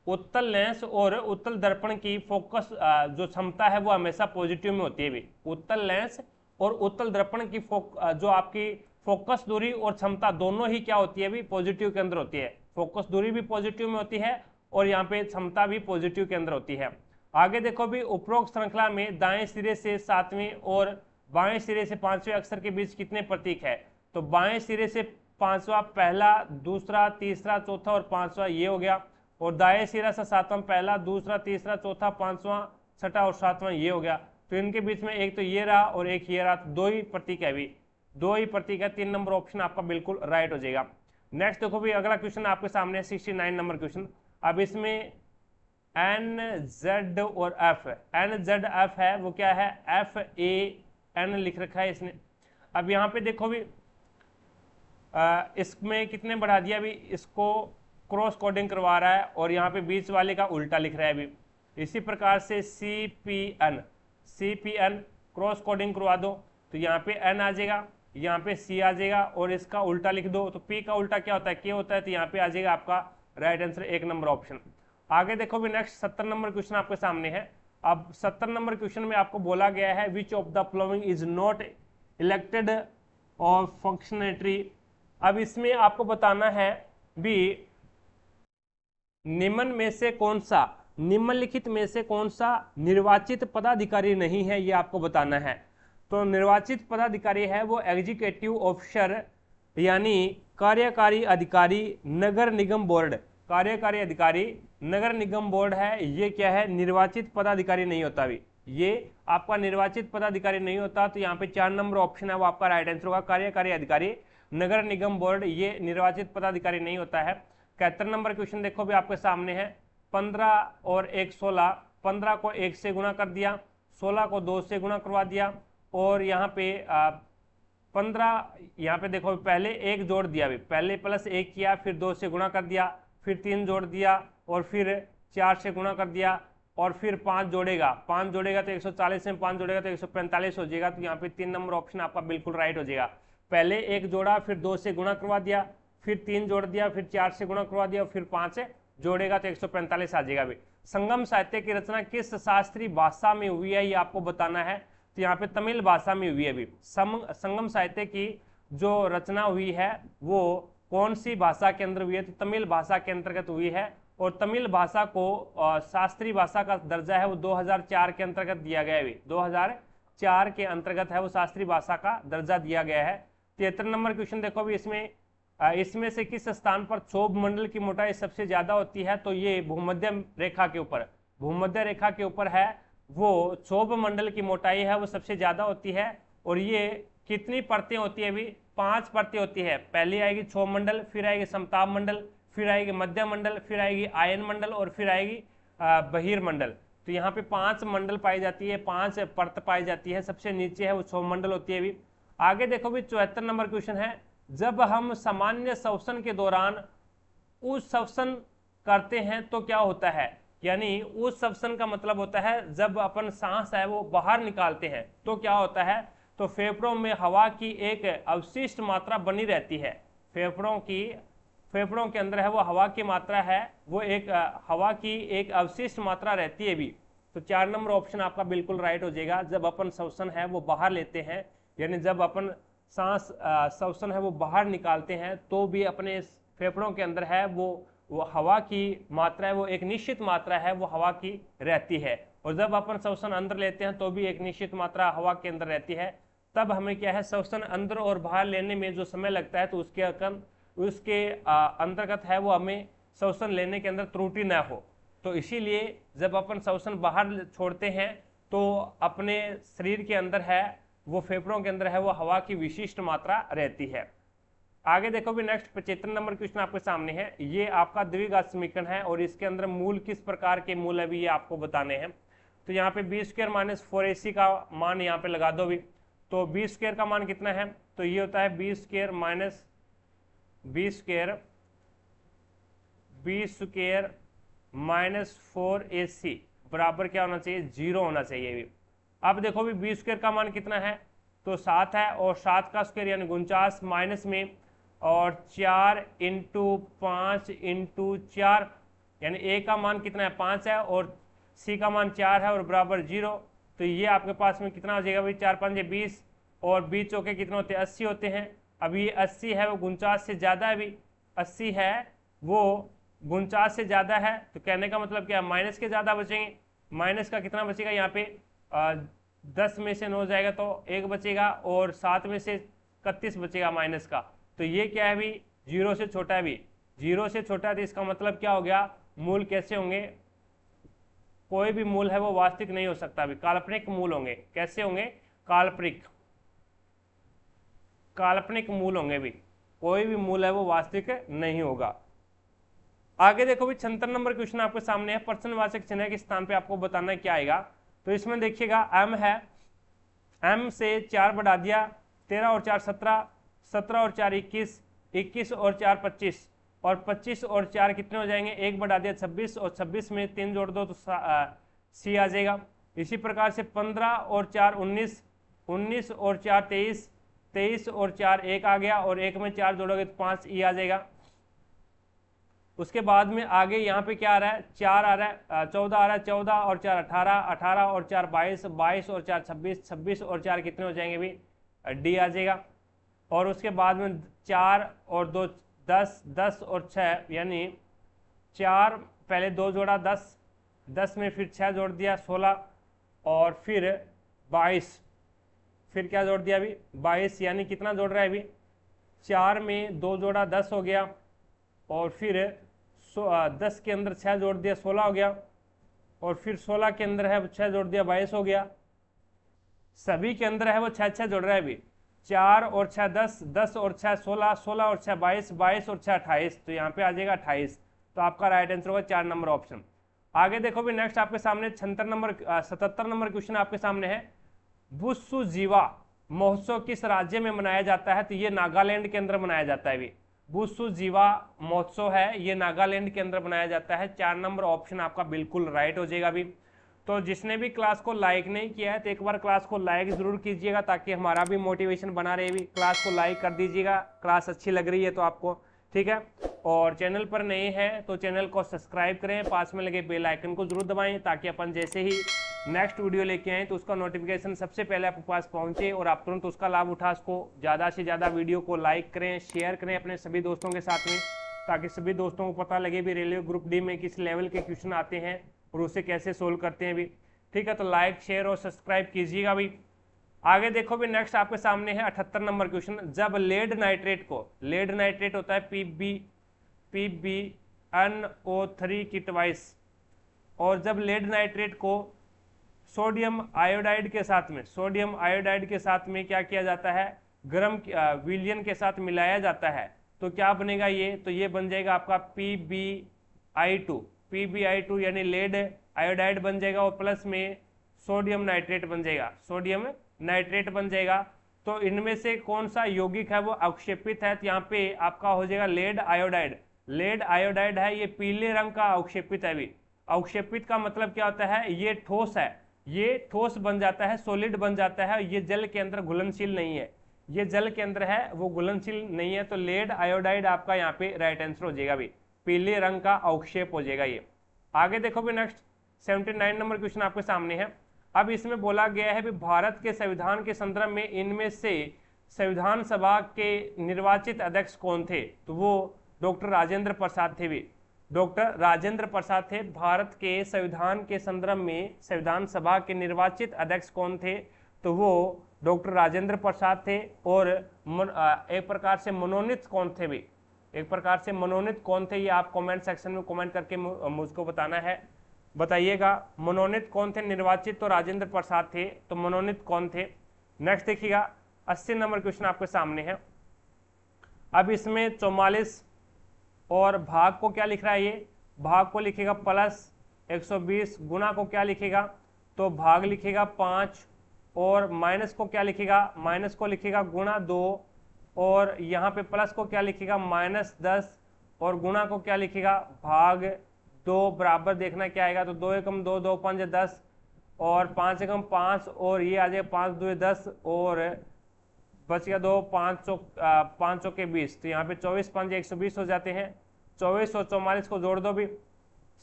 उत्तल लेंस और उत्तल दर्पण की फोकस जो क्षमता है वो हमेशा पॉजिटिव में होती है भी। उत्तल लेंस और उत्तल दर्पण की जो आपकी फोकस दूरी और क्षमता दोनों ही क्या होती है भी? पॉजिटिव के अंदर होती है। फोकस दूरी भी पॉजिटिव में होती है और यहाँ पे क्षमता भी पॉजिटिव के अंदर होती है। आगे देखो भी उपरोक्त श्रृंखला में दाएं सिरे से 7वें और बाएं सिरे से 5वें अक्षर के बीच कितने प्रतीक है? तो बाएं सिरे से 5वां पहला, दूसरा, तीसरा, चौथा और 5वां ये हो गया, और दाएं सिरा से 7वां पहला, दूसरा, तीसरा, चौथा, 5वां, 6वां और 7वां ये हो गया। तो इनके बीच में एक तो ये रहा और एक ये रहा, तो 2 ही प्रतीक है भी, 2 ही प्रतीक है। 3 नंबर ऑप्शन आपका बिल्कुल राइट हो जाएगा। नेक्स्ट देखो भी अगला क्वेश्चन आपके सामने 69 नंबर क्वेश्चन। अब इसमें NZ और F, NZF है वो क्या है? FAN लिख रखा है इसने। अब यहाँ पे देखो भी इसमें कितने बढ़ा दिया भी? इसको क्रॉस कोडिंग करवा रहा है और यहाँ पे बीच वाले का उल्टा लिख रहा है अभी। इसी प्रकार से CPN क्रॉस कोडिंग करवा दो, तो यहाँ पे N आ जाएगा, यहाँ पे C आ जाएगा और इसका उल्टा लिख दो, तो P का उल्टा क्या होता है? K होता है, तो यहाँ पे आ जाएगा आपका राइट आंसर 1 नंबर ऑप्शन। आगे देखो भी नेक्स्ट 70 नंबर क्वेश्चन आपके सामने है। अब 70 नंबर क्वेश्चन में आपको बोला गया है which of the following is not elected और फंक्शनरी। अब इसमें आपको बताना है भी निम्नलिखित में से कौन सा निर्वाचित पदाधिकारी नहीं है, ये आपको बताना है। तो निर्वाचित पदाधिकारी है वो एग्जीक्यूटिव ऑफिसर यानी कार्यकारी अधिकारी नगर निगम बोर्ड, कार्यकारी अधिकारी नगर निगम बोर्ड है। ये क्या है? निर्वाचित पदाधिकारी नहीं होता भी, ये आपका निर्वाचित पदाधिकारी नहीं होता। तो यहाँ पे 4 नंबर ऑप्शन है वो आपका राइट आंसर होगा, कार्यकारी अधिकारी नगर निगम बोर्ड, ये निर्वाचित पदाधिकारी नहीं होता है। 71 नंबर क्वेश्चन देखो भी आपके सामने है। 15 और 1 16, 15 को 1 से गुणा कर दिया, 16 को 2 से गुणा करवा दिया, और यहाँ पे 15 यहाँ पे देखो पहले 1 जोड़ दिया भी, पहले +1 किया, फिर 2 से गुणा कर दिया, फिर 3 जोड़ दिया, और फिर 4 से गुणा कर दिया, और फिर 5 जोड़ेगा, 5 जोड़ेगा तो 140 में 5 जोड़ेगा तो 145 हो जाएगा। तो यहाँ पे 3 नंबर ऑप्शन आपका बिल्कुल राइट हो जाएगा। पहले 1 जोड़ा, फिर 2 से गुणा करवा दिया, फिर 3 जोड़ दिया, फिर 4 से गुणा करवा दिया, फिर 5 से जोड़ेगा तो 145 आ जाएगा भी। संगम साहित्य की रचना किस शास्त्रीय भाषा में हुई है, ये आपको बताना है। तो यहाँ पे तमिल भाषा में हुई है भी। संगम साहित्य की जो रचना हुई है वो कौन सी भाषा के अंदर हुई है, तो तमिल भाषा के अंतर्गत हुई है। और तमिल भाषा को शास्त्रीय भाषा का दर्जा है वो 2004 के अंतर्गत दिया गया है। 2004 के अंतर्गत है वो शास्त्रीय भाषा का दर्जा दिया गया है। 73 नंबर क्वेश्चन देखो भी, इसमें से किस स्थान पर क्षोभ मंडल की मोटाई सबसे ज्यादा होती है, तो ये भूमध्य रेखा के ऊपर, भूमध्य रेखा के ऊपर है वो क्षोभ मंडल की मोटाई है वो सबसे ज्यादा होती है। और ये कितनी परतें होती है भी, 5 परतें होती है। पहली आएगी क्षोभ मंडल, फिर आएगी समताप मंडल, फिर आएगी मध्य मंडल, फिर आएगी आयन मंडल और फिर आएगी बहिर्मंडल। तो यहाँ पे 5 मंडल पाई जाती है, 5 परत पाई जाती है। सबसे नीचे है वो क्षोभ मंडल होती है भी। आगे देखो भी 74 नंबर क्वेश्चन है, जब हम सामान्य श्वसन के दौरान उस श्वसन करते हैं तो क्या होता है, यानी उस श्वसन का मतलब होता है जब अपन सांस है वो बाहर निकालते हैं तो क्या होता है, तो फेफड़ों में हवा की एक अवशिष्ट मात्रा बनी रहती है। फेफड़ों के अंदर है वो हवा की मात्रा है वो एक हवा की एक अवशिष्ट मात्रा रहती है भी। तो 4 नंबर ऑप्शन आपका बिल्कुल राइट हो जाएगा। जब अपन श्वसन है वो बाहर लेते हैं, यानी जब अपन सांस श्वसन है वो बाहर निकालते हैं तो भी अपने फेफड़ों के अंदर है वो हवा की मात्रा है वो एक निश्चित मात्रा है वो हवा की रहती है। और जब अपन श्वसन अंदर लेते हैं तो भी एक निश्चित मात्रा हवा के अंदर रहती है। तब हमें क्या है, श्वसन अंदर और बाहर लेने में जो समय लगता है तो उसके अंतर्गत है वो हमें श्वसन लेने के अंदर त्रुटि न हो। तो इसीलिए जब अपन श्वसन बाहर छोड़ते हैं तो अपने शरीर के अंदर है वो फेफड़ों के अंदर है वो हवा की विशिष्ट मात्रा रहती है। आगे देखो भी नेक्स्ट 75 नंबर क्वेश्चन आपके सामने है। ये आपका द्विघात समीकरण है और इसके अंदर मूल किस प्रकार के मूल है भी ये आपको बताने हैं। तो यहाँ पे बी स्क्वायर माइनस 4ac का मान यहाँ पे लगा दो भी। तो बी स्क्वायर का मान कितना है, तो ये होता है बी स्क्वायर माइनस 4ac बराबर क्या होना चाहिए, 0 होना चाहिए भी। अब देखो भी बी स्क्वायर का मान कितना है, तो 7 है और 7 का स्क्वायर यानी 49 माइनस में और 4 इंटू 5 इंटू 4 यानी ए का मान कितना है 5 है और सी का मान 4 है और बराबर 0। तो ये आपके पास में कितना हो जाएगा भाई, 4 5 20 और 20 चौके कितने होते हैं 80 होते हैं। अब ये 80 है वो 49 से ज़्यादा है भी, 80 है वो 49 से ज़्यादा है। तो कहने का मतलब क्या, माइनस के ज़्यादा बचेंगे। माइनस का कितना बचेगा यहाँ पे 10 में से 9 जाएगा तो 1 बचेगा और 7 में से 31 बचेगा माइनस का। तो ये क्या है भी, 0 से छोटा है भी, 0 से छोटा है। तो इसका मतलब क्या हो गया, मूल कैसे होंगे, कोई भी मूल है वो वास्तविक नहीं हो सकता भी, काल्पनिक मूल होंगे। कैसे होंगे, काल्पनिक मूल होंगे भी, कोई भी मूल है वो वास्तविक नहीं होगा। आगे देखो भी 76 नंबर क्वेश्चन आपके सामने है, प्रश्नवाचक चिन्ह के स्थान पे आपको बताना है क्या आएगा। तो इसमें देखिएगा m है, m से 4 बढ़ा दिया, 13 और 4 17, 17 और 4 21, 21 और 4 25 और 25 और 4 कितने हो जाएंगे, 1 बढ़ा दिया 26 और 26 में 3 जोड़ दो तो सी आ जाएगा। इसी प्रकार से 15 और 4 19, 19 और 4 23, 23 और 4 1 आ गया और 1 में 4 जोड़ोगे तो 5 ई आ जाएगा। उसके बाद में आगे यहाँ पे क्या आ रहा है, 4 आ रहा है, 14 आ रहा है, 14 और 4 18, 18 और 4 22, 22 और 4 26, 26 और 4 कितने हो जाएंगे भी, डी आ जाएगा। और उसके बाद में 4 और 2 10, 10 और 6 यानी 4 पहले 2 जोड़ा 10, 10 में फिर 6 जोड़ दिया 16 और फिर 22, फिर क्या जोड़ दिया अभी 22 यानी कितना जोड़ रहा है अभी, 4 में 2 जोड़ा 10 हो गया और फिर 10 के अंदर 6 जोड़ दिया 16 हो गया और फिर 16 के अंदर है 6 जोड़ दिया 22 हो गया। सभी के अंदर है वो 6 जोड़ रहा है अभी, 4 और 6 10, 10 और 6 16, 16 और 6 22, 22 और 6 28। तो यहाँ पे आ जाएगा 28। तो आपका राइट आंसर होगा 4 नंबर ऑप्शन। आगे देखो भी नेक्स्ट आपके सामने 77 नंबर क्वेश्चन आपके सामने है, बुस्सु जीवा महोत्सव किस राज्य में मनाया जाता है, तो ये नागालैंड के अंदर मनाया जाता है भी। बुस्सु जीवा महोत्सव है ये नागालैंड के अंदर बनाया जाता है। 4 नंबर ऑप्शन आपका बिल्कुल राइट हो जाएगा भी। तो जिसने भी क्लास को लाइक नहीं किया है तो एक बार क्लास को लाइक जरूर कीजिएगा ताकि हमारा भी मोटिवेशन बना रहे भी। क्लास को लाइक कर दीजिएगा, क्लास अच्छी लग रही है तो आपको, ठीक है। और चैनल पर नए हैं तो चैनल को सब्सक्राइब करें, पास में लगे बेल आइकन को जरूर दबाएं ताकि अपन जैसे ही नेक्स्ट वीडियो लेके आएँ तो उसका नोटिफिकेशन सबसे पहले आपके पास पहुंचे और आप तुरंत उसका लाभ उठा सको। ज़्यादा से ज़्यादा वीडियो को लाइक करें, शेयर करें अपने सभी दोस्तों के साथ में, ताकि सभी दोस्तों को पता लगे भी रेलवे ग्रुप डी में किस लेवल के क्वेश्चन आते हैं और उसे कैसे सोल्व करते हैं भी। ठीक है, तो लाइक शेयर और सब्सक्राइब कीजिएगा भी। आगे देखो भी नेक्स्ट आपके सामने है 78 नंबर क्वेश्चन। जब लेड नाइट्रेट को, लेड नाइट्रेट होता है PbNO3 की ट्वाइस, और जब लेड नाइट्रेट को सोडियम आयोडाइड के साथ में, सोडियम आयोडाइड के साथ में क्या किया जाता है, गर्म विलयन के साथ मिलाया जाता है, तो क्या बनेगा ये, तो ये बन जाएगा आपका PbI2 यानी लेड आयोडाइड बन जाएगा और प्लस में सोडियम नाइट्रेट बन जाएगा, सोडियम नाइट्रेट बन जाएगा। तो इनमें से कौन सा यौगिक है वो अवक्षेपित है, तो यहाँ पे आपका हो जाएगा लेड आयोडाइड। लेड आयोडाइड है, ये पीले रंग का अवक्षेपित है भी। अवक्षेपित का मतलब क्या होता है, ये ठोस है, ये ठोस बन जाता है, सॉलिड बन जाता है, ये जल के अंदर घुलनशील नहीं है, ये जल के अंदर है वो घुलनशील नहीं है। तो लेड आयोडाइड आपका यहाँ पे राइट आंसर हो जाएगा भी, पीले रंग का अवक्षेप हो जाएगा ये। आगे देखो भी नेक्स्ट 79 नंबर क्वेश्चन आपके सामने है। अब इसमें बोला गया है भी भारत के संविधान के संदर्भ में इनमें से संविधान सभा के निर्वाचित अध्यक्ष कौन थे, तो वो डॉक्टर राजेंद्र प्रसाद थे भी, डॉक्टर राजेंद्र प्रसाद थे। भारत के संविधान के संदर्भ में संविधान सभा के निर्वाचित अध्यक्ष कौन थे, तो वो डॉक्टर राजेंद्र प्रसाद थे। और एक प्रकार से मनोनीत कौन थे भी, एक प्रकार से मनोनीत कौन थे, ये आप कमेंट सेक्शन में कमेंट करके मुझको बताना है, बताइएगा मनोनीत कौन थे। निर्वाचित तो राजेंद्र प्रसाद थे, तो मनोनीत कौन थे। नेक्स्ट देखिएगा 80 नंबर क्वेश्चन आपके सामने है। अब इसमें 44 और भाग को क्या लिख रहा है, ये भाग को लिखेगा प्लस 120, गुना को क्या लिखेगा, तो भाग लिखेगा 5, और माइनस को क्या लिखेगा, माइनस को लिखेगा गुणा 2, और यहाँ पे प्लस को क्या लिखेगा -10, और गुणा को क्या लिखेगा भाग 2, बराबर देखना क्या आएगा, तो 2 एकम 2, 2 5 10, और 5 एकम 5, और ये आ जाएगा 5 2 10, और बच गया 2, 5 के 20, तो यहाँ पे 24 5 120 हो जाते हैं। 24 और 44 को जोड़ दो भी,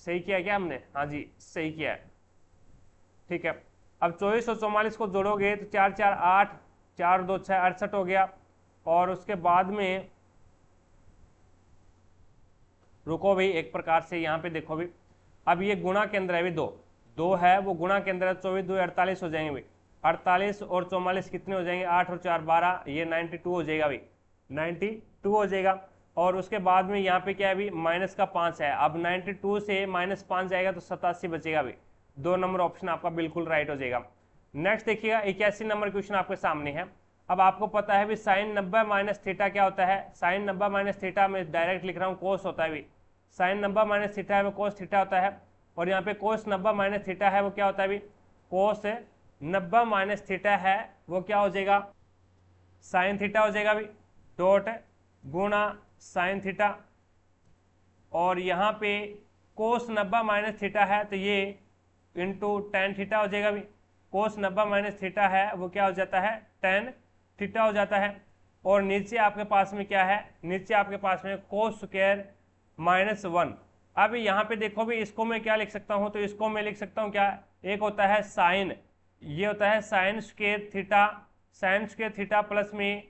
सही किया क्या हमने, हाँ जी सही किया है, ठीक है। अब 24 और 44 को जोड़ोगे तो 4 4 8, 4 2 6 68 हो गया। और उसके बाद में रुको भाई, एक प्रकार से यहाँ पे देखो भी, अब ये गुणा के अंदर है भी, 2 है वो गुणा के अंदर है, 24 2 48 हो जाएंगे भाई, 48 और 44 कितने हो जाएंगे, 8 और 4 12, ये 92 हो जाएगा भाई, 92 हो जाएगा। और उसके बाद में यहाँ पे क्या है भी, माइनस का 5 है, अब 92 से -5 जाएगा तो 87 बचेगा भाई, 2 नंबर ऑप्शन आपका बिल्कुल राइट हो जाएगा। नेक्स्ट देखिएगा 81 नंबर क्वेश्चन आपके सामने है। अब आपको पता है भी साइन 90 माइनस थीटा क्या होता है, साइन 90 माइनस थीटा में डायरेक्ट लिख रहा हूँ कोस होता है भी, साइन 90 माइनस थीटा है वो कोस थीटा होता है। और यहाँ पे कोस 90 माइनस थीटा है वो क्या होता है भी, कोस 90 माइनस थीटा है वो क्या हो जाएगा, साइन थीटा हो जाएगा भी, डॉट गुणा साइन थीटा। और यहाँ पे कोस 90 माइनस थीटा है तो ये इंटू टेन थीटा हो जाएगा भी, कोस 90 माइनस थीटा है वो क्या हो जाता है, टेन थीटा हो जाता है। और नीचे आपके पास में क्या है, नीचे आपके पास में कोस स्क्वायर -1। अब यहाँ पे देखो भी, इसको मैं क्या लिख सकता हूँ, तो इसको मैं लिख सकता हूँ क्या, एक होता है साइन, ये होता है sine square theta, sine square theta plus में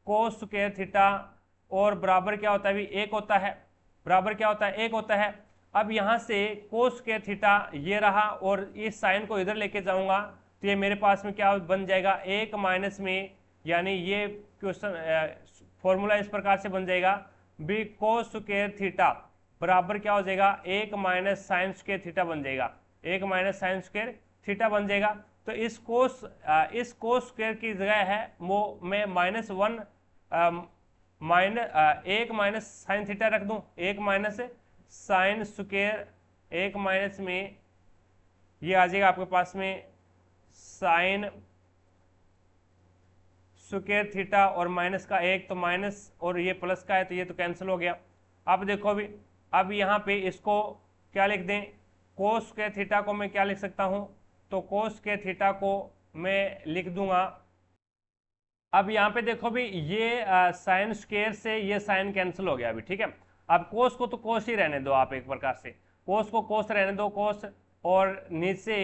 कोस स्क्वायर थीटा, और बराबर क्या होता है भी, एक होता है, बराबर क्या होता है, एक होता है। अब यहाँ से कोस स्क्वायर थीटा ये रहा, और इस साइन को इधर लेके जाऊंगा तो ये मेरे पास में क्या बन जाएगा, 1 माइनस में, यानी ये क्वेश्चन फॉर्मूला इस प्रकार से बन जाएगा बी कोस स्क्वायर थीटा बराबर क्या हो जाएगा, 1 माइनस साइन स्क्वायर थीटा बन जाएगा, 1 माइनस साइन स्क्वायर थीटा बन जाएगा। तो इस कोस स्क्वायर की जगह है वो मैं -1 1 माइनस साइन थीटा रख दूं, 1 माइनस साइन स्क्वायर, 1 माइनस में ये आ जाएगा आपके पास में साइन स्क्वायर थीटा, और माइनस का 1 तो माइनस, और ये प्लस का है तो ये तो कैंसिल हो गया। अब देखो भी, अब यहाँ पे इसको क्या लिख दें, कोस स्क्वायर थीटा को मैं क्या लिख सकता हूँ, तो कोस स्क्वायर थीटा को मैं लिख दूंगा। अब यहाँ पे देखो भी, ये साइन स्क्वायर से ये साइन कैंसिल हो गया अभी, ठीक है। अब कोस को तो कोस ही रहने दो आप, एक प्रकार से कोस को कोस रहने दो, कोस, और नीचे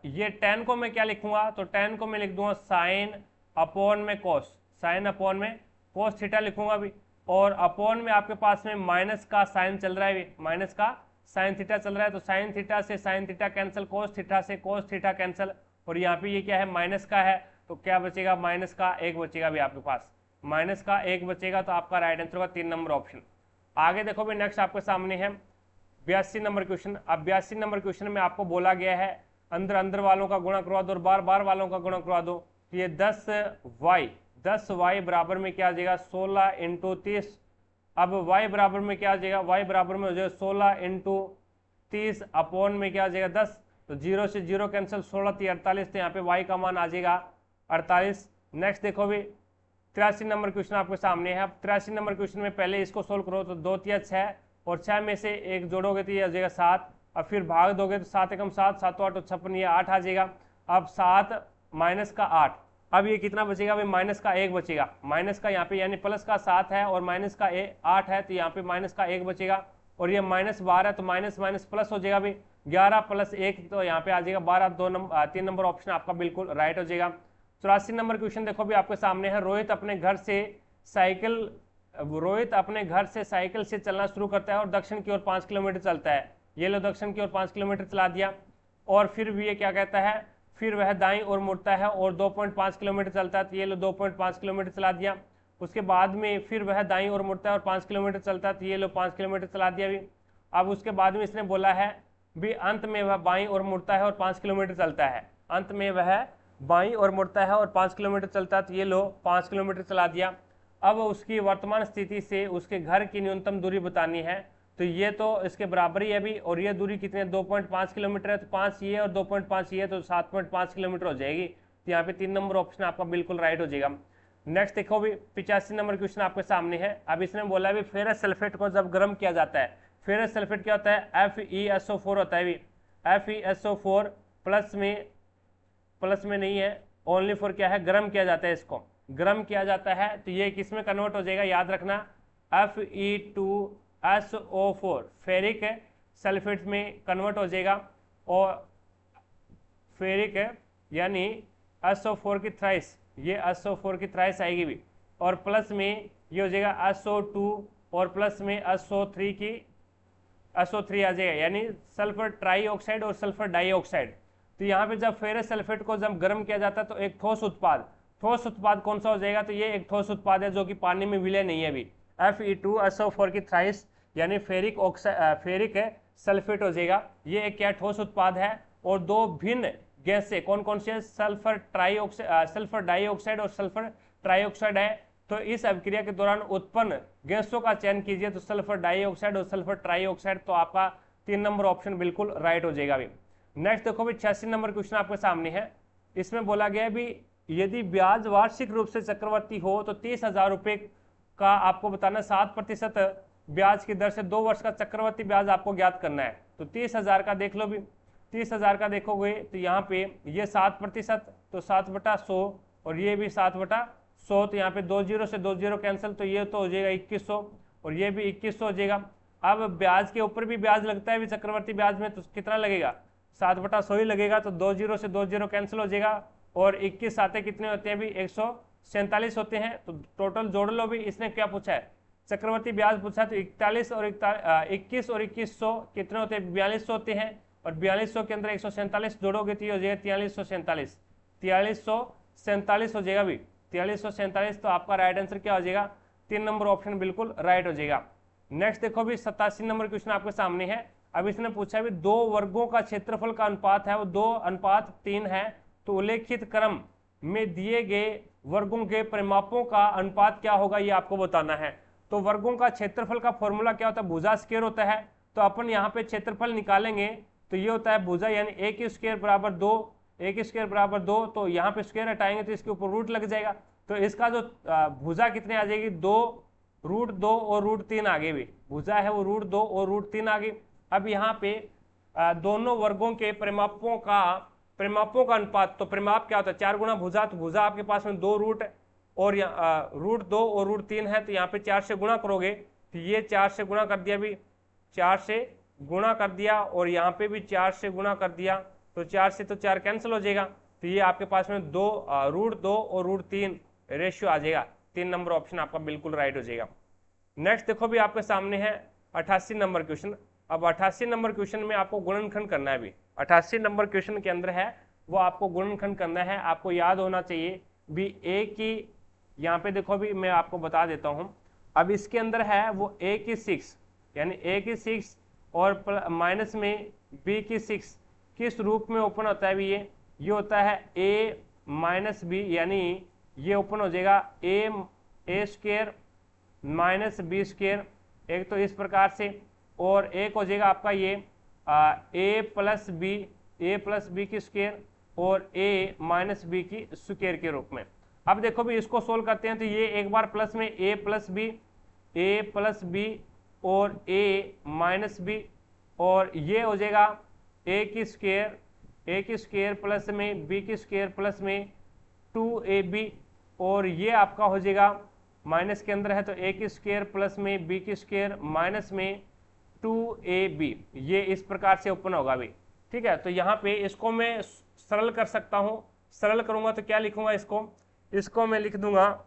ये टेन को मैं क्या लिखूंगा, तो टेन को मैं लिख दूंगा साइन अपॉन में कोस, साइन अपॉन में कोस थीटा लिखूंगा भी, और अपॉन में आपके पास में माइनस का साइन चल रहा है भी, माइनस का साइन थीटा चल रहा है, तो साइन थीटा से sine theta cancel, cos theta से कोस थीटा कैंसिल, और यहाँ पे ये क्या है माइनस का है, तो क्या बचेगा माइनस का एक बचेगा भी आपके पास, माइनस का एक बचेगा, तो आपका राइट आंसर होगा 3 नंबर ऑप्शन। आगे देखो भी नेक्स्ट आपके सामने है 82 नंबर क्वेश्चन। अब 82 नंबर क्वेश्चन में आपको बोला गया है अंदर अंदर वालों का गुणा करवा दो और बार बार वालों का गुणा करवा दो, तो ये 10y बराबर में क्या आ जाएगा 16 इंटू 30। अब y बराबर में क्या आ जाएगा, y बराबर में हो जाएगा 16 इंटू 30 अपॉन में क्या आ जाएगा 10, तो 0 से 0 कैंसिल, 16 3 48, तो यहाँ पे y का मान आ जाएगा 48। नेक्स्ट देखो भी 83 नंबर क्वेश्चन आपके सामने है। अब 83 नंबर क्वेश्चन में पहले इसको सोल्व करो, तो 2 3 6 और 6 में से एक जोड़ोगे तो ये आ जाएगा 7, अब फिर भाग दोगे तो 7 एकम 7, 7 8 56, ये 8 आ जाएगा। अब 7 माइनस का 8, अब ये कितना बचेगा भाई माइनस का 1 बचेगा, माइनस का यहाँ पे यानी प्लस का 7 है और माइनस का 8 है, तो यहाँ पे माइनस का 1 बचेगा, और ये माइनस 12 है तो माइनस माइनस प्लस हो जाएगा भाई 11 प्लस 1, तो यहाँ पे आ जाएगा 12, 3 नंबर ऑप्शन आपका बिल्कुल राइट हो जाएगा। 84 नंबर क्वेश्चन देखो भी आपके सामने है। रोहित अपने घर से साइकिल से चलना शुरू करता है और दक्षिण की ओर 5 किलोमीटर चलता है। ये लो दक्षिण की ओर 5 किलोमीटर चला दिया, और फिर भी ये क्या कहता है, फिर वह दाईं ओर मुड़ता है और 2.5 किलोमीटर चलता है, तो ये लो 2.5 किलोमीटर चला दिया। उसके बाद में फिर वह दाईं ओर मुड़ता है और 5 किलोमीटर चलता है, तो ये लो 5 किलोमीटर चला दिया भी। अब उसके बाद में इसने बोला है भी अंत में वह बाईं ओर मुड़ता है और 5 किलोमीटर चलता है, अंत में वह बाईं ओर मुड़ता है और 5 किलोमीटर चलता है, तो ये लो 5 किलोमीटर चला दिया। अब उसकी वर्तमान स्थिति से उसके घर की न्यूनतम दूरी बतानी है, तो ये तो इसके बराबर ही है भी, और ये दूरी कितनी है 2.5 किलोमीटर है, तो 5 ये और 2.5 ये, तो 7.5 किलोमीटर हो जाएगी, तो यहाँ पे 3 नंबर ऑप्शन आपका बिल्कुल राइट हो जाएगा। नेक्स्ट देखो भी 85 नंबर क्वेश्चन आपके सामने है। अब इसने बोला भी फेरस सल्फेट को जब गर्म किया जाता है, फेरस सल्फेट क्या होता है FeSO4 होता है भी, FeSO4 प्लस में नहीं है, ओनली फॉर क्या है गर्म किया जाता है, इसको गर्म किया जाता है, तो ये किस में कन्वर्ट हो जाएगा याद रखना Fe2SO4 फेरिक सल्फेट में कन्वर्ट हो जाएगा, और फेरिक यानी SO4 की थ्राइस, ये SO4 की थ्राइस आएगी भी, और प्लस में ये हो जाएगा SO2 और प्लस में SO3 आ जाएगा, यानी सल्फर ट्राईऑक्साइड और सल्फर डाइऑक्साइड। तो यहाँ पे जब फेरस सल्फेट को जब गर्म किया जाता है तो एक ठोस उत्पाद कौन सा हो जाएगा, तो ये एक ठोस उत्पाद है जो कि पानी में विलय नहीं है भी, Fe2SO4 की थ्राइस यानी फेरिक सल्फेट हो जाएगा, ये एक क्या ठोस उत्पाद है। और दो भिन्न गैस से कौन कौन से सल्फर डाइऑक्साइड और सल्फर ट्राईऑक्साइड है, तो इस अभिक्रिया के दौरान उत्पन्न गैसों का चयन कीजिए, तो सल्फर डाइऑक्साइड और सल्फर ट्राईऑक्साइड, तो आपका 3 नंबर ऑप्शन बिल्कुल राइट हो जाएगा भी। नेक्स्ट देखो भी 86 नंबर क्वेश्चन आपके सामने है। इसमें बोला गया भी यदि ब्याज वार्षिक रूप से चक्रवर्ती हो तो 30,000 रुपये का आपको बताना 7% ब्याज की दर से 2 वर्ष का चक्रवर्ती ब्याज आपको ज्ञात करना है। तो 30,000 का देख लो भी, 30,000 का देखोगे तो यहाँ पे ये 7%, तो 7/100, और ये भी 7/100, तो यहाँ पे 2 0 से 2 0 कैंसिल, तो ये तो हो जाएगा 2100, और ये भी 2100 हो जाएगा। अब ब्याज के ऊपर भी ब्याज लगता है भी चक्रवर्ती ब्याज में, तो कितना लगेगा 7/100 ही लगेगा, तो 2 0 से 2 0 कैंसिल हो जाएगा, और 21 आते कितने होते हैं भी 147 होते हैं, तो टोटल जोड़ लो भी। इसने क्या पूछा है चक्रवर्ती ब्याज पूछा, तो 21 और 2100 कितने होते हैं 4200 होते हैं, और 4200 के अंदर 147 जोड़ोगे तो ये हो जाएगा 4347 हो जाएगा भी, 4347, तो आपका राइट आंसर क्या हो जाएगा 3 नंबर ऑप्शन बिल्कुल राइट हो जाएगा। नेक्स्ट देखो भी 87 नंबर क्वेश्चन आपके सामने है। अब इसने पूछा भी 2 वर्गों का क्षेत्रफल का अनुपात है वो 2:3 है, तो उल्लेखित क्रम में दिए गए वर्गों के परिमापों का अनुपात क्या होगा ये आपको बताना है। तो वर्गों का क्षेत्रफल का फॉर्मूला क्या होता है, भुजा स्क्वायर होता है, तो अपन यहाँ पे क्षेत्रफल निकालेंगे तो ये होता है भुजा यानी a की स्क्वायर बराबर 2, तो यहाँ पे स्क्वायर हटाएंगे तो इसके ऊपर रूट लग जाएगा, तो इसका जो भुजा कितने आ जाएगी 2 √2 और √3 आगे भी भुजा है वो √2 और √3 आगे। अब यहाँ पे दोनों वर्गों के परिमापों का अनुपात, तो परिमाप क्या होता है 4 गुना भुजा, तो भुजा आपके पास में 2 रूट और √2 और √3 है, तो यहाँ पे 4 से गुणा करोगे तो ये 4 से गुणा कर दिया भी, 4 से गुणा कर दिया, और यहाँ पे भी 4 से गुणा कर दिया, तो 4 से तो 4 कैंसिल हो जाएगा। तो ये आपके पास में √2 और √3 रेशियो आ जाएगा। 3 नंबर ऑप्शन आपका बिल्कुल राइट हो जाएगा। नेक्स्ट देखो भी आपके सामने है 88 नंबर क्वेश्चन। अब 88 नंबर क्वेश्चन में आपको गुणनखंड करना है भी। 88 नंबर क्वेश्चन के अंदर है वो आपको गुणनखंड करना है। आपको याद होना चाहिए भी a की, यहाँ पे देखो भी मैं आपको बता देता हूँ। अब इसके अंदर है वो a की 6, यानी a की 6 और माइनस में b की 6 किस रूप में ओपन होता है भी ये होता है a माइनस बी, यानी ये ओपन हो जाएगा a square minus B square, एक तो इस प्रकार से, और एक हो जाएगा आपका ये a प्लस बी की स्क्वायर और a माइनस बी की स्क्वायर के रूप में। अब देखो भी इसको सोल्व करते हैं तो ये एक बार प्लस में a प्लस बी और a माइनस बी, और ये हो जाएगा a की स्क्वायर प्लस में b की स्क्वायर प्लस में 2ab, और ये आपका हो जाएगा माइनस के अंदर है तो a की स्क्वायर प्लस में b की स्क्वायर माइनस में 2ab, ये इस प्रकार से ओपन होगा भी। ठीक है, तो यहाँ पे इसको मैं सरल कर सकता हूँ। सरल करूंगा तो क्या लिखूंगा, इसको मैं लिख दूंगा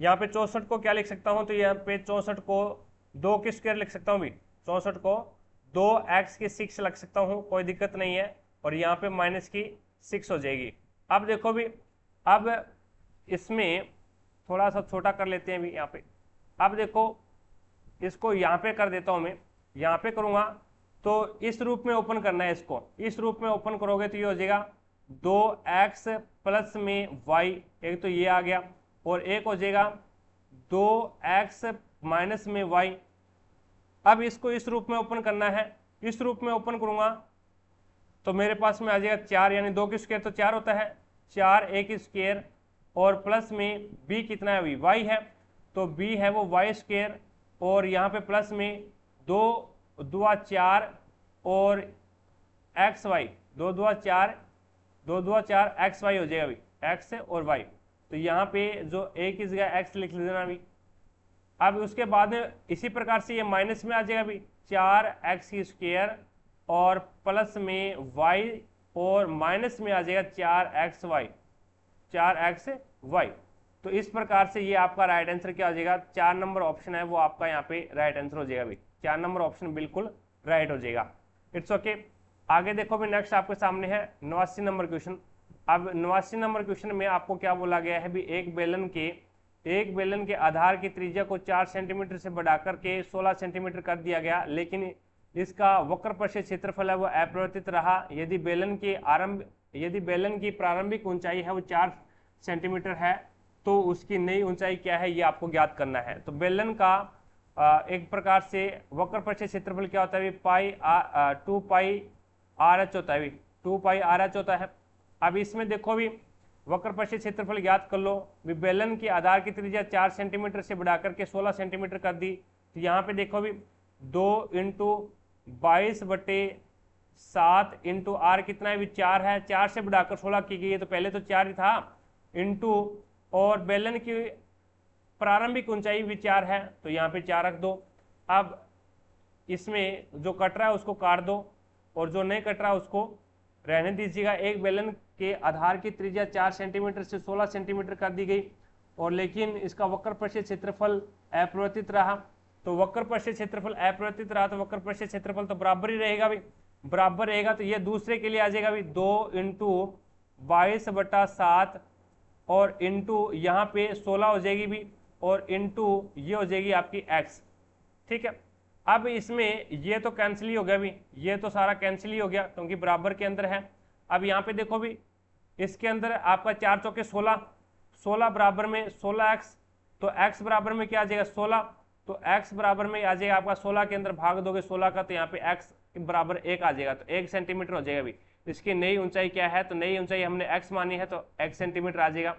यहाँ पे 64 को क्या लिख सकता हूँ, तो यहाँ पे 64 को 2 की स्क्वायर लिख सकता हूँ भी, 64 को 2x की 6 लिख सकता हूँ, कोई दिक्कत नहीं है, और यहाँ पे माइनस की 6 हो जाएगी। अब देखो भी, अब इसमें थोड़ा सा छोटा कर लेते हैं भी यहाँ पे। अब देखो इसको यहाँ पे कर देता हूँ मैं, यहाँ पे करूँगा तो इस रूप में ओपन करना है इसको। इस रूप में ओपन करोगे तो ये हो जाएगा 2x प्लस में y, एक तो ये आ गया, और एक हो जाएगा 2x माइनस में y। अब इसको इस रूप में ओपन करना है। इस रूप में ओपन करूंगा तो मेरे पास में आ जाएगा 4, यानी 2 की स्क्वायर तो 4 होता है, 4a की स्क्वायर, और प्लस में b कितना है, y है, तो b है वो y स्क्वायर, और यहाँ पे प्लस में 2 दूआ 4 और xy, 2 दूआ 4 xy हो जाएगा अभी, x और y। तो यहाँ पे जो a की जगह x लिख लेना अभी। अब उसके बाद में इसी प्रकार से ये माइनस में आ जाएगा अभी 4x की स्क्वायर और प्लस में y, और माइनस में आ जाएगा 4xy। तो इस प्रकार से ये आपका राइट आंसर क्या हो जाएगा, 4 नंबर ऑप्शन है वो आपका यहाँ पे राइट आंसर हो जाएगा अभी। 4 नंबर ऑप्शन बिल्कुल राइट हो जाएगा। It's okay. आगे देखो भी नेक्स्ट आपके सामने है 89 नंबर क्वेश्चन। अब 89 नंबर क्वेश्चन में आपको क्या बोला गया है भी, एक बेलन के आधार की त्रिज्या को 4 सेंटीमीटर से बढ़ाकर के 16 सेंटीमीटर कर दिया गया, लेकिन इसका वक्र परिक्षेत्र क्षेत्रफल है वो अपरिवर्तित रहा। यदि बेलन की प्रारंभिक ऊंचाई है वो 4 सेंटीमीटर है, तो उसकी नई ऊंचाई क्या है ये आपको ज्ञात करना है। तो बेलन का एक प्रकार से वक्र परिक्षेत्र क्षेत्रफल क्या होता है, 2 पाई RH होता है, 2 पाई RH होता है। अब इसमें देखो भी वक्र परिक्षेत्र क्षेत्रफल ज्ञात कर लो। बेलन की आधार की त्रिज्या 4 सेंटीमीटर से बढ़ाकर के 16 सेंटीमीटर कर दी, तो यहाँ पे देखो भी 2 × 22/7 × r कितना है, 4 है, 4 से बढ़ाकर 16 की गई है, तो पहले तो 4 ही था, इंटू, और बेलन की प्रारंभिक ऊंचाई भी 4 है, तो यहाँ पे 4 रख दो। अब इसमें जो कट रहा है उसको काट दो, और जो नहीं कट रहा है उसको रहने दीजिएगा। एक बेलन के आधार की त्रिज्या 4 सेंटीमीटर से 16 सेंटीमीटर कर दी गई, और लेकिन इसका वक्र परिक्षेत्र क्षेत्रफल अपरिवर्तित रहा। तो वक्र परिक्षेत्र क्षेत्रफल अपरिवर्तित रहा तो वक्र परिक्षेत्र क्षेत्रफल तो बराबर ही रहेगा भी, बराबर रहेगा। तो ये दूसरे के लिए आ जाएगा भी 2 × 22/7 और इंटू यहाँ पे 16 हो जाएगी भी, और इंटू ये हो जाएगी आपकी x। ठीक है, अब इसमें ये तो कैंसिल ही हो गया भी, ये तो सारा कैंसिल ही हो गया क्योंकि बराबर के अंदर है। अब यहाँ पे देखो भी इसके अंदर आपका 4 चौके 16, 16 बराबर में 16x, तो x बराबर में क्या आ जाएगा 16, तो x बराबर में आ जाएगा आपका 16 के अंदर भाग दोगे 16 का, तो यहाँ पे x बराबर 1 आ जाएगा, तो 1 सेंटीमीटर हो जाएगा भी। इसकी नई ऊंचाई क्या है, तो नई ऊंचाई हमने x मानी है तो 1 सेंटीमीटर आ जाएगा।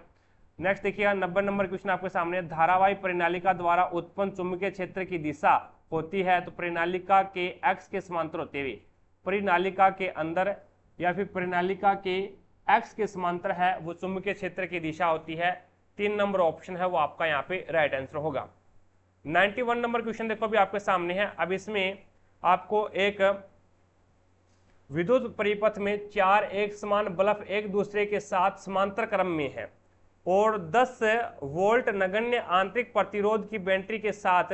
नेक्स्ट देखिएगा 90 नंबर क्वेश्चन आपके सामने, धारावाही परिनालिका द्वारा उत्पन्न चुंबकीय क्षेत्र की दिशा होती है तो परिनालिका के x के समांतर होते हुए, परिनालिका के अंदर या फिर परिनालिका के x के समांतर है वो चुंबकीय क्षेत्र की दिशा होती है। 3 नंबर ऑप्शन है वो आपका यहाँ पे राइट आंसर होगा। 91 नंबर क्वेश्चन देखो भी आपके सामने है। अब इसमें आपको एक विद्युत परिपथ में 4 एक समान बल्ब एक दूसरे के साथ समांतर क्रम में है और 10 वोल्ट नगण्य आंतरिक प्रतिरोध की बैटरी के साथ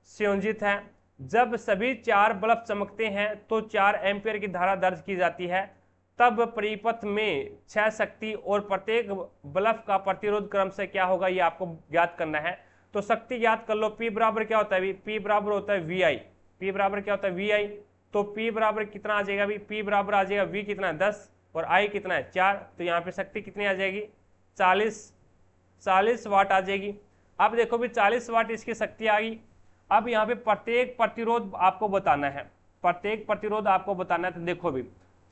संयोजित है। जब सभी 4 बल्ब चमकते हैं तो 4 एम्पीयर की धारा दर्ज की जाती है। तब परिपथ में 6 शक्ति और प्रत्येक बल्ब का प्रतिरोध क्रम से क्या होगा, ये आपको ज्ञात करना है। तो शक्ति ज्ञात कर लो। P बराबर क्या होता है? P बराबर होता है VI। P बराबर क्या होता है? VI। तो P बराबर कितना आ जाएगा? P बराबर आ जाएगा V कितना है? 10 और I कितना है? 4। तो यहाँ पे शक्ति कितनी आ जाएगी? 40 वाट आ जाएगी। अब देखो भी 40 वाट इसकी शक्ति आ गई। अब यहाँ पे प्रत्येक प्रतिरोध आपको बताना है, प्रत्येक प्रतिरोध आपको बताना है। तो देखो भी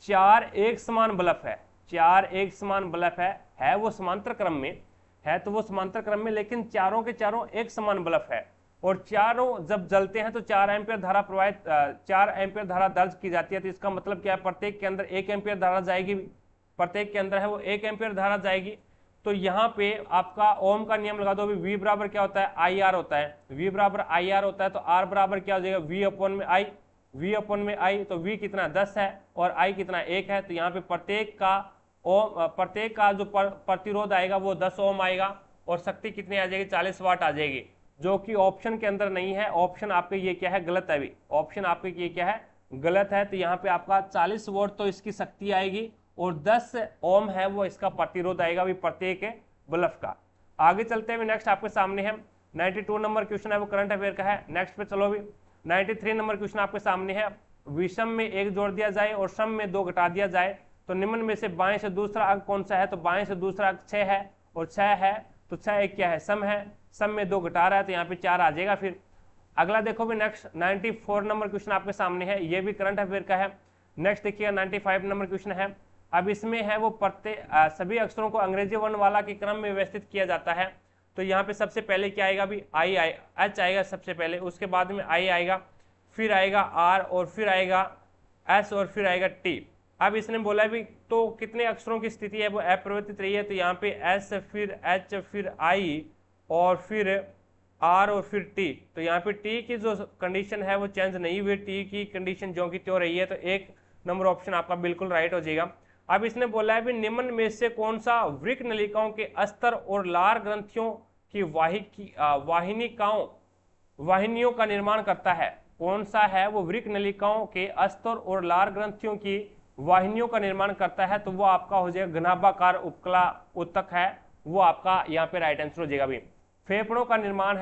4 एक समान बल्ब है, 4 एक समान बल्ब है वो समांतर क्रम में है, तो वो समांतर क्रम में, लेकिन चारों के चारों एक समान बल्ब है और चारों जब जलते हैं तो 4 एम्पीयर धारा प्रवाहित 4 एम्पीयर धारा दर्ज की जाती है। तो इसका मतलब क्या है? प्रत्येक के अंदर 1 एम्पीयर धारा जाएगी, प्रत्येक के अंदर है वो 1 एम्पीयर धारा जाएगी। तो यहाँ पे आपका ओम का नियम लगा दो। V बराबर क्या होता है? IR होता है। V बराबर IR होता है तो R बराबर क्या हो जाएगा? V अपॉन में I। V अपॉन में I, तो V कितना 10 है और I कितना 1 है। तो यहाँ पे प्रत्येक का जो प्रतिरोध आएगा वो 10 ओम आएगा और शक्ति कितनी आ जाएगी? 40 वाट आ जाएगी, जो कि ऑप्शन के अंदर नहीं है। ऑप्शन आपके ये क्या है? गलत है। अभी ऑप्शन आपके ये क्या है? गलत है। तो यहाँ पे आपका 40 वोल्ट तो इसकी शक्ति आएगी और 10 ओम है वो इसका प्रतिरोध आएगा भी प्रत्येक बल्ब का। आगे चलते हैं। नेक्स्ट आपके सामने है 92 नंबर क्वेश्चन है, वो करंट अफेयर का है। नेक्स्ट पे चलो भी 93 नंबर क्वेश्चन आपके सामने है। विषम में 1 जोड़ दिया जाए और सम में 2 घटा दिया जाए तो निम्न में से बाएं से दूसरा अंक कौन सा है? तो बाएं से दूसरा अंक 6 है और 6 है तो 6 एक क्या है? सम है। सम में 2 घटा रहा है तो यहाँ पे 4 आ जाएगा। फिर अगला देखो भी नेक्स्ट 94 नंबर क्वेश्चन आपके सामने है, ये भी करंट अफेयर का है। नेक्स्ट देखिए 95 नंबर क्वेश्चन है। अब इसमें है वो सभी अक्षरों को अंग्रेजी वर्णमाला के क्रम में व्यवस्थित किया जाता है। तो यहाँ पे सबसे पहले क्या आएगा भी? H आएगा सबसे पहले, उसके बाद में I आएगा, फिर आएगा R और फिर आएगा S और फिर आएगा T। अब इसने बोला भी तो कितने अक्षरों की स्थिति है वो अपरिवर्तित रही है। तो यहाँ पे S फिर H फिर I और फिर R और फिर T। तो यहाँ पे T की जो कंडीशन है वो चेंज नहीं हुई, T की कंडीशन जो की त्यों रही है। तो 1 नंबर ऑप्शन आपका बिल्कुल राइट हो जाएगा। अब इसने बोला है भी निम्न में से कौन सा वृक्क नलिकाओं के अस्तर और लार ग्रंथियों की वाहिनियों का निर्माण करता है? कौन सा है वो वृक्क नलिकाओं के अस्तर और लार ग्रंथियों की वाहिनियों का निर्माण करता है? तो वो आपका हो जाएगा घनाभाकार उपकला उत्तक है, वो आपका यहाँ पे राइट आंसर हो जाएगा भी। फेफड़ों का निर्माण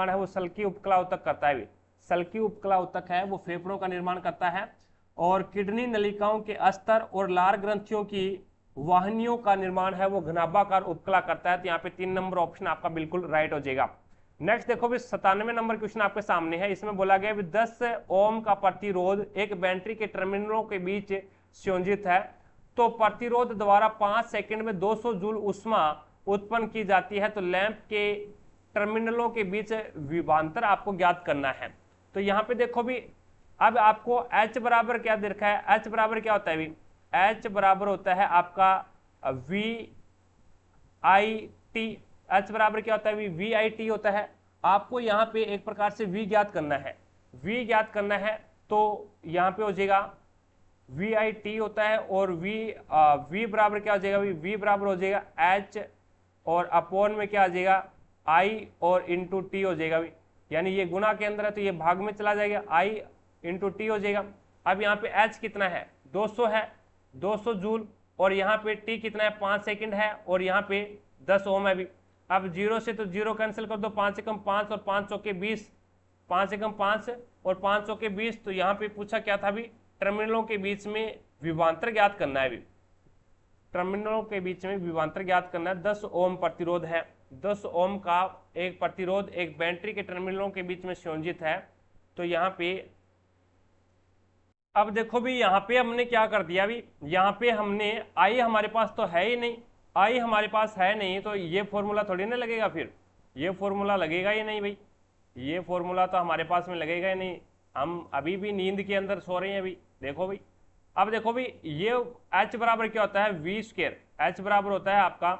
है वो सल्की उपकला उत्तक करता है भी, सल्की उपकला उत्तक है वो फेफड़ों का निर्माण करता है। और किडनी नलिकाओं के अस्तर और लार ग्रंथियों की वाहिनियों का निर्माण है वो घनाभाकार उपकला करता है। तो यहाँ पे 3 नंबर ऑप्शन आपका बिल्कुल राइट हो जाएगा। नेक्स्ट देखो भी 97 नंबर क्वेश्चन आपके सामने है। इसमें बोला गया भी 10 ओम का प्रतिरोध एक बैटरी के टर्मिनलों के बीच संयोजित है तो प्रतिरोध द्वारा 5 सेकंड में 200 जूल ऊष्मा उत्पन्न की जाती है। तो लैंप के टर्मिनलों के बीच विभवांतर आपको ज्ञात करना है। तो यहाँ पे देखो भी अब आपको H बराबर क्या दे रखा है? H बराबर क्या होता है भी? H बराबर होता है आपका VIT। H बराबर क्या होता है? VIT होता है। आपको यहाँ पे एक प्रकार से V ज्ञात करना है, V ज्ञात करना है। तो यहाँ पे हो जाएगा VIT होता है और V बराबर क्या हो जाएगा? V बराबर हो जाएगा H और अपॉन में क्या आ जाएगा? I और इंटू T हो जाएगा। यानी ये गुणा के अंदर है तो ये भाग में चला जाएगा, I इंटू T हो जाएगा। अब यहाँ पे H कितना है? 200 है, 200 जूल। और यहाँ पे T कितना है? 5 सेकंड है और यहाँ पे 10 ओम है भी। अब 0 से तो 0 कैंसिल कर दो, 5 से कम 5 और 5 चौके 20, 5 से कम 5 और 5 चौके 20। तो यहाँ पे पूछा क्या था भी? टर्मिनलों के बीच में विभवांतर ज्ञात करना है भी, टर्मिनलों के बीच में विभवांतर ज्ञात करना है। 10 ओम प्रतिरोध है, 10 ओम का एक प्रतिरोध एक बैटरी के टर्मिनलों के बीच में संयोजित है। तो यहाँ पे अब देखो भी यहाँ पे हमने क्या कर दिया भी, यहाँ पे हमने आई हमारे पास तो है ही नहीं, आई हमारे पास है नहीं तो ये फॉर्मूला थोड़ी ना लगेगा, फिर ये फॉर्मूला लगेगा ही नहीं भाई, ये फॉर्मूला तो हमारे पास में लगेगा ही नहीं। हम अभी भी नींद के अंदर सो रहे हैं अभी। देखो भाई, अब देखो भाई ये H बराबर क्या होता है? We square. H बराबर होता है आपका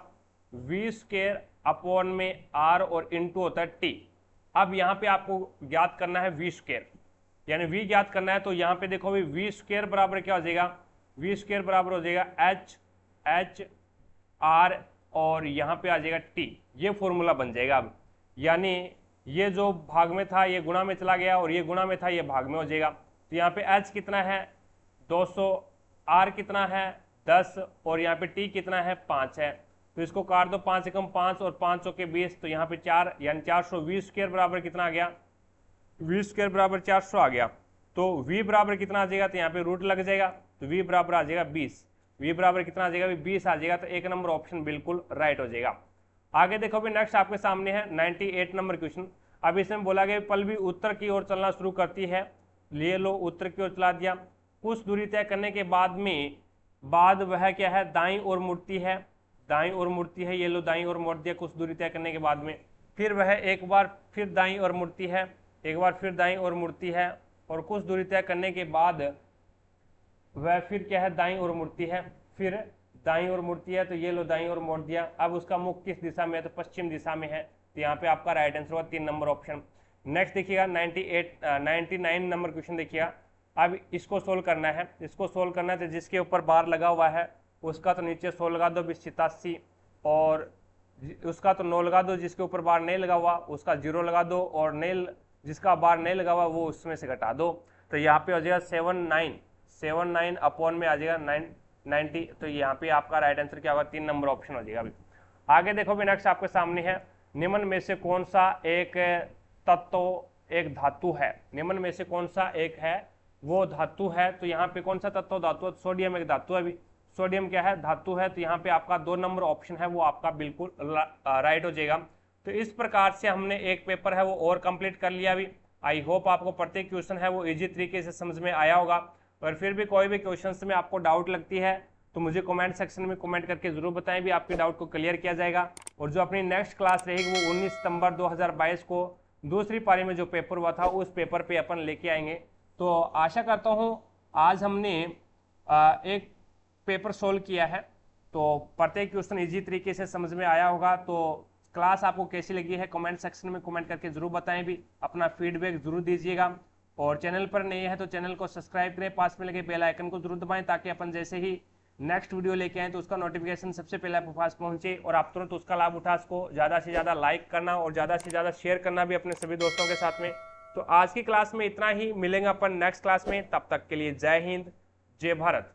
वी स्क्वायर अपॉन में R और इंटू होता है T। अब यहाँ पे आपको ज्ञात करना है वी स्क्वायर, यानी वी ज्ञात करना है। तो यहाँ पे देखो भाई वी स्क्वायर बराबर क्या हो जाएगा, वी स्क्वायर बराबर हो जाएगा एच आर और यहाँ पे आ जाएगा टी, ये फॉर्मूला बन जाएगा अब। यानी ये जो भाग में था ये गुणा में चला गया और ये गुणा में था ये भाग में हो जाएगा। तो यहाँ पे एच कितना है 200, आर कितना है 10 और यहाँ पे टी कितना है 5 है। तो इसको काट दो, 5 एकम 5 और 5 के 20, तो यहाँ पे 4 यानी 400। वी स्क्वायर बराबर कितना आ गया, वी स्क्वायर बराबर 400 आ गया। तो वी बराबर कितना आ जाएगा, तो यहाँ पे रूट लग जाएगा, तो वी बराबर आ जाएगा 20। वी बराबर कितना आ जाएगा, 20 आ जाएगा। तो एक नंबर ऑप्शन बिल्कुल राइट हो जाएगा। आगे देखो भी नेक्स्ट आपके सामने है 98 नंबर क्वेश्चन। अब इसमें बोला गया पल्लवी उत्तर की ओर चलना शुरू करती है, ले लो उत्तर की ओर चला दिया। कुछ दूरी तय करने के बाद वह क्या है, दाईं ओर मुड़ती है, दाईं ओर मुड़ती है, ये लो दाईं ओर मोड़ दिया कुछ दूरी तय करने के बाद में। फिर वह एक बार फिर दाईं ओर मुड़ती है, एक बार फिर दाईं ओर मुड़ती है और कुछ दूरी तय करने के बाद वह फिर क्या है, दाईं ओर मुड़ती है, फिर दाईं ओर मुड़ती है, तो ये लो दाईं ओर मोड़ दिया। अब उसका मुख किस दिशा में है, तो पश्चिम दिशा में है, तो यहाँ पे आपका राइट आंसर होगा 3 नंबर ऑप्शन। नेक्स्ट देखिएगा 99 नंबर क्वेश्चन देखिएगा। अब इसको सोल्व करना है, इसको सोल्व करना है। तो जिसके ऊपर बार लगा हुआ है उसका तो नीचे 100 लगा दो 87 और उसका तो 9 लगा दो, जिसके ऊपर बार नहीं लगा हुआ उसका 0 लगा दो और नहीं जिसका बार नहीं लगा हुआ वो उसमें से घटा दो। तो यहाँ पे हो जाएगा 79 अपॉन में आ जाएगा 90। तो यहाँ पे आपका राइट आंसर क्या होगा, 3 नंबर ऑप्शन हो जाएगा। अभी आगे देखो भी नेक्स्ट आपके सामने है, निम्न में से कौन सा एक तत्व एक धातु है, निम्न में से कौन सा एक है वो धातु है। तो यहाँ पे कौन सा तत्व धातु है, सोडियम एक धातु है। अभी सोडियम क्या है, धातु है। तो यहाँ पे आपका 2 नंबर ऑप्शन है वो आपका बिल्कुल राइट हो जाएगा। तो इस प्रकार से हमने एक पेपर है वो और कंप्लीट कर लिया। अभी आई होप आपको प्रत्येक क्वेश्चन है वो इजी तरीके से समझ में आया होगा। और फिर भी कोई भी क्वेश्चन में आपको डाउट लगती है तो मुझे कमेंट सेक्शन में कमेंट करके जरूर बताएं, भी आपके डाउट को क्लियर किया जाएगा। और जो अपनी नेक्स्ट क्लास रहेगी वो 19 सितंबर 2022 को दूसरी पारी में जो पेपर हुआ था उस पेपर पे अपन लेके आएंगे। तो आशा करता हूँ आज हमने एक पेपर सोल्व किया है, तो प्रत्येक क्वेश्चन इजी तरीके से समझ में आया होगा। तो क्लास आपको कैसी लगी है कमेंट सेक्शन में कमेंट करके जरूर बताएं, भी अपना फीडबैक जरूर दीजिएगा। और चैनल पर नए हैं तो चैनल को सब्सक्राइब करें, पास में लगे बेल आइकन को जरूर दबाएं ताकि अपन जैसे ही नेक्स्ट वीडियो लेके आए तो उसका नोटिफिकेशन सबसे पहले आपके पास पहुंचे और आप तुरंत उसका लाभ उठा सको। ज़्यादा से ज़्यादा लाइक करना और ज़्यादा से ज़्यादा शेयर करना भी अपने सभी दोस्तों के साथ में। तो आज की क्लास में इतना ही, मिलेंगे अपन नेक्स्ट क्लास में, तब तक के लिए जय हिंद जय भारत।